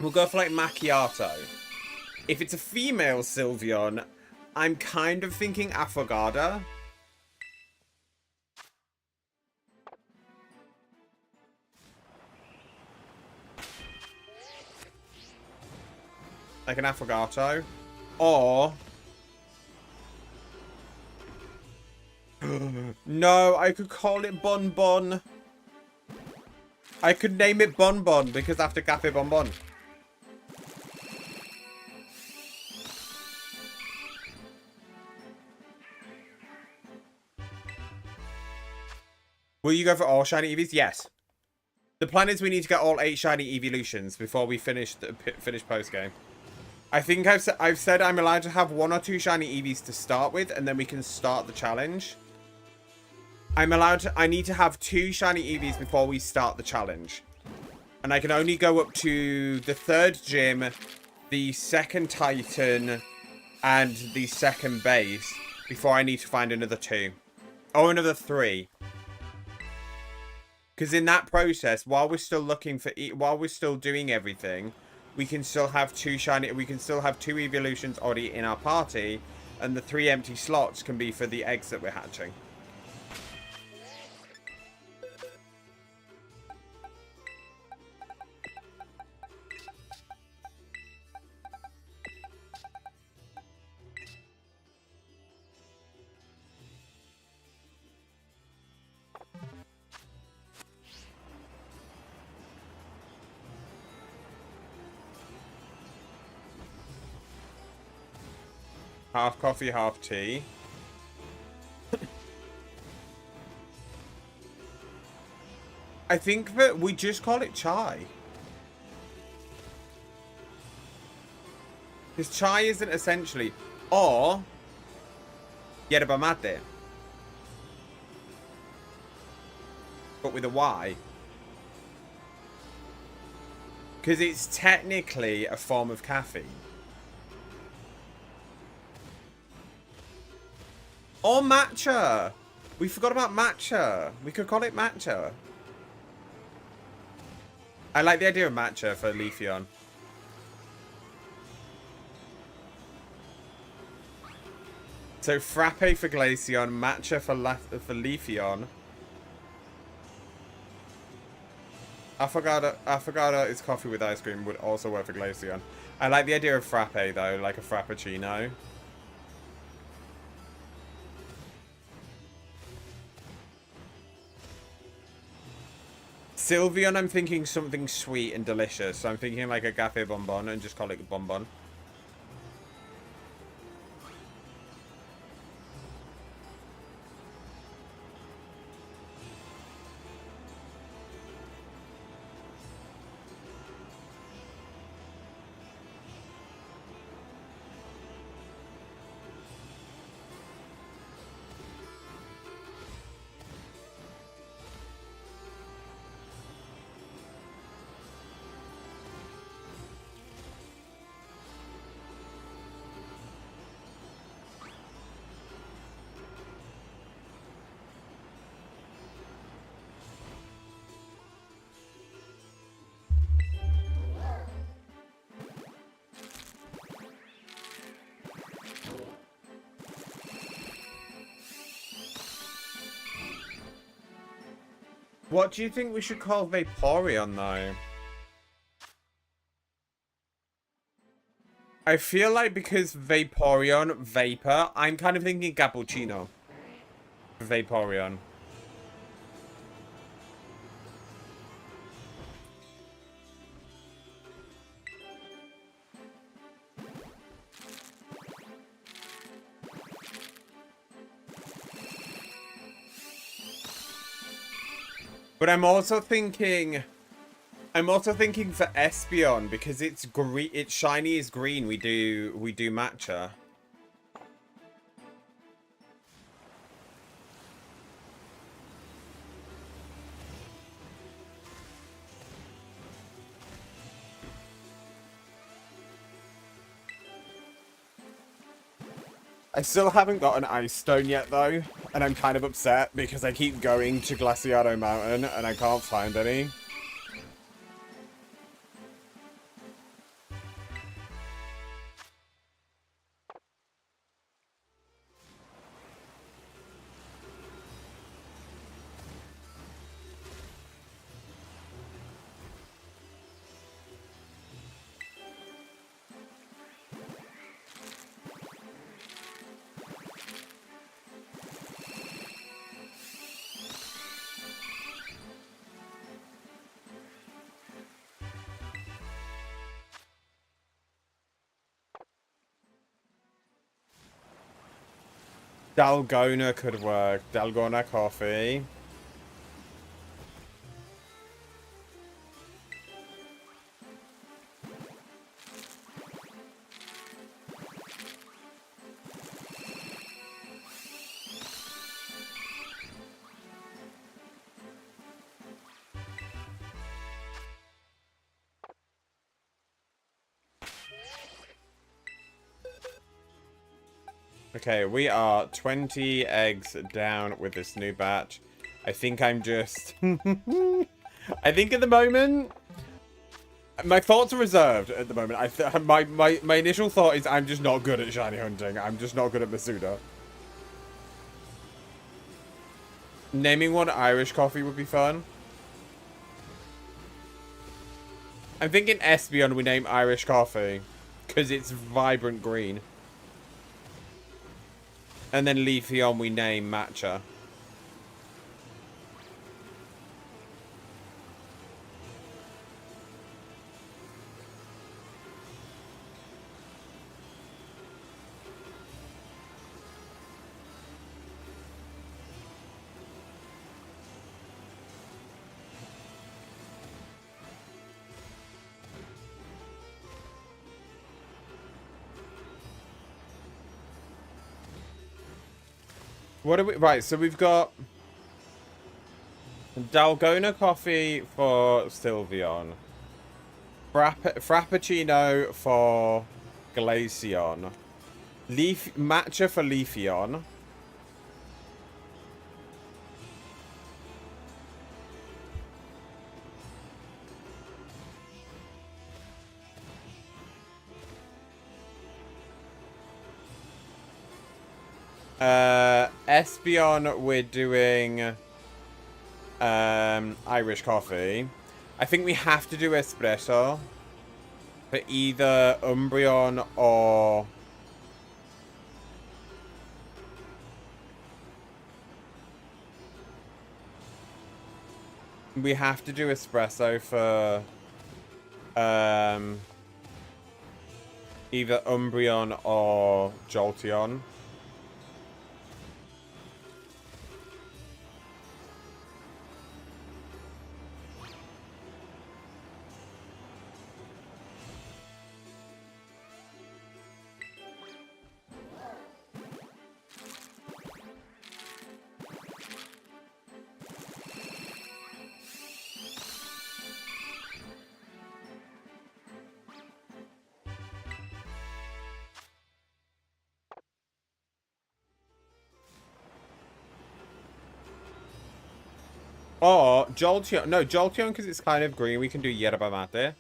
we'll go for like macchiato. If it's a female Sylveon, I'm kind of thinking affogato. Like an affogato. Or no, I could call it Bonbon. I could name it Bonbon because after Cafe Bonbon. Will you go for all shiny Eevees? Yes. The plan is we need to get all 8 shiny evolutions before we finish post game. I think I've said I'm allowed to have 1 or 2 shiny Eevees to start with, and then we can start the challenge. I need to have 2 shiny Eevees before we start the challenge. And I can only go up to the 3rd gym, the 2nd Titan, and the 2nd base before I need to find another 2. Or another 3. Because in that process, while we're still doing everything, we can still have 2 evolutions already in our party, and the 3 empty slots can be for the eggs that we're hatching. Half coffee, half tea. I think that we just call it chai. Because chai isn't essentially... Or... yerba mate. But with a Y. Because it's technically a form of caffeine. Or matcha. We forgot about matcha. We could call it matcha. I like the idea of matcha for Leafeon. So frappe for Glaceon, matcha for Leafeon. Affogato is coffee with ice cream, would also work for Glaceon. I like the idea of frappe though, like a frappuccino. Sylveon, I'm thinking something sweet and delicious. So I'm thinking like a Cafe Bonbon and just call it Bonbon. What do you think we should call Vaporeon, though? I feel like because Vaporeon, Vapor, I'm kind of thinking Cappuccino. Vaporeon. But I'm also thinking for Espeon because it's green. It's shiny is green. We do matcha. I still haven't got an Ice Stone yet, though, and I'm kind of upset because I keep going to Glaciado Mountain and I can't find any. Dalgona could work. Dalgona coffee. Okay, we are 20 eggs down with this new batch. I think I'm just... I think at the moment... My thoughts are reserved at the moment. My initial thought is I'm just not good at shiny hunting. I'm just not good at Masuda. Naming one Irish coffee would be fun. I'm thinking Espeon we name Irish coffee. Because it's vibrant green. And then Leafeon we name matcha. What are we... Right, so we've got... Dalgona coffee for Sylveon. Frappuccino for Glaceon. Matcha for Leafeon. Espeon, we're doing Irish coffee. I think we have to do espresso for either Umbreon or we have to do espresso for either Umbreon or Jolteon. Or Jolteon. No, Jolteon because it's kind of green. We can do Yerba Mate.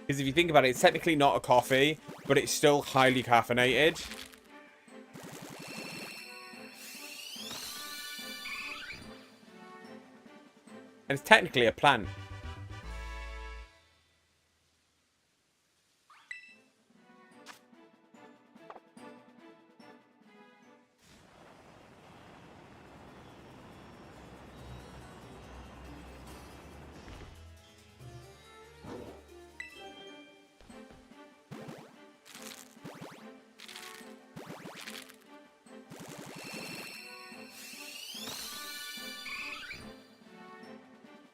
Because if you think about it, it's technically not a coffee, but it's still highly caffeinated. It's technically a plant.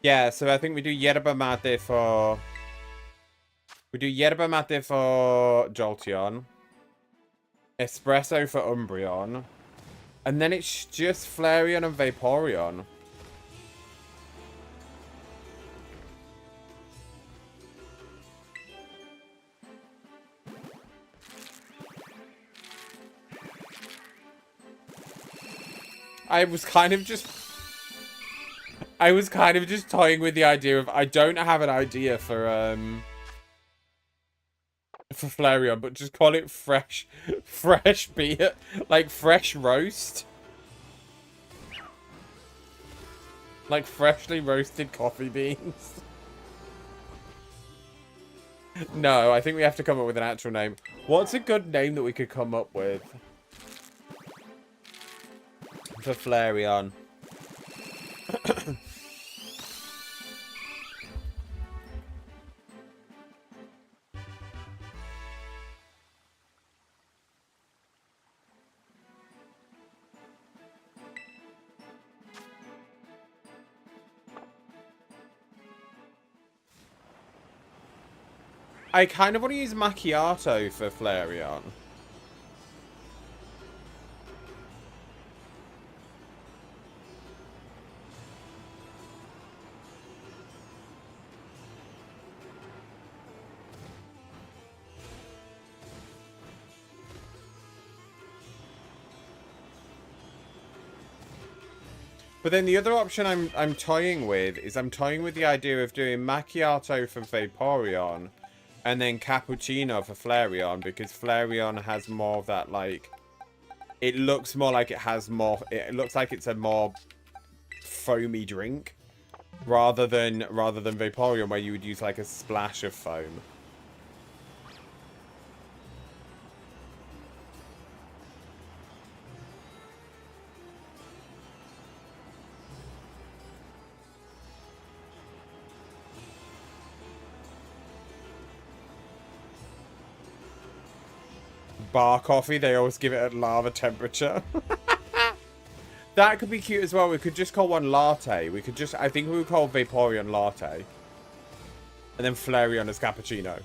Yeah, so I think we do yerba mate for... We do yerba mate for Jolteon. Espresso for Umbreon. And then it's just Flareon and Vaporeon. I was kind of just toying with the idea of I don't have an idea for Flareon, but just call it fresh beer, like fresh roast. Like freshly roasted coffee beans. No, I think we have to come up with an actual name. What's a good name that we could come up with for Flareon? I kind of want to use Macchiato for Flareon. But then the other option I'm toying with is I'm toying with the idea of doing Macchiato for Vaporeon and then Cappuccino for Flareon, because Flareon has more of that, like, it looks more like it has more, it looks like it's a more foamy drink rather than Vaporeon, where you would use like a splash of foam. Bar coffee, they always give it at lava temperature. That could be cute as well. We could just call one latte. We could just, I think we would call Vaporeon latte. And then Flareon as cappuccino.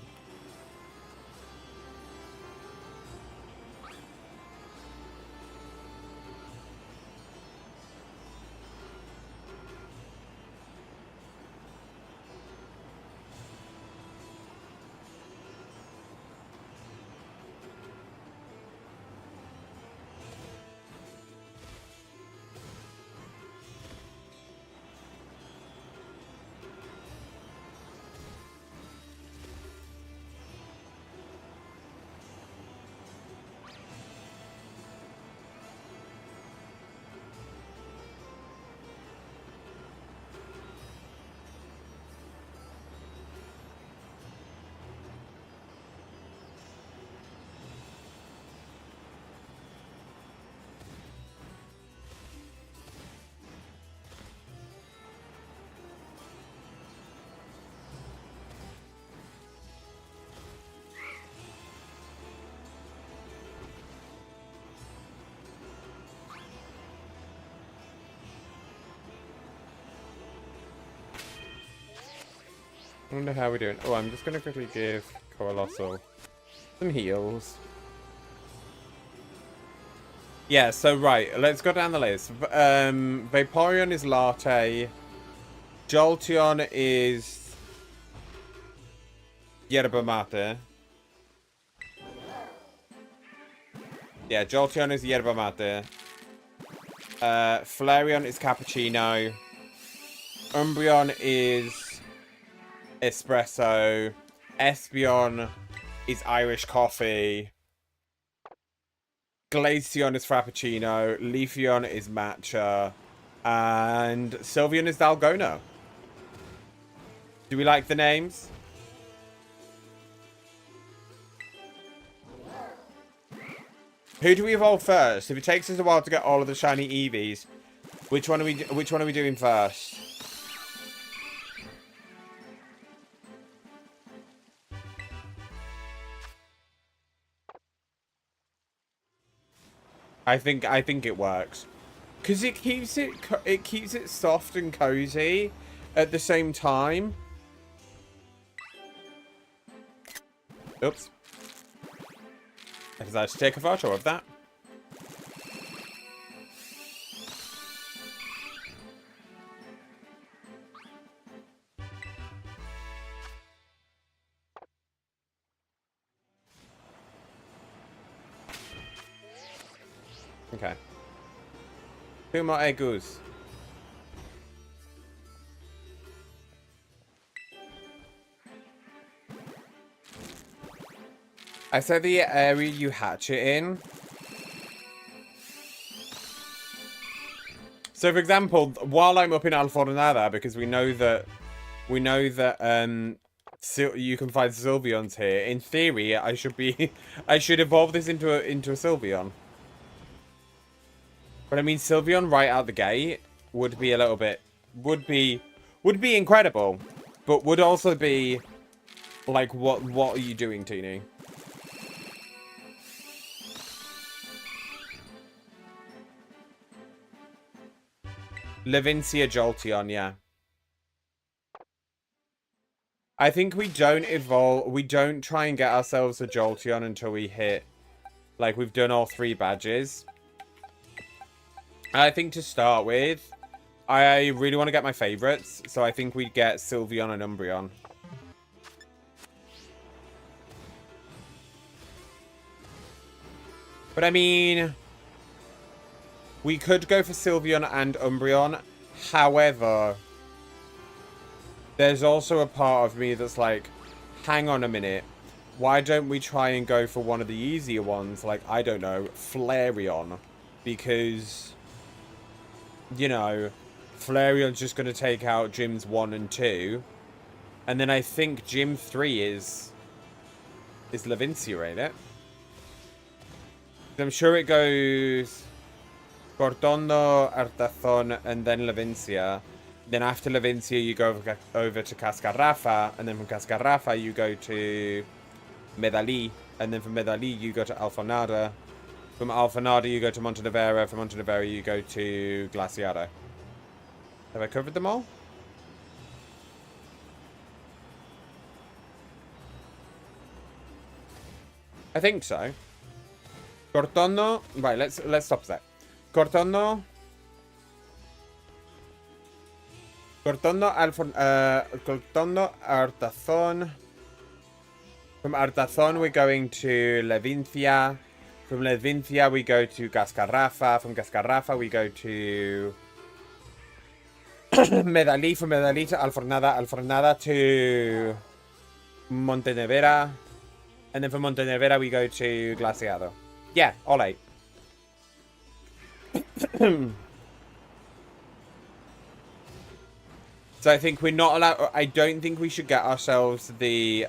I wonder how we're doing. Oh, I'm just going to quickly give Coalossal some heals. Yeah, so right, let's go down the list. Vaporeon is latte. Jolteon is yerba mate. Yeah, Jolteon is yerba mate. Flareon is cappuccino. Umbreon is espresso. Espeon is Irish coffee. Glaceon is frappuccino. Leafeon is matcha. And Sylveon is Dalgona. Do we like the names? Who do we evolve first? If it takes us a while to get all of the shiny Eevees, which one are we doing first? I think it works. Cuz it keeps it soft and cozy at the same time. Oops. I decided to take a photo of that. Okay. Two more eggus. I said the area you hatch it in. So, for example, while I'm up in Alfornada, because we know that you can find Sylveons here. In theory, I should evolve this into a Sylveon. But I mean, Sylveon right out the gate would be a little bit, would be incredible, but would also be like, what are you doing, Teeny? Levincia Jolteon, yeah. I think we don't try and get ourselves a Jolteon until we hit, like, we've done all 3 badges. I think to start with, I really want to get my favorites, so I think we get Sylveon and Umbreon. But I mean, we could go for Sylveon and Umbreon. However, there's also a part of me that's like, hang on a minute. Why don't we try and go for one of the easier ones? Like, I don't know, Flareon. Because, you know, Flareon's just going to take out gyms 1 and 2. And then I think gym 3 is Levincia, ain't it? I'm sure it goes Cortondo, Artazon, and then Levincia. Then after Levincia, you go over to Cascarrafa, and then from Cascarrafa, you go to Medali, and then from Medali, you go to Alfornada. From Alfornada, you go to Montenevera. From Montenevera, you go to Glaciado. Have I covered them all? I think so. Cortondo. Right, let's stop that. Cortondo, Artazon. From Artazon, we're going to Levincia. From Levincia, we go to Cascarrafa. From Cascarrafa, we go to Medali. From Medali to Alfornada. Alfornada to Montenevera. And then from Montenevera, we go to Glaciado. Yeah, all 8. So I think we're not allowed. I don't think we should get ourselves the.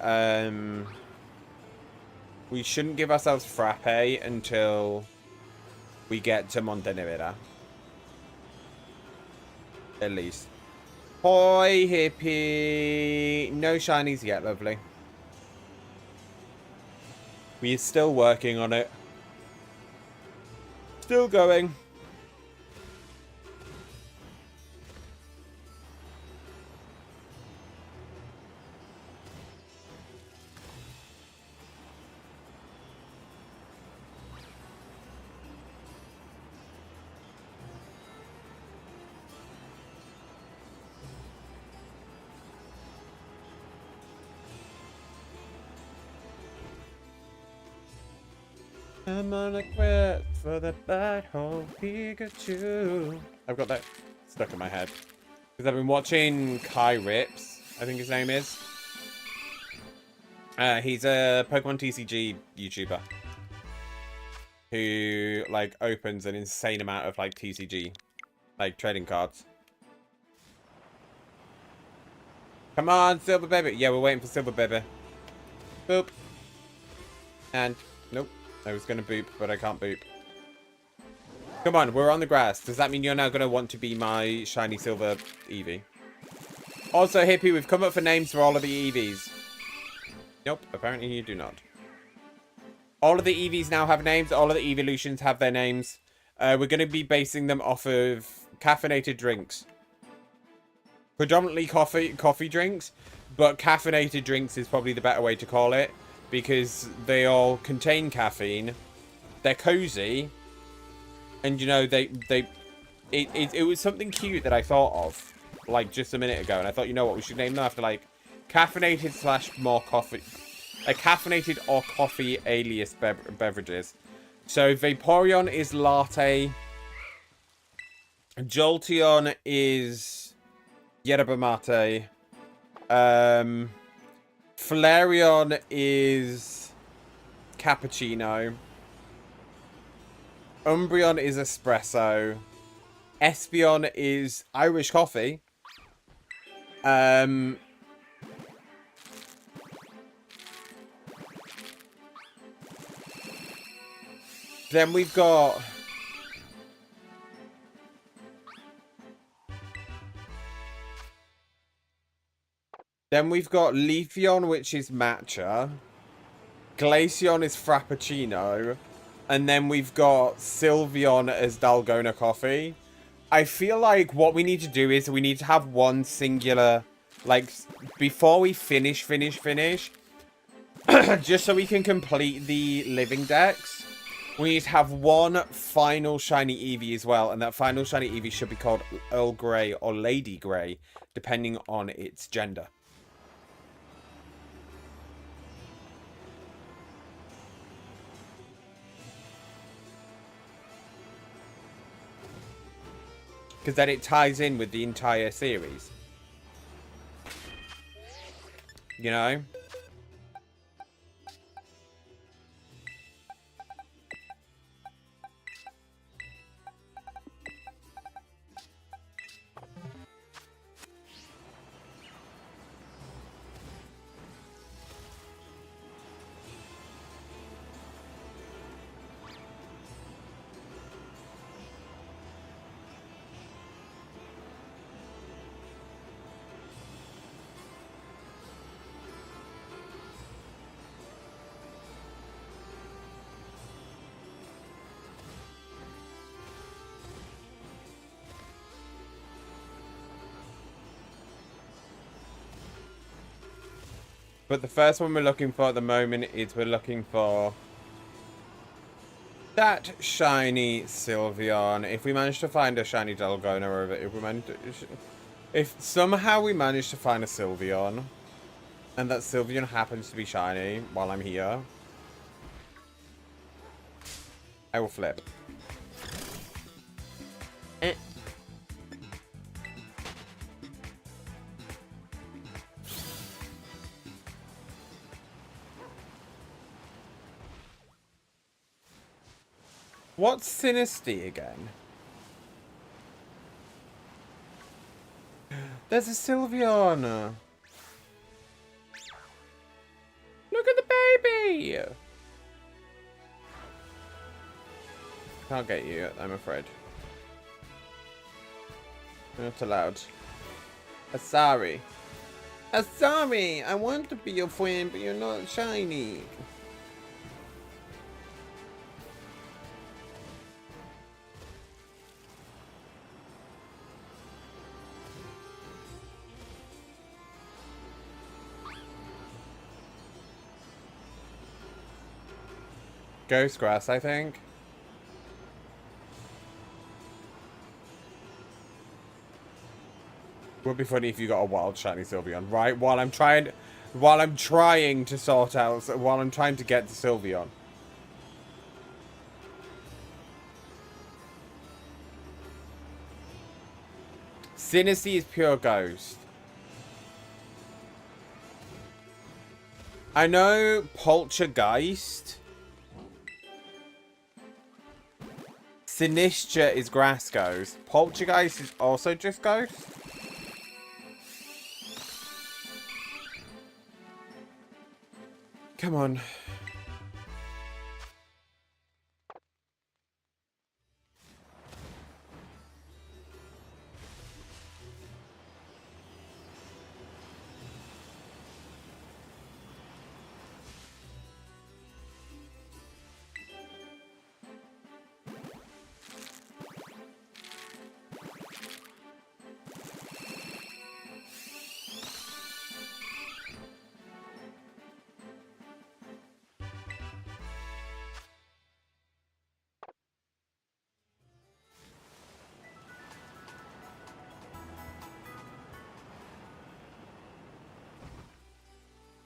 We shouldn't give ourselves Frappe until we get to Montenevera. At least. Hoi, hippie. No shinies yet, lovely. We're still working on it. Still going. I'm gonna quit for the butthole Pikachu. I've got that stuck in my head. Because I've been watching Kai Rips, I think his name is. He's a Pokemon TCG YouTuber. Who, like, opens an insane amount of, like, TCG. Like, trading cards. Come on, Silver Baby. Yeah, we're waiting for Silver Baby. Boop. And, nope. I was going to boop, but I can't boop. Come on, we're on the grass. Does that mean you're now going to want to be my shiny silver Eevee? Also, Hippie, we've come up for names for all of the Eevees. Nope, apparently you do not. All of the Eevees now have names. All of the evolutions have their names. We're going to be basing them off of caffeinated drinks. Predominantly coffee drinks, but caffeinated drinks is probably the better way to call it, because they all contain caffeine. They're cozy, and you know it was something cute that I thought of like just a minute ago, and I thought, you know what, we should name them after like caffeinated / more coffee, like caffeinated or coffee alias beverages. So Vaporeon is latte, Jolteon is yerba mate, Flareon is cappuccino, Umbreon is espresso, Espeon is Irish coffee, then we've got Leafeon, which is matcha. Glaceon is frappuccino. And then we've got Sylveon as Dalgona coffee. I feel like what we need to do is we need to have one singular, like, before we finish, just so we can complete the living decks, we need to have one final shiny Eevee as well. And that final shiny Eevee should be called Earl Grey or Lady Grey, depending on its gender. Because then it ties in with the entire series. You know? But the first one we're looking for at the moment is we're looking for that shiny Sylveon. If we manage to find a shiny Dalgona, or if somehow we manage to find a Sylveon, and that Sylveon happens to be shiny while I'm here, I will flip. What's Sinisty again? There's a Sylveon. Look at the baby. Can't get you, I'm afraid. You're not allowed. Sorry. Sorry. I want to be your friend, but you're not shiny. Ghost Grass, I think. Would be funny if you got a wild shiny Sylveon, right? While I'm trying to sort out, while I'm trying to get to Sylveon. Sinisty is pure ghost. I know Poltergeist. Sinistra is grass ghost. Poltergeist is also just ghost. Come on.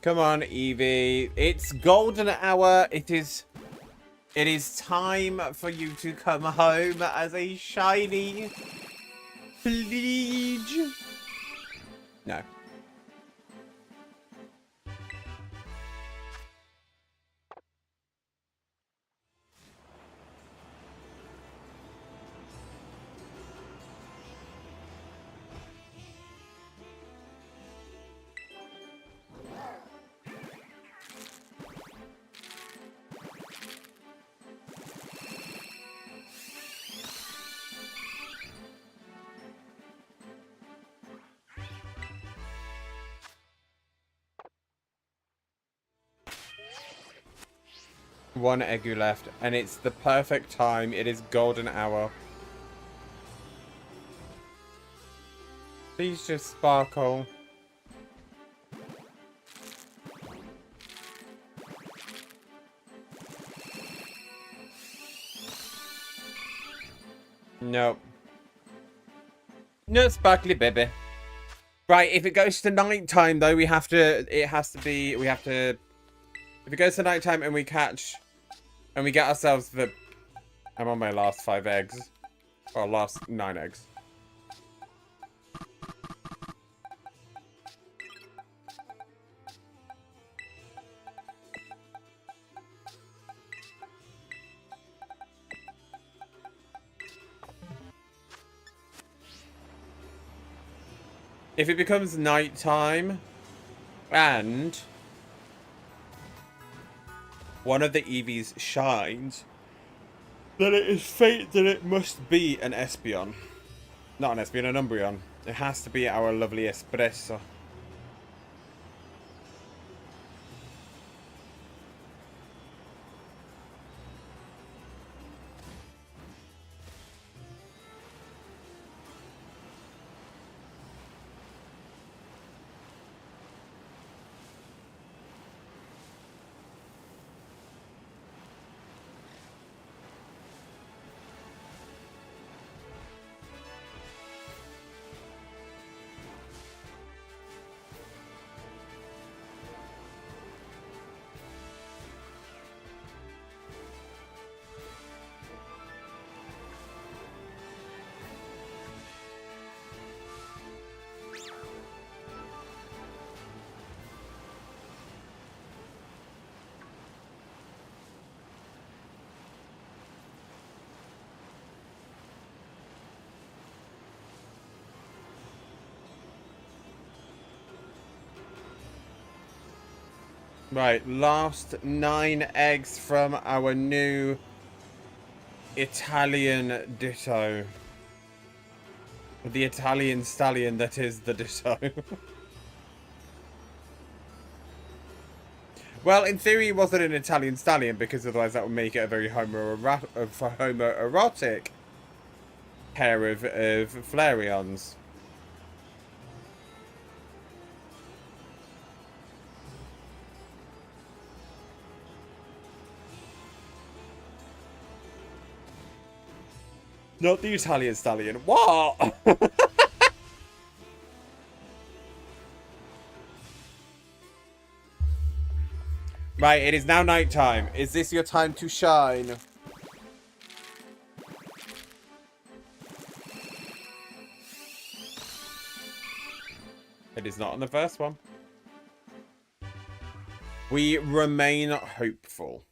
Come on, Eevee. It's golden hour. It is time for you to come home as a shiny. Please. No. One Egu left, and it's the perfect time. It is golden hour. Please just sparkle. Nope. No sparkly baby. Right, if it goes to night time though, if it goes to night time and we get ourselves the, I'm on my last 5 eggs. Or last 9 eggs. If it becomes night time and one of the Eevees shines, then it is fate that it must be an Espeon. Not an Espeon, an Umbreon. It has to be our lovely Espresso. Right, last 9 eggs from our new Italian Ditto. The Italian stallion that is the Ditto. Well, in theory, it wasn't an Italian stallion because otherwise that would make it a very homoerotic pair of Flareons. Not the Italian stallion. What? Right, it is now night time. Is this your time to shine? It is not on the first one. We remain hopeful.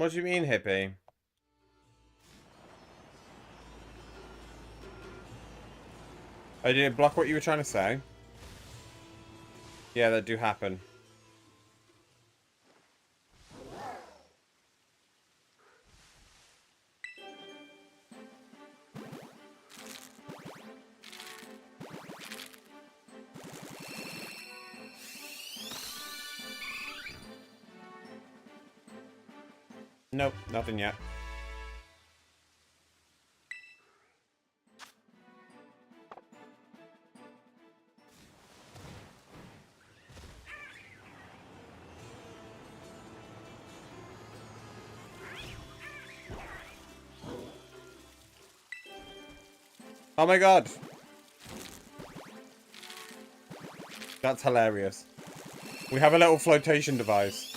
What do you mean, hippie? I did it block what you were trying to say? Yeah, that do happen. Nope, nothing yet. Oh my god! That's hilarious. We have a little flotation device.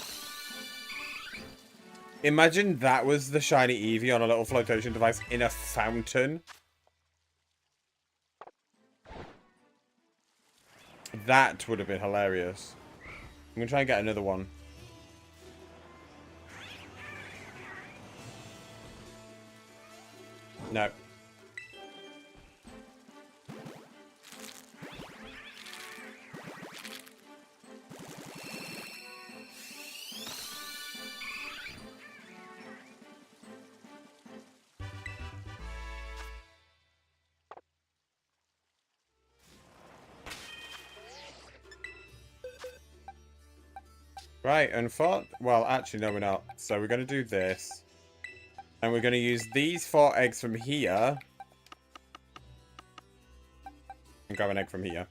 Imagine that was the shiny Eevee on a little flotation device in a fountain. That would have been hilarious. I'm gonna try and get another one. No. Right, and well, actually, no, we're not. So we're going to do this. And we're going to use these 4 eggs from here. And grab an egg from here.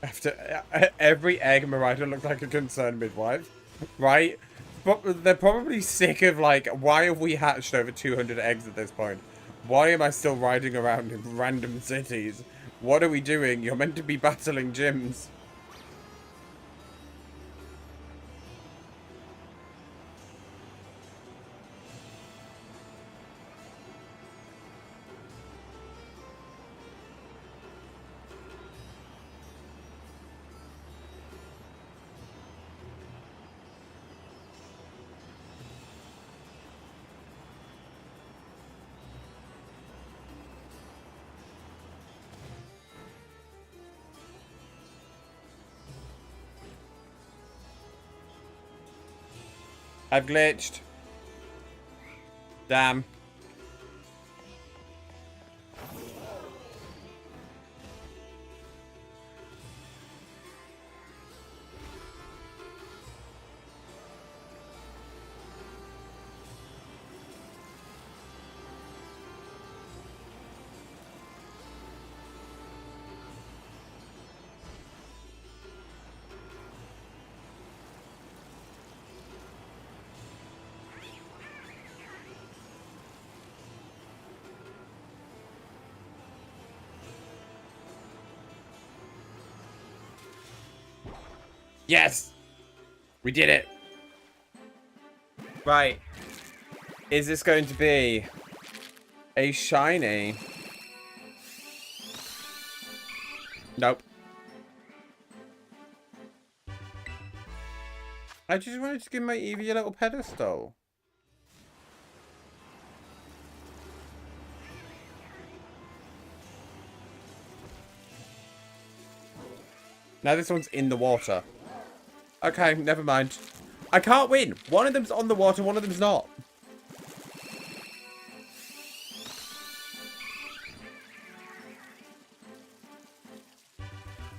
After every egg, Marida looks like a concerned midwife, right? But they're probably sick of, like, why have we hatched over 200 eggs at this point? Why am I still riding around in random cities? What are we doing? You're meant to be battling gyms. I've glitched. Damn. Yes! We did it! Right. Is this going to be a shiny? Nope. I just wanted to give my Eevee a little pedestal. Now this one's in the water. Okay, never mind. I can't win. One of them's on the water, one of them's not.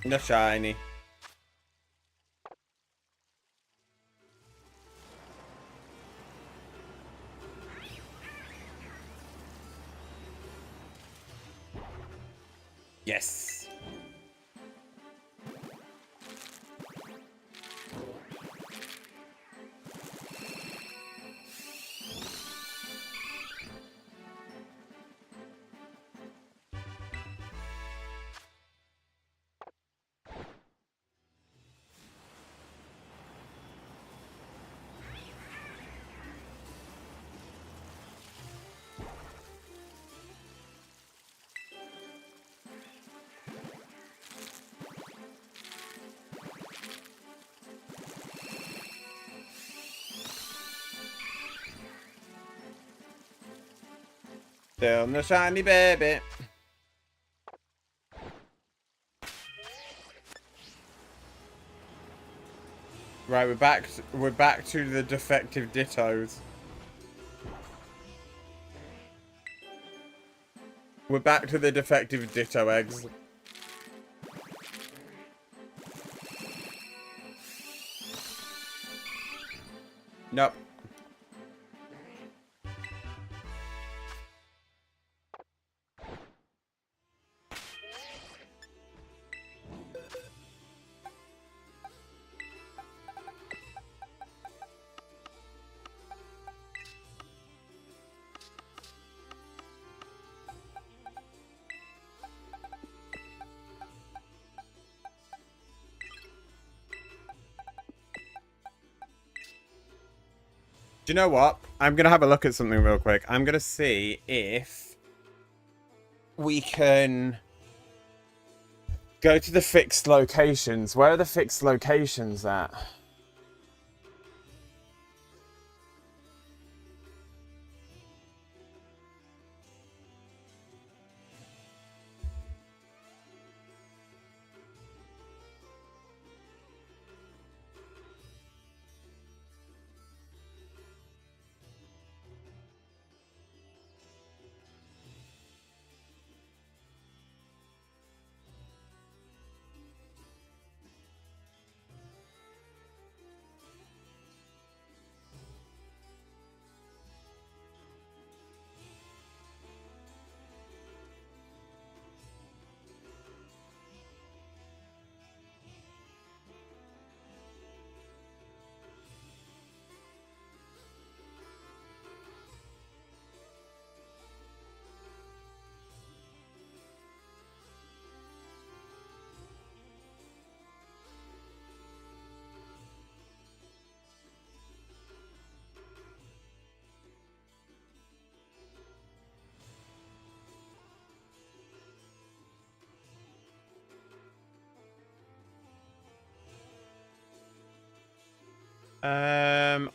No shiny. Yes. Still no shiny baby. Right, we're back. We're back to the defective dittos. We're back to the defective ditto eggs. Nope. Do you know what? I'm going to have a look at something real quick. I'm going to see if we can go to the fixed locations. Where are the fixed locations at?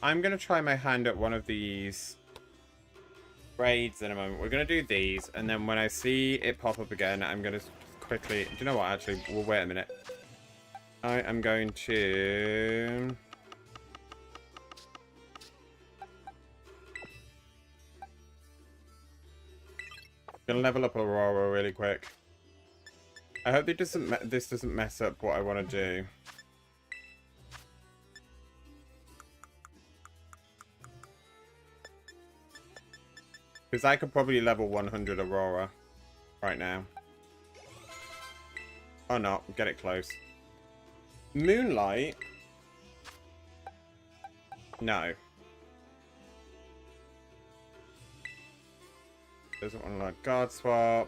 I'm going to try my hand at one of these raids in a moment. We're going to do these, and then when I see it pop up again, I'm going to quickly... Do you know what, actually? We'll wait a minute. I am going to... Gonna level up Aurora really quick. I hope this doesn't mess up what I want to do. Because I could probably level 100 Aurora right now. Oh no, get it close. Moonlight? No. Doesn't want to learn guard swap.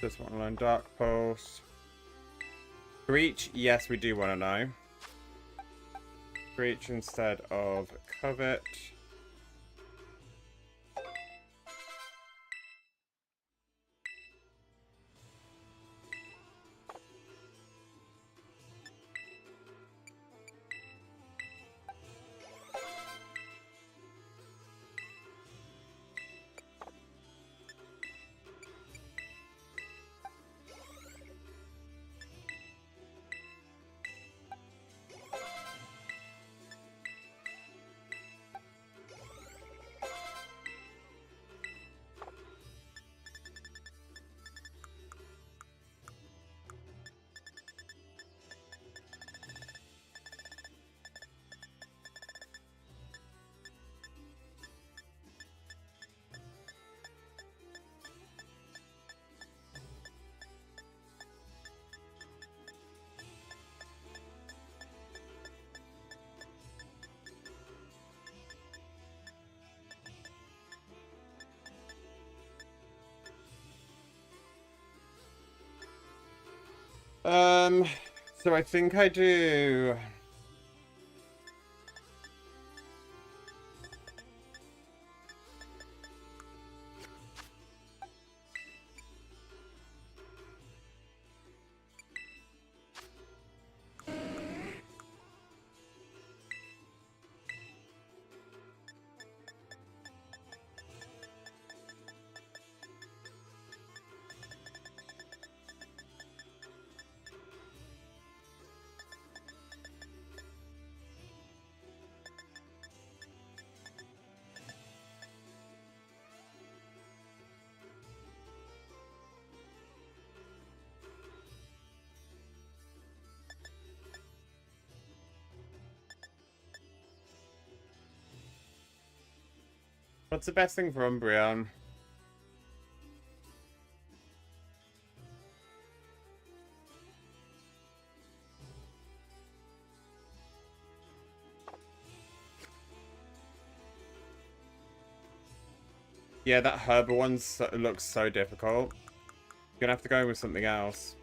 Doesn't want to learn dark pulse. Breach, yes, we do want to know. Breach instead of covet. So I think I do... What's the best thing for Umbreon? Yeah, that herbal one looks so difficult. You're gonna have to go with something else.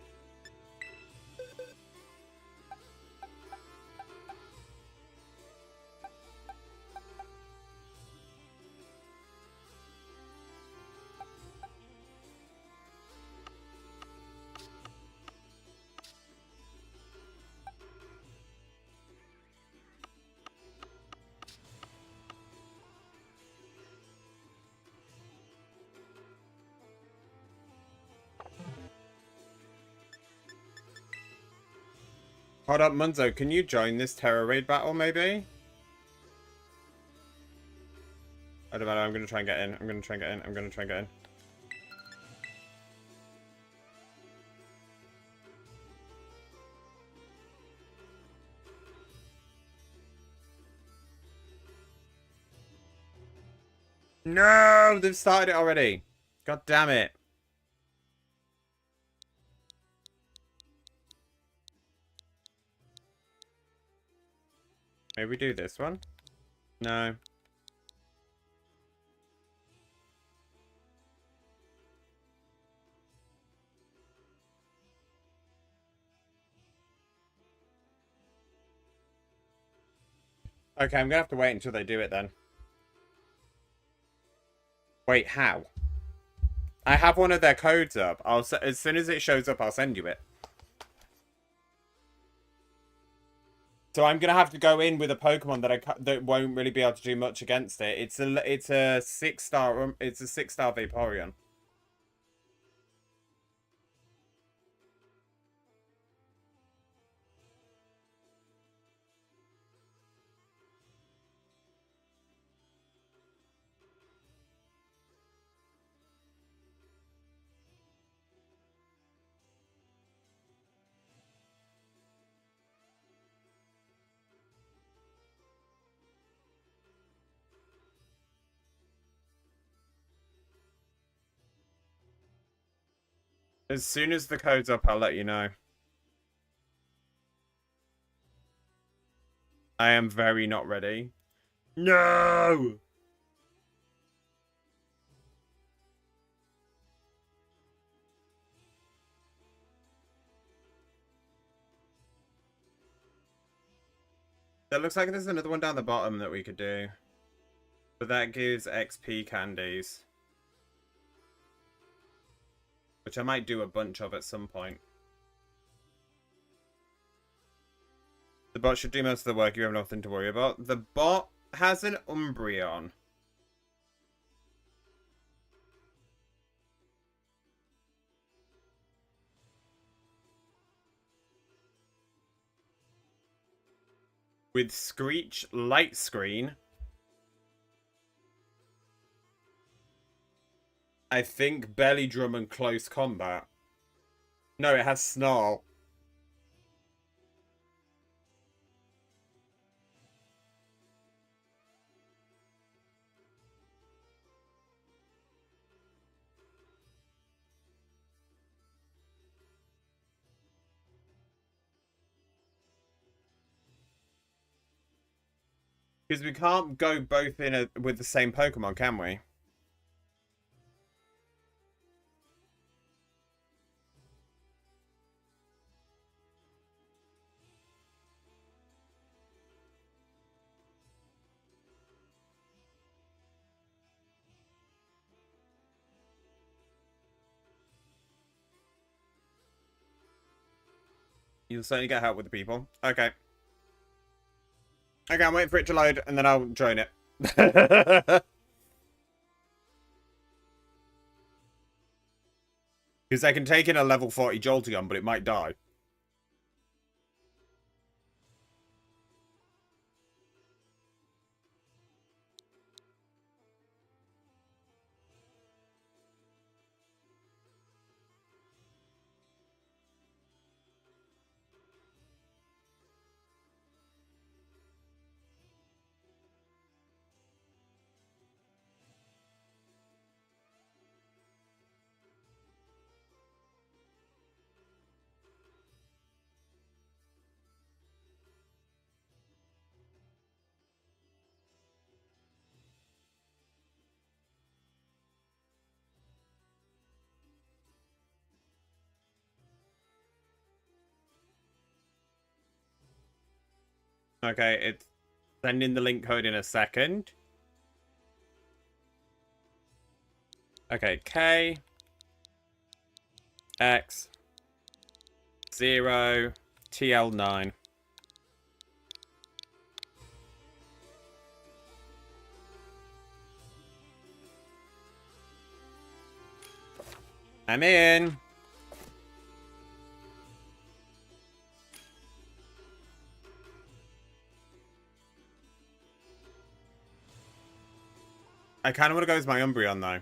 Hold up, Munzo, can you join this Terror Raid battle, maybe? I don't know, I'm gonna try and get in. I'm gonna try and get in. I'm gonna try and get in. No! They've started it already. God damn it. Maybe we do this one? No. Okay, I'm gonna have to wait until they do it then. Wait, how? I have one of their codes up. As soon as it shows up, I'll send you it. So I'm gonna have to go in with a Pokemon that won't really be able to do much against it. It's a 6-star Vaporeon. As soon as the code's up, I'll let you know. I am very not ready. No! It looks like there's another one down the bottom that we could do. But that gives XP candies. Which I might do a bunch of at some point. The bot should do most of the work. You have nothing to worry about. The bot has an Umbreon. With Screech, Light Screen. I think Belly Drum and Close Combat. No, it has Snarl. Because we can't go both in with the same Pokemon, can we? You'll certainly get help with the people. Okay. Okay, I'm waiting for it to load, and then I'll join it. Because I can take in a level 40 Jolteon, but it might die. Okay, it's sending the link code in a second. Okay, K X 0 TL9. I'm in. I kind of want to go as my Umbreon, though.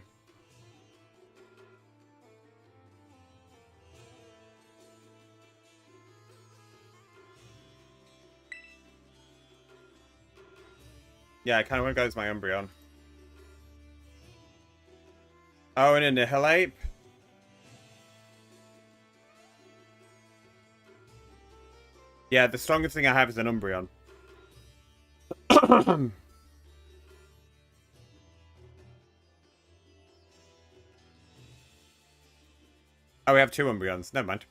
Yeah, I kind of want to go as my Umbreon. Oh, and an Annihilate. Yeah, the strongest thing I have is an Umbreon. Oh, we have 2 Umbreons. Never mind.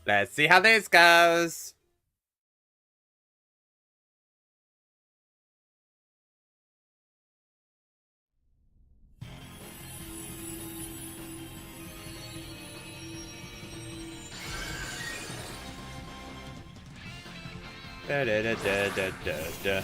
Let's see how this goes. Da da da da da da da.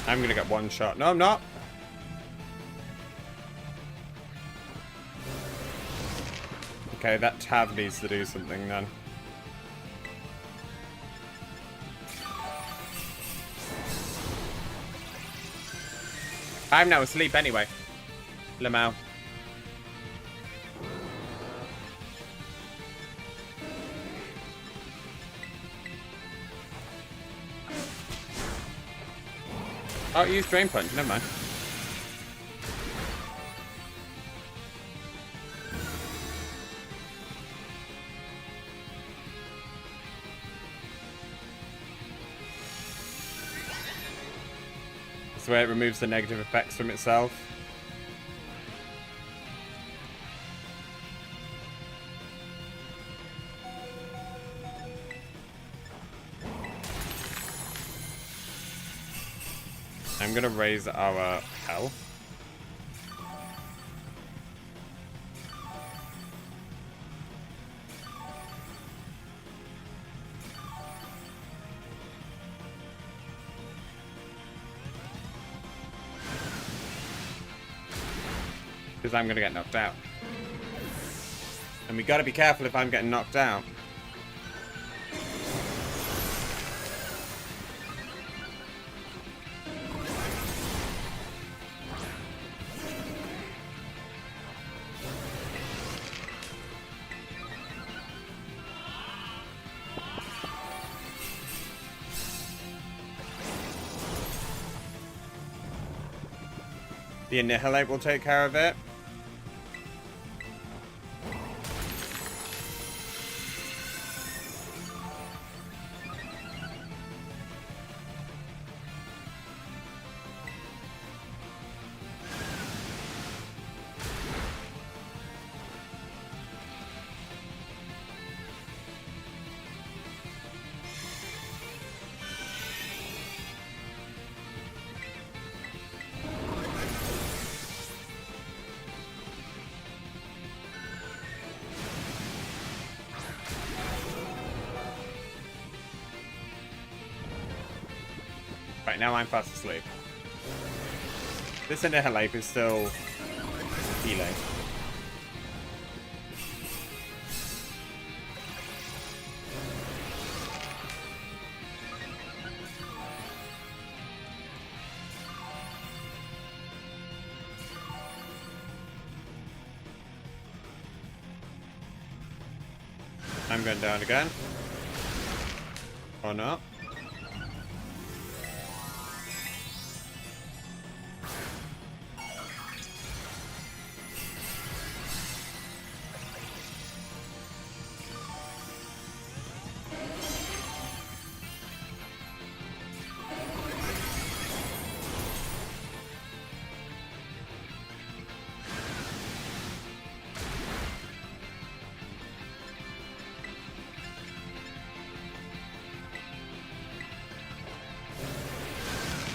I'm gonna get one shot. No, I'm not. Okay, that tab needs to do something then. I'm now asleep anyway. Lamau. Oh, use Drain Punch. Never mind. That's where it removes the negative effects from itself. I'm gonna raise our health. Because I'm gonna get knocked out. And we gotta be careful if I'm getting knocked out. The Annihilate will take care of it. Right, now I'm fast asleep. This Annihilate is still healing. I'm going down again. Or not.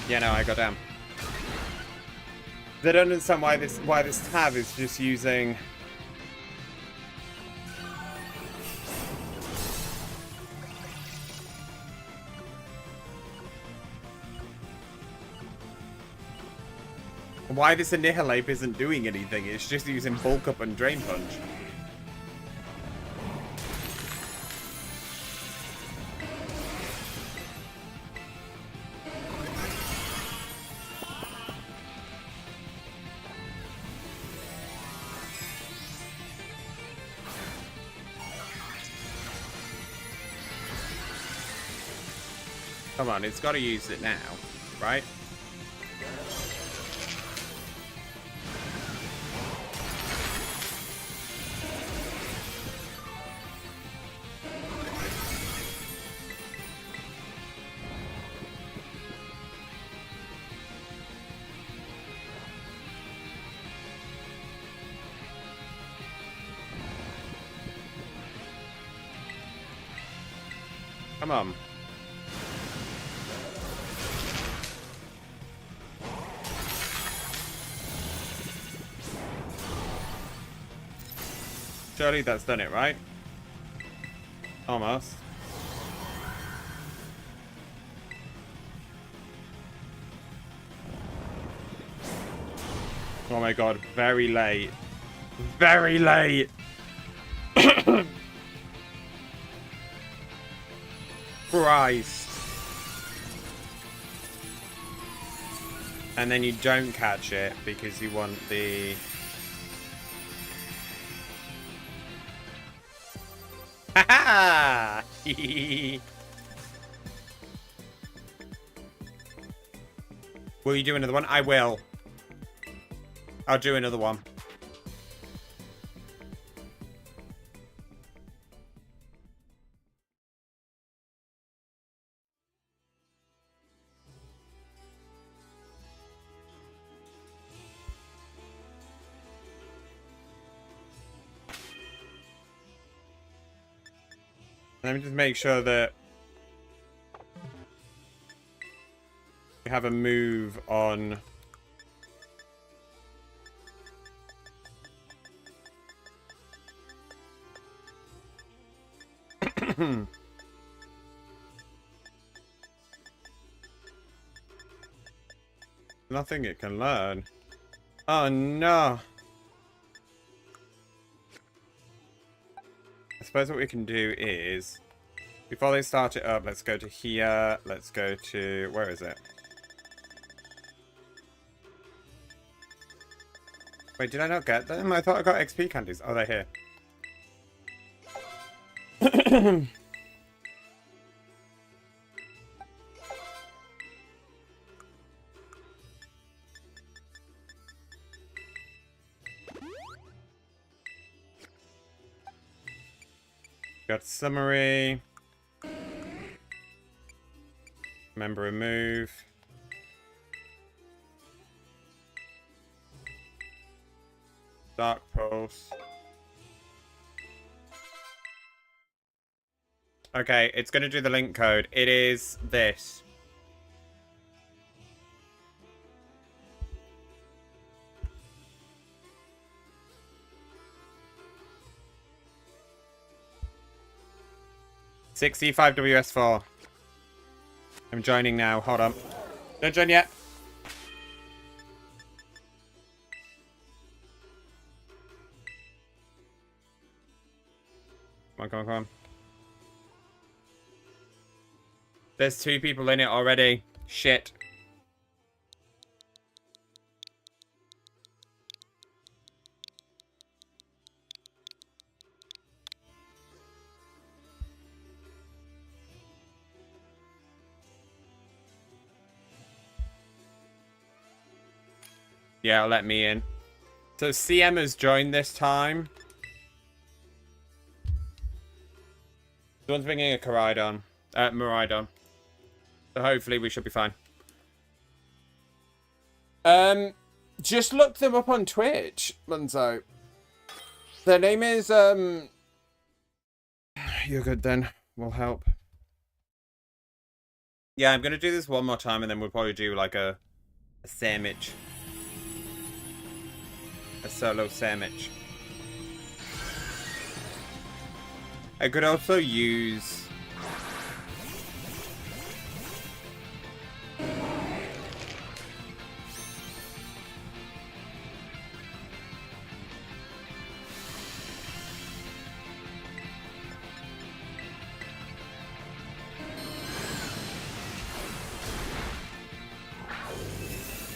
Yeah, no, I got down. I don't understand why this tab is just using. Why this Annihilate isn't doing anything? It's just using Bulk Up and Drain Punch. Come on, it's got to use it now, right? Come on. Surely that's done it, right? Almost. Oh my god, very late. Very late! Christ. And then you don't catch it because you want the... Ha-ha! Will you do another one? I will. I'll do another one. Let me just make sure that we have a move on. Nothing it can learn. Oh no. I suppose what we can do is, before they start it up, let's go to here. Let's go to, where is it? Wait, did I not get them? I thought I got XP candies. Oh, they're here. Got summary. Remember remove. Dark Pulse. Okay, it's going to do the link code. It is this. $65 WS4. I'm joining now. Hold on. Don't join yet. Come on, come on, come on. There's 2 people in it already. Shit. Yeah, let me in. So CM has joined this time. Someone's bringing a Miraidon. So hopefully we should be fine. Just look them up on Twitch, Munzo. Their name is, You're good then. We'll help. Yeah, I'm gonna do this one more time and then we'll probably do like a sandwich. A solo sandwich. I could also use...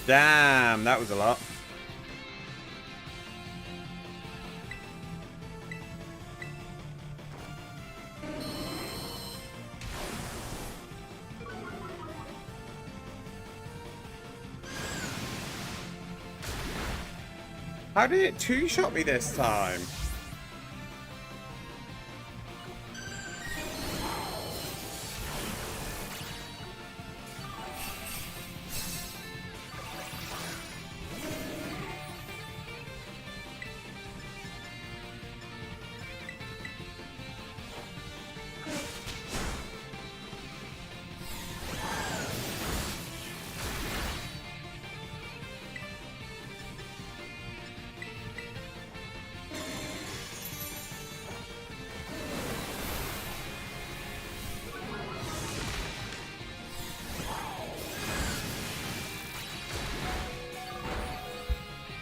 Damn, that was a lot. How did it two-shot me this time?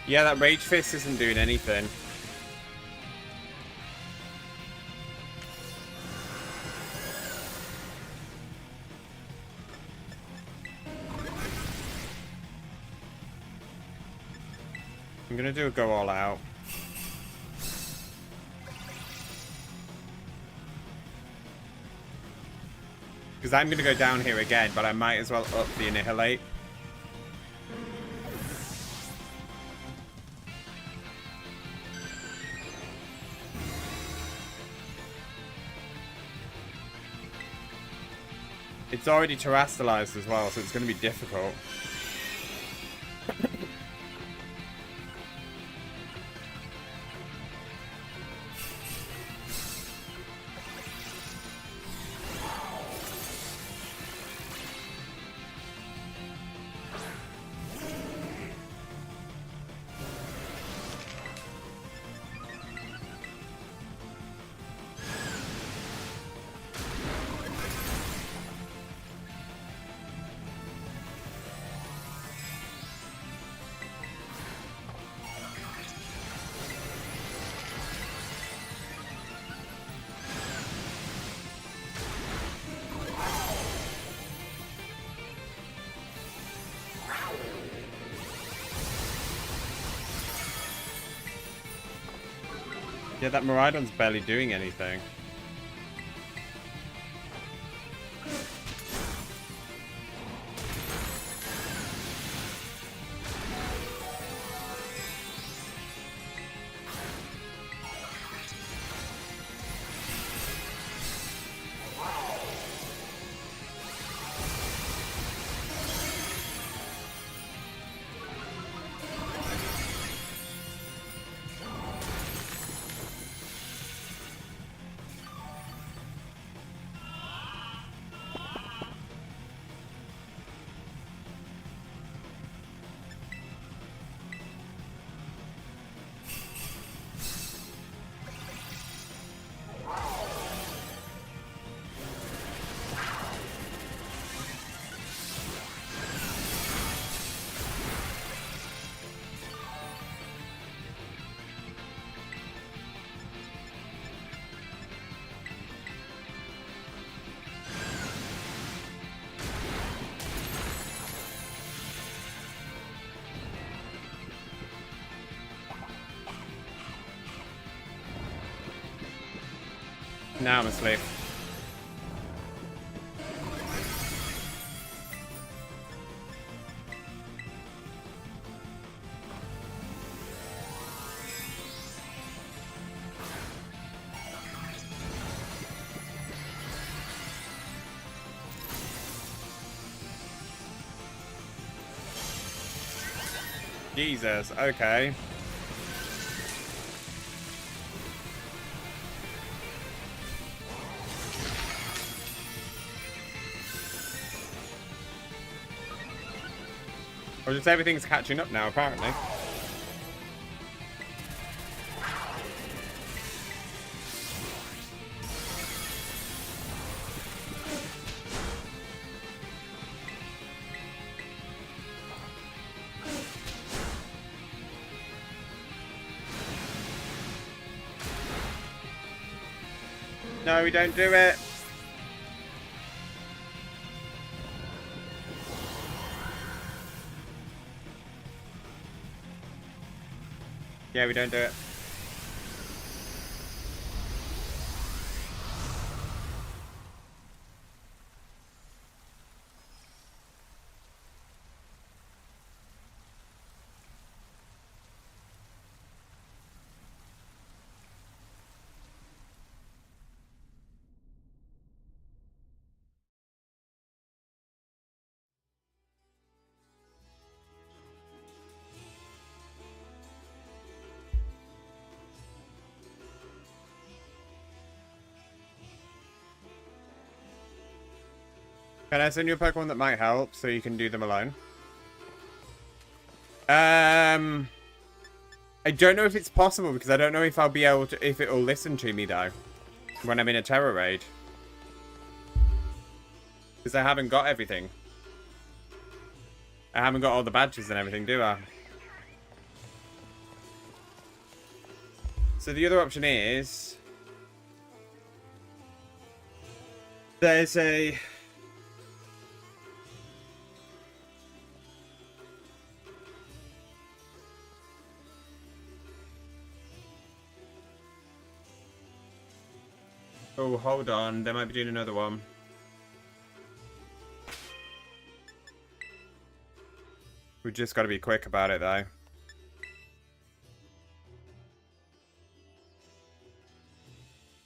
Yeah, that Rage Fist isn't doing anything. I'm gonna do a go all out. Because I'm gonna go down here again, but I might as well up the Annihilate. It's already terrestrialized as well, so it's going to be difficult. Yeah, that Miraidon's barely doing anything. Now I'm asleep. Jesus, okay. Or just everything's catching up now, apparently. No, we don't do it. Yeah, we don't do it. Can I send you a Pokemon that might help so you can do them alone? I don't know if it's possible because I don't know if I'll be able to, if it'll listen to me though, when I'm in a terror raid. Because I haven't got everything. I haven't got all the badges and everything, do I? So the other option is... there's a... oh, hold on. They might be doing another one. We've just got to be quick about it, though.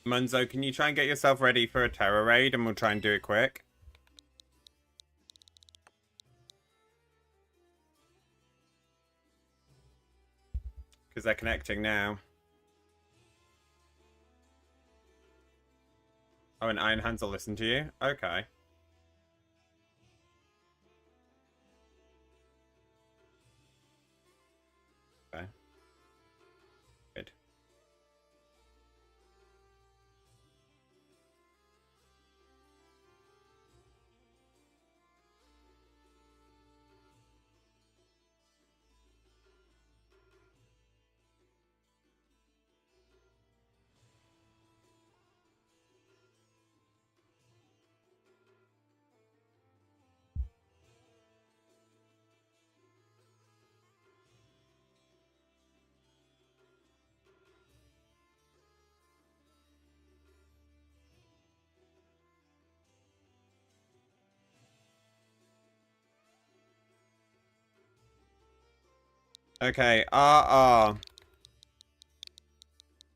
Munzo, can you try and get yourself ready for a terror raid and we'll try and do it quick? Because they're connecting now. Oh, and Iron Hands will listen to you? Okay. Okay. Good. Okay, RR.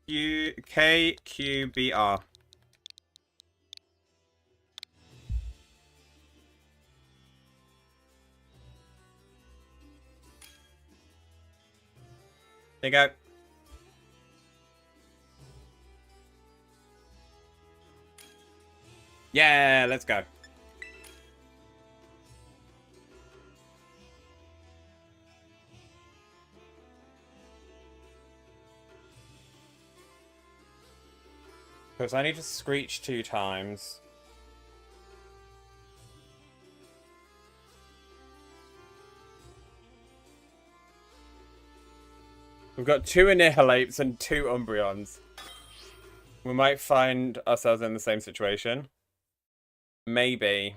KQBR. There you go. Yeah, let's go. Because I need to screech 2 times. We've got 2 Annihilates and 2 Umbreons. We might find ourselves in the same situation. Maybe.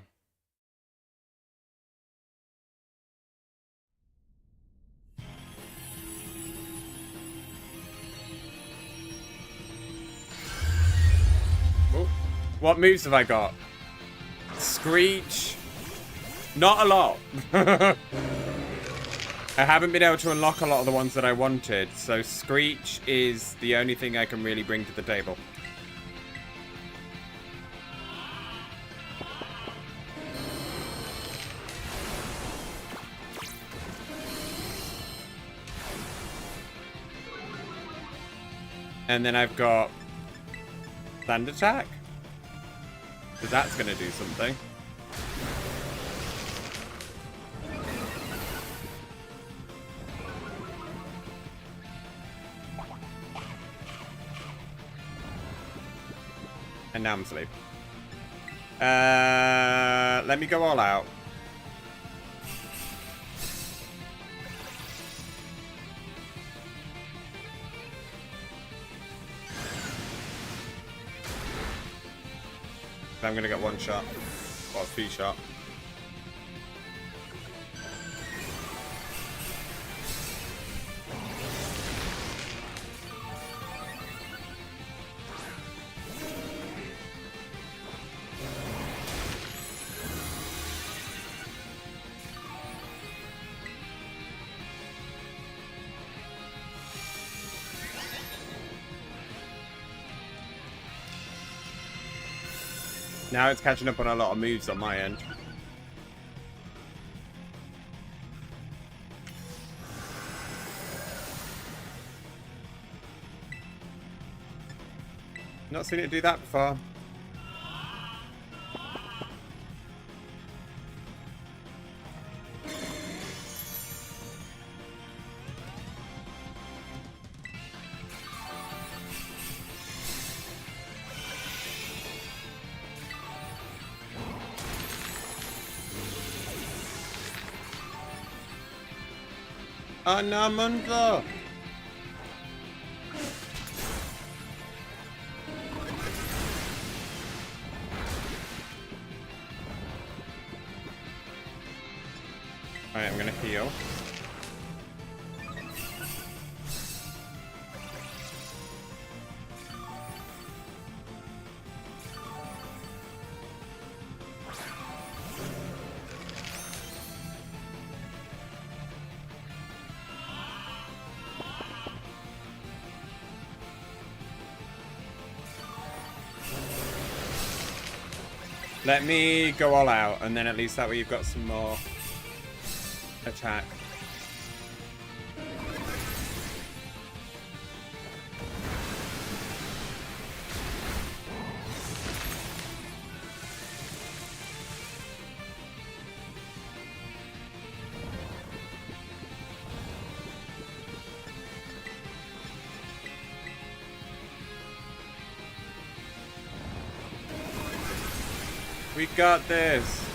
What moves have I got? Screech. Not a lot. I haven't been able to unlock a lot of the ones that I wanted, so Screech is the only thing I can really bring to the table. And then I've got Sand Attack. Because that's going to do something. And now I'm asleep. Let me go all out. I'm gonna get one shot. Or a shot. Now it's catching up on a lot of moves on my end. Not seen it do that before. Anamundo. Alright, I'm gonna heal. Let me go all out, and then at least that way you've got some more attack. We got this.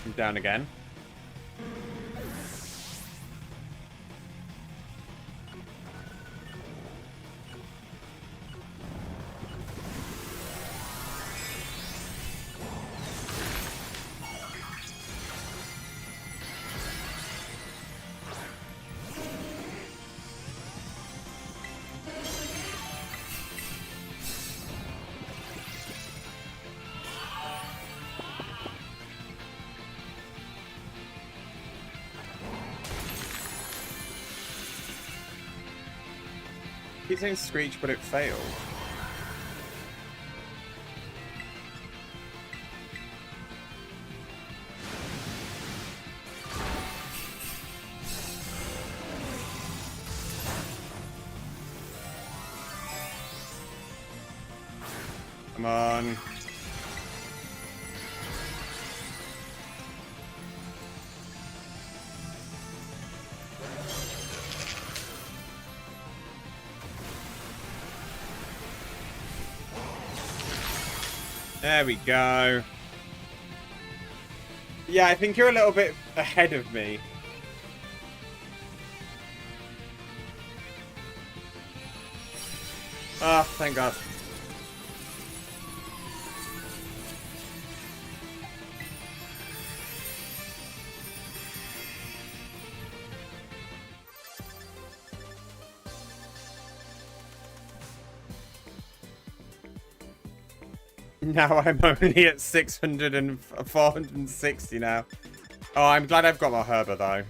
I'm down again. He's saying Screech, but it failed. Come on. There we go. Yeah, I think you're a little bit ahead of me. Oh, thank God. Now I'm only at 600 and 460 now. Oh, I'm glad I've got my herba though.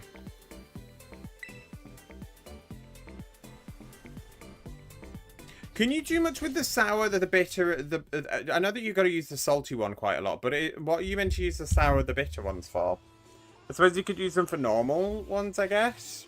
Can you do much with the sour, the bitter, I know that you've got to use the salty one quite a lot, but what are you meant to use the sour, the bitter ones for? I suppose you could use them for normal ones, I guess.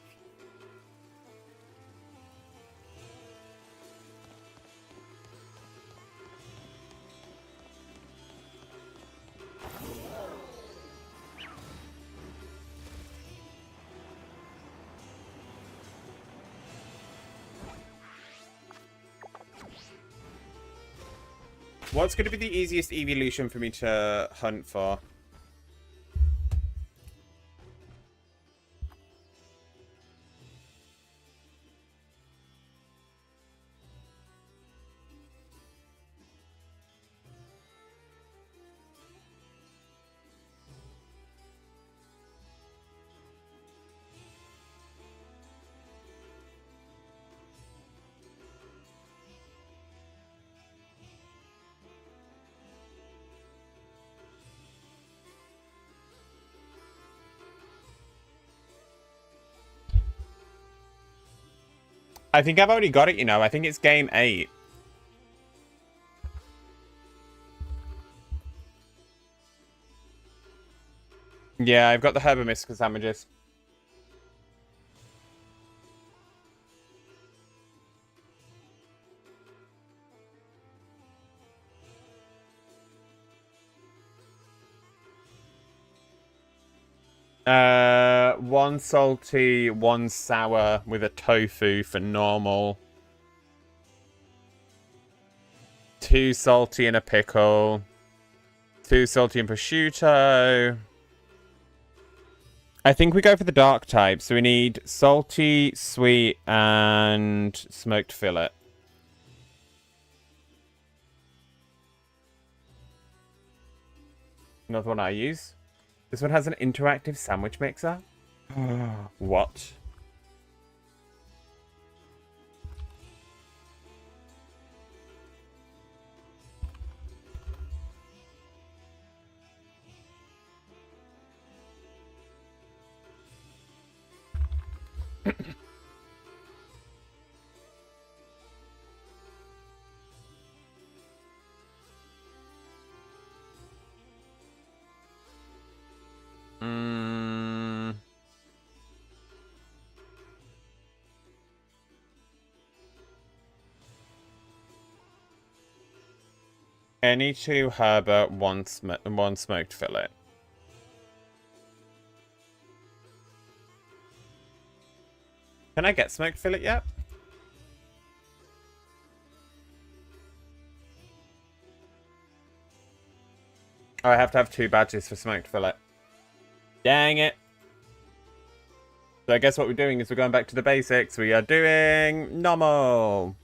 What's going to be the easiest evolution for me to hunt for? I think I've already got it, you know. I think it's game 8. Yeah, I've got the Herba Mystica sandwiches. One salty, one sour with a tofu for normal. 2 salty and a pickle. 2 salty and prosciutto. I think we go for the dark type, so we need salty, sweet, and smoked fillet. Another one I use. This one has an interactive sandwich mixer. What? Any 2 herba, one smoked fillet. Can I get smoked fillet yet? Oh, I have to have 2 badges for smoked fillet. Dang it. So I guess what we're doing is we're going back to the basics. We are doing normal.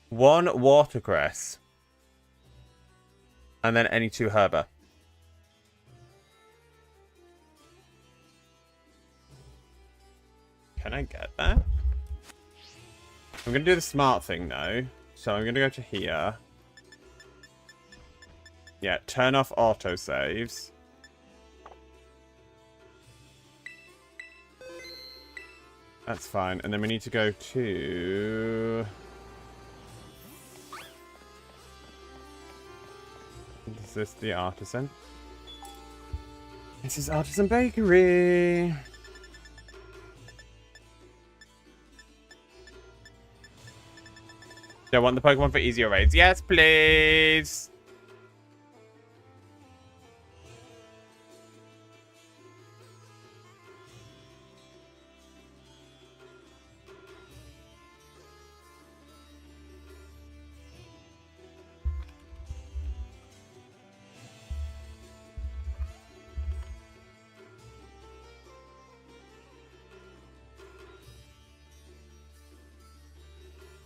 One watercress. And then any 2 herba. Can I get that? I'm going to do the smart thing though. So I'm going to go to here. Yeah, turn off autosaves. That's fine. And then we need to go to... Is this the artisan? This is Artisan Bakery. Do I want the Pokemon for easier raids? Yes, please.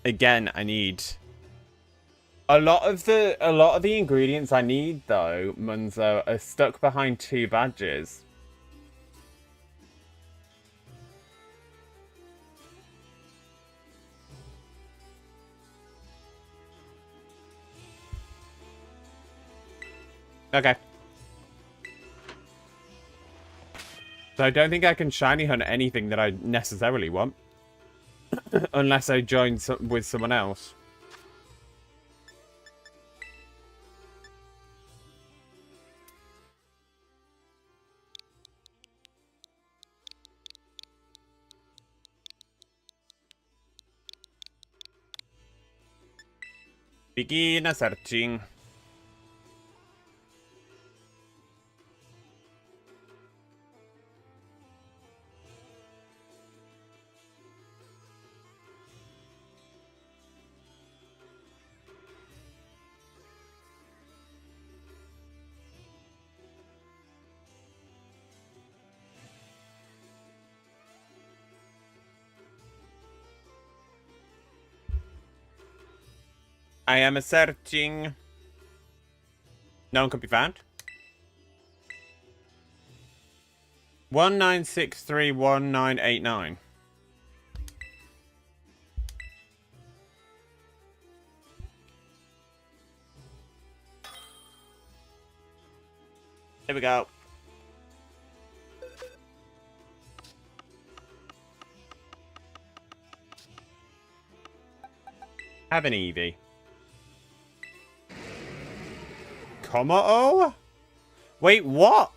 Again, I need a lot of the ingredients I need though, Munzo, are stuck behind 2 badges. Okay. So I don't think I can shiny hunt anything that I necessarily want. Unless I join with someone else. Begin searching. I am searching. No one can be found. 19631989. Here we go. Have an Eevee. Komo-o? Wait, what?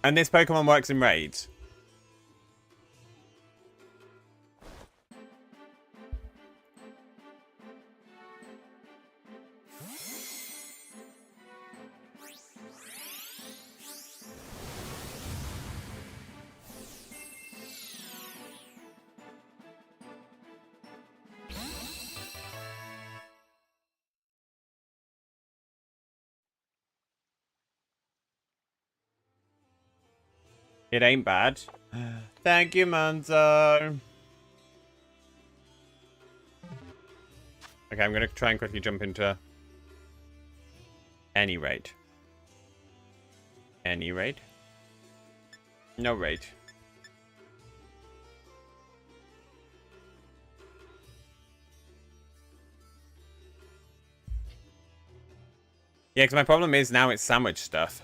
And this Pokemon works in raids. It ain't bad. Thank you, Manzo. Okay, I'm going to try and quickly jump into any raid. Any raid? No raid. Yeah, because my problem is now it's sandwich stuff.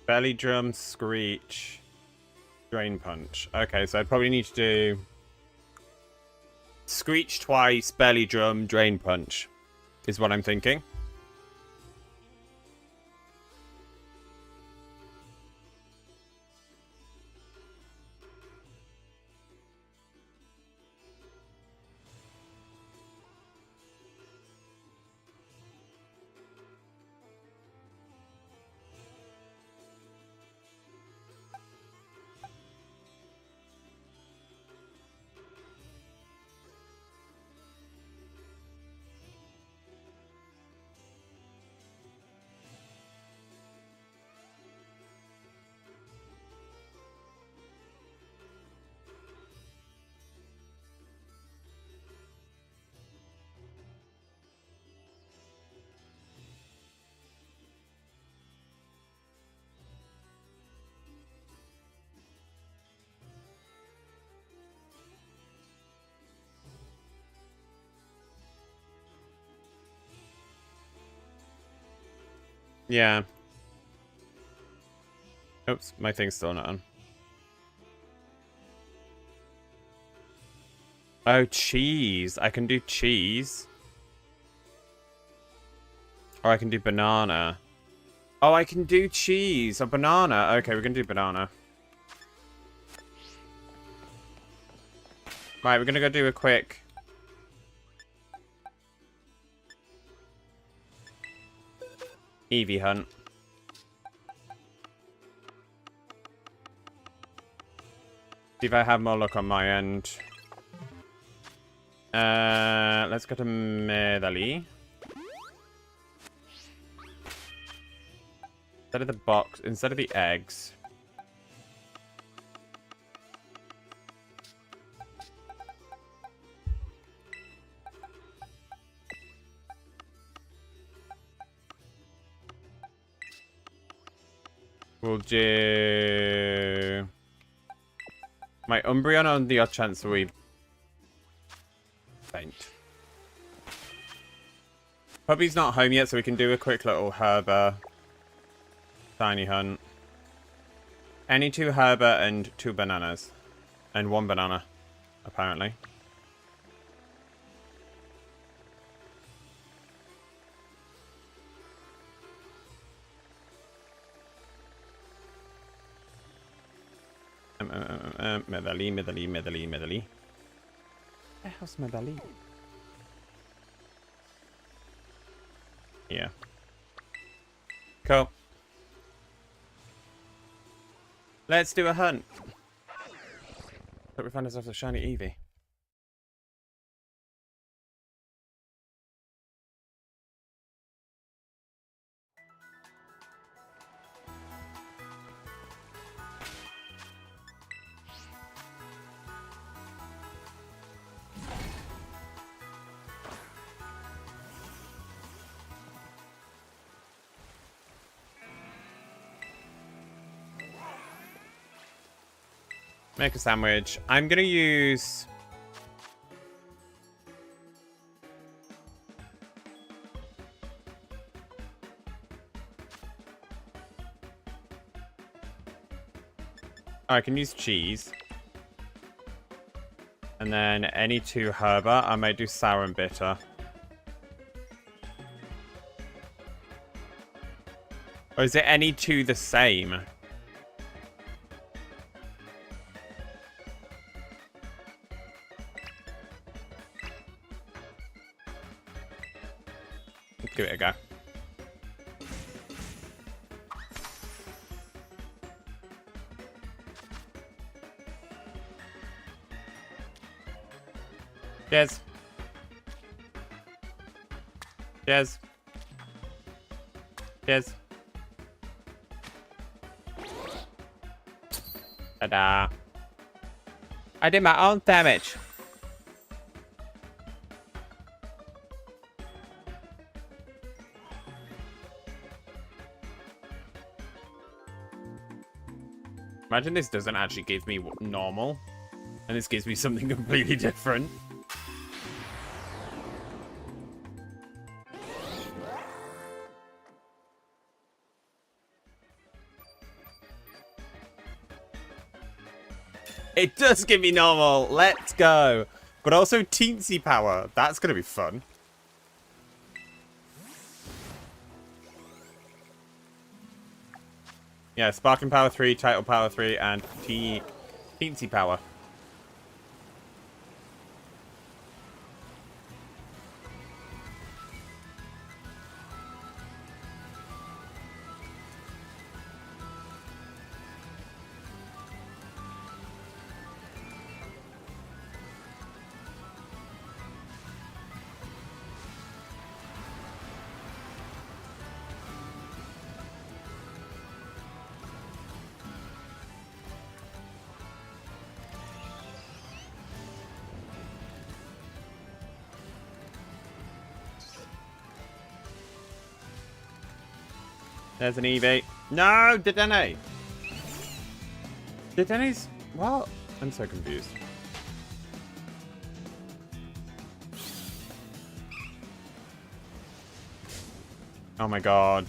Belly drum, screech, drain punch. Okay, so I'd probably need to do screech twice, belly drum, drain punch is what I'm thinking. Yeah. Oops, my thing's still not on. Oh, cheese. I can do cheese. Or I can do banana. Oh, I can do cheese. A banana. Okay, we're going to do banana. Right, we're going to go do a quick... Eevee hunt. See if I have more luck on my end. Let's go to Medali. Instead of the box, instead of the eggs. We'll do my Umbreon on the odd chance we faint. Puppy's not home yet, so we can do a quick little Herber tiny hunt. Any 2 Herber and 2 bananas. And 1 banana, apparently. Medali. The hell's Medali? Yeah. Cool. Let's do a hunt. Hope we find ourselves a shiny Eevee. Make a sandwich. I'm gonna use... Oh, I can use cheese. And then any 2 herba. I might do sour and bitter. Or is it any 2 the same? Let's give it a go. Cheers. Cheers. Cheers. Ta-da. I did my own damage. Imagine this doesn't actually give me normal. And this gives me something completely different. It does give me normal. Let's go. But also teensy power. That's going to be fun. Yeah, Sparking Power 3, Title Power 3, and teensy power. There's an Eevee. No, Dedenne. Dedenne's... What? I'm so confused. Oh my god.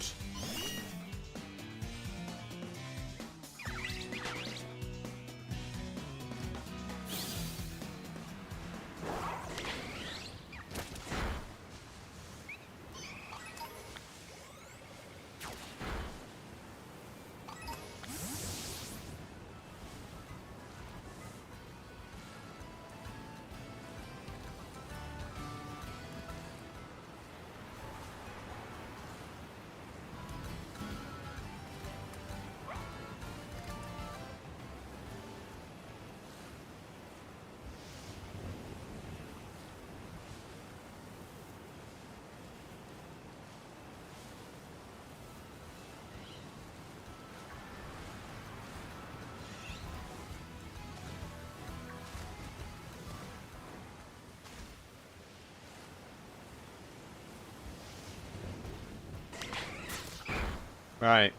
Right.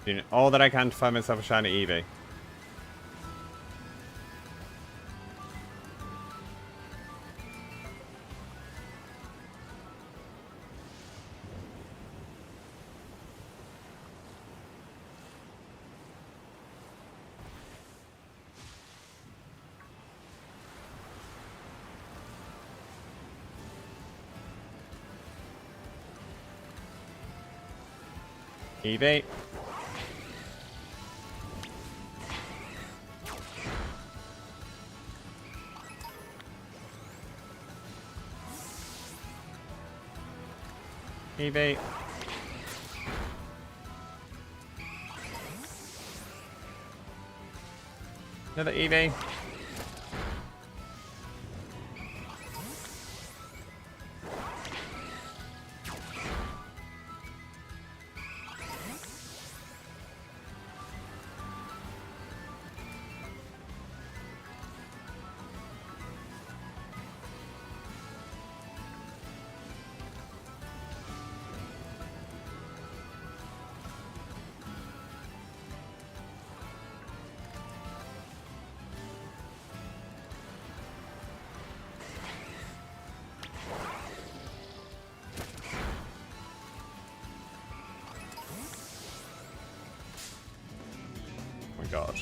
Doing all that I can to find myself a shiny Eevee. Eevee. Eevee. Another Eevee. Oh my god.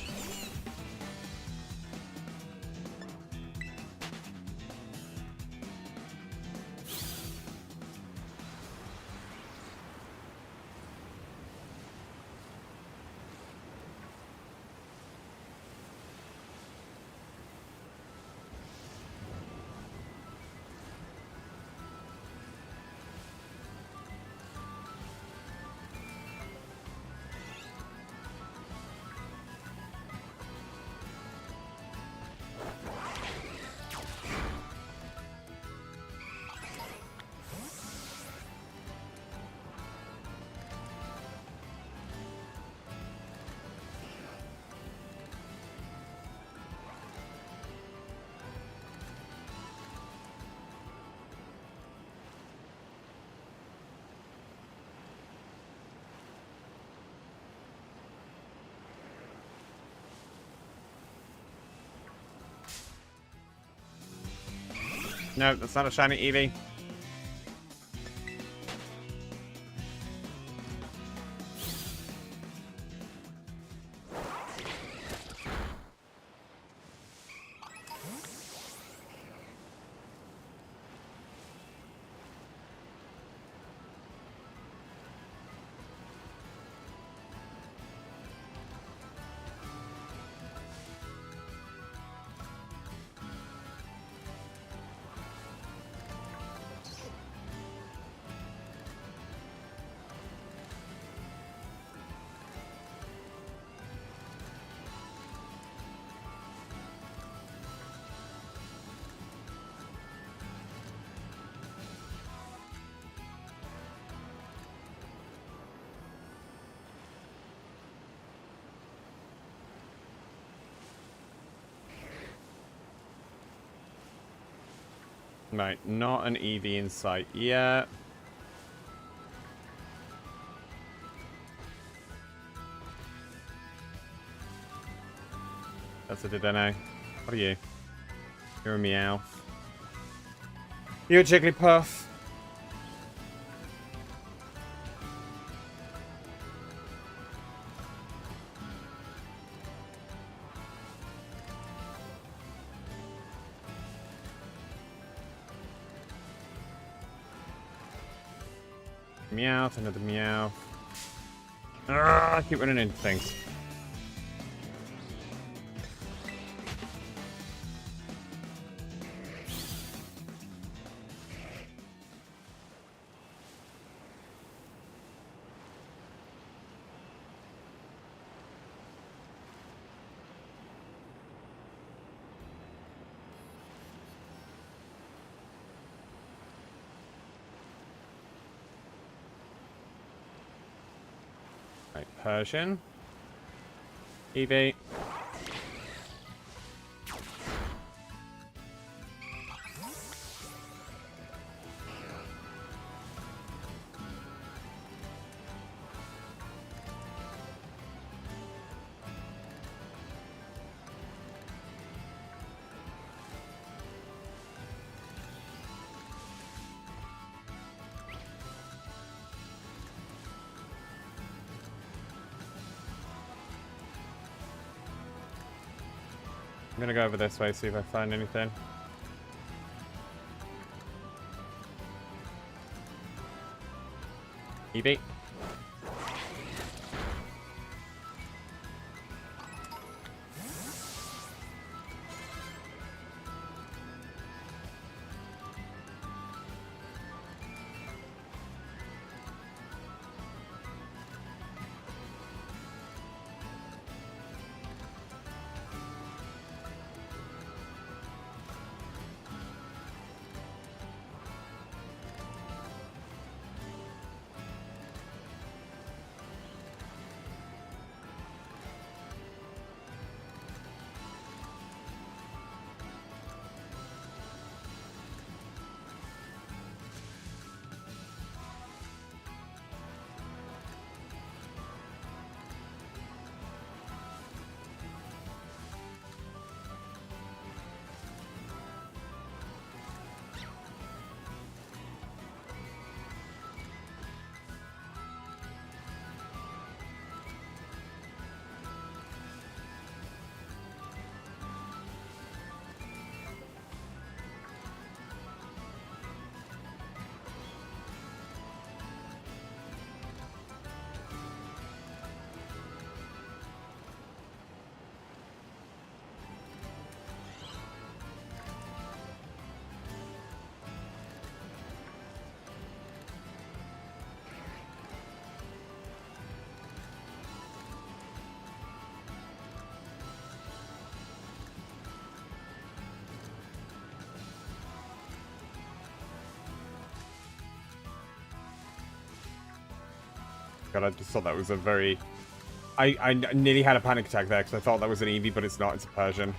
No, that's not a shiny Eevee. Right, not an Eevee in sight yet. That's a Dedenne. What are you? You're a Meowth. You're a Jigglypuff. Meowth, another Meowth. Ah, I keep running into things. Right, Persian. Eevee. I'm gonna go over this way, see if I find anything. Eevee. God, I just thought that was a very... I nearly had a panic attack there because I thought that was an Eevee, but it's not. It's a Persian.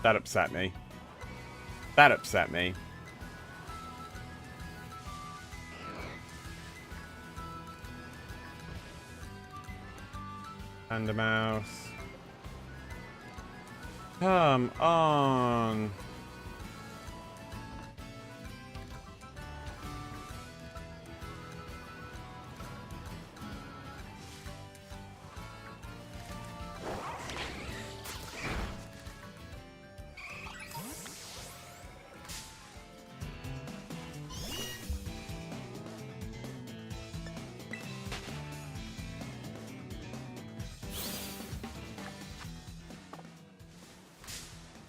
That upset me. That upset me. And a mouse. Come on.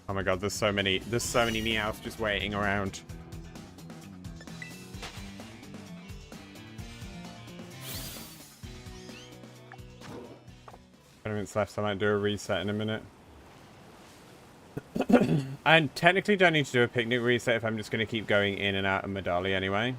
Oh my god, there's so many meows just waiting around. 20 minutes left, so I might do a reset in a minute. I technically don't need to do a picnic reset if I'm just going to keep going in and out of Medali anyway.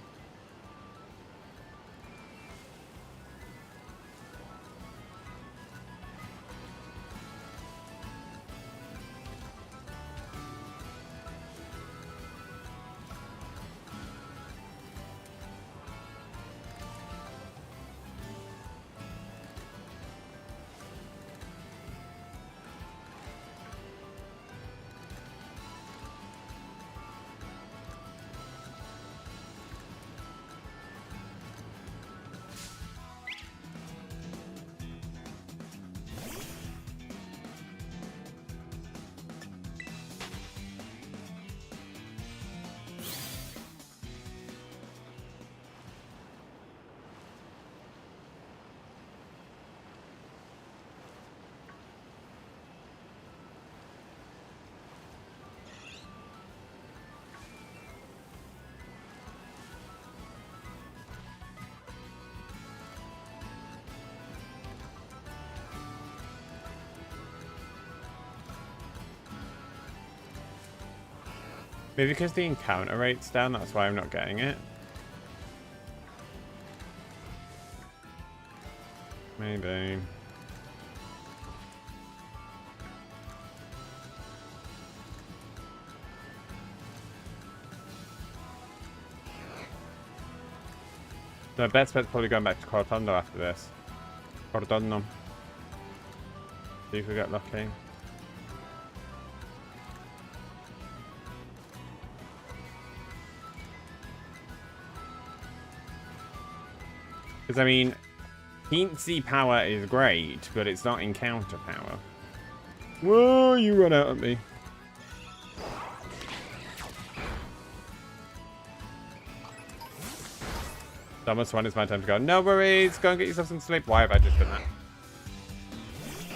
Maybe because the encounter rate's down, that's why I'm not getting it. Maybe. The best bet's probably going back to Cortondo after this. Cortondo. See if we get lucky. Because, I mean, Teensy power is great, but it's not encounter power. Whoa, you run out at me. Almost one, it's my time to go. No worries, go and get yourself some sleep. Why have I just done that?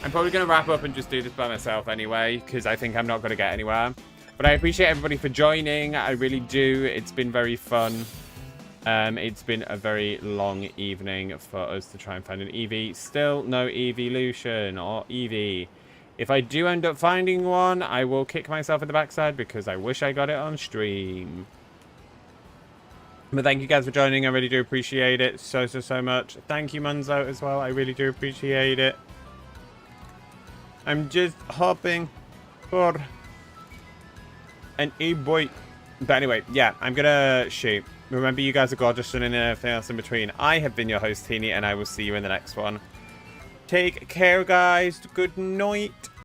I'm probably going to wrap up and just do this by myself anyway, because I think I'm not going to get anywhere. But I appreciate everybody for joining. I really do. It's been very fun. It's been a very long evening for us to try and find an Eevee. Still no evolution or Eevee. If I do end up finding one, I will kick myself in the backside because I wish I got it on stream. But thank you guys for joining. I really do appreciate it so much. Thank you, Munzo, as well. I really do appreciate it. I'm just hoping for an e-boy. But anyway, yeah, I'm gonna shoot. Remember, you guys are gorgeous and everything else in between. I have been your host, Teeny, and I will see you in the next one. Take care, guys. Good night.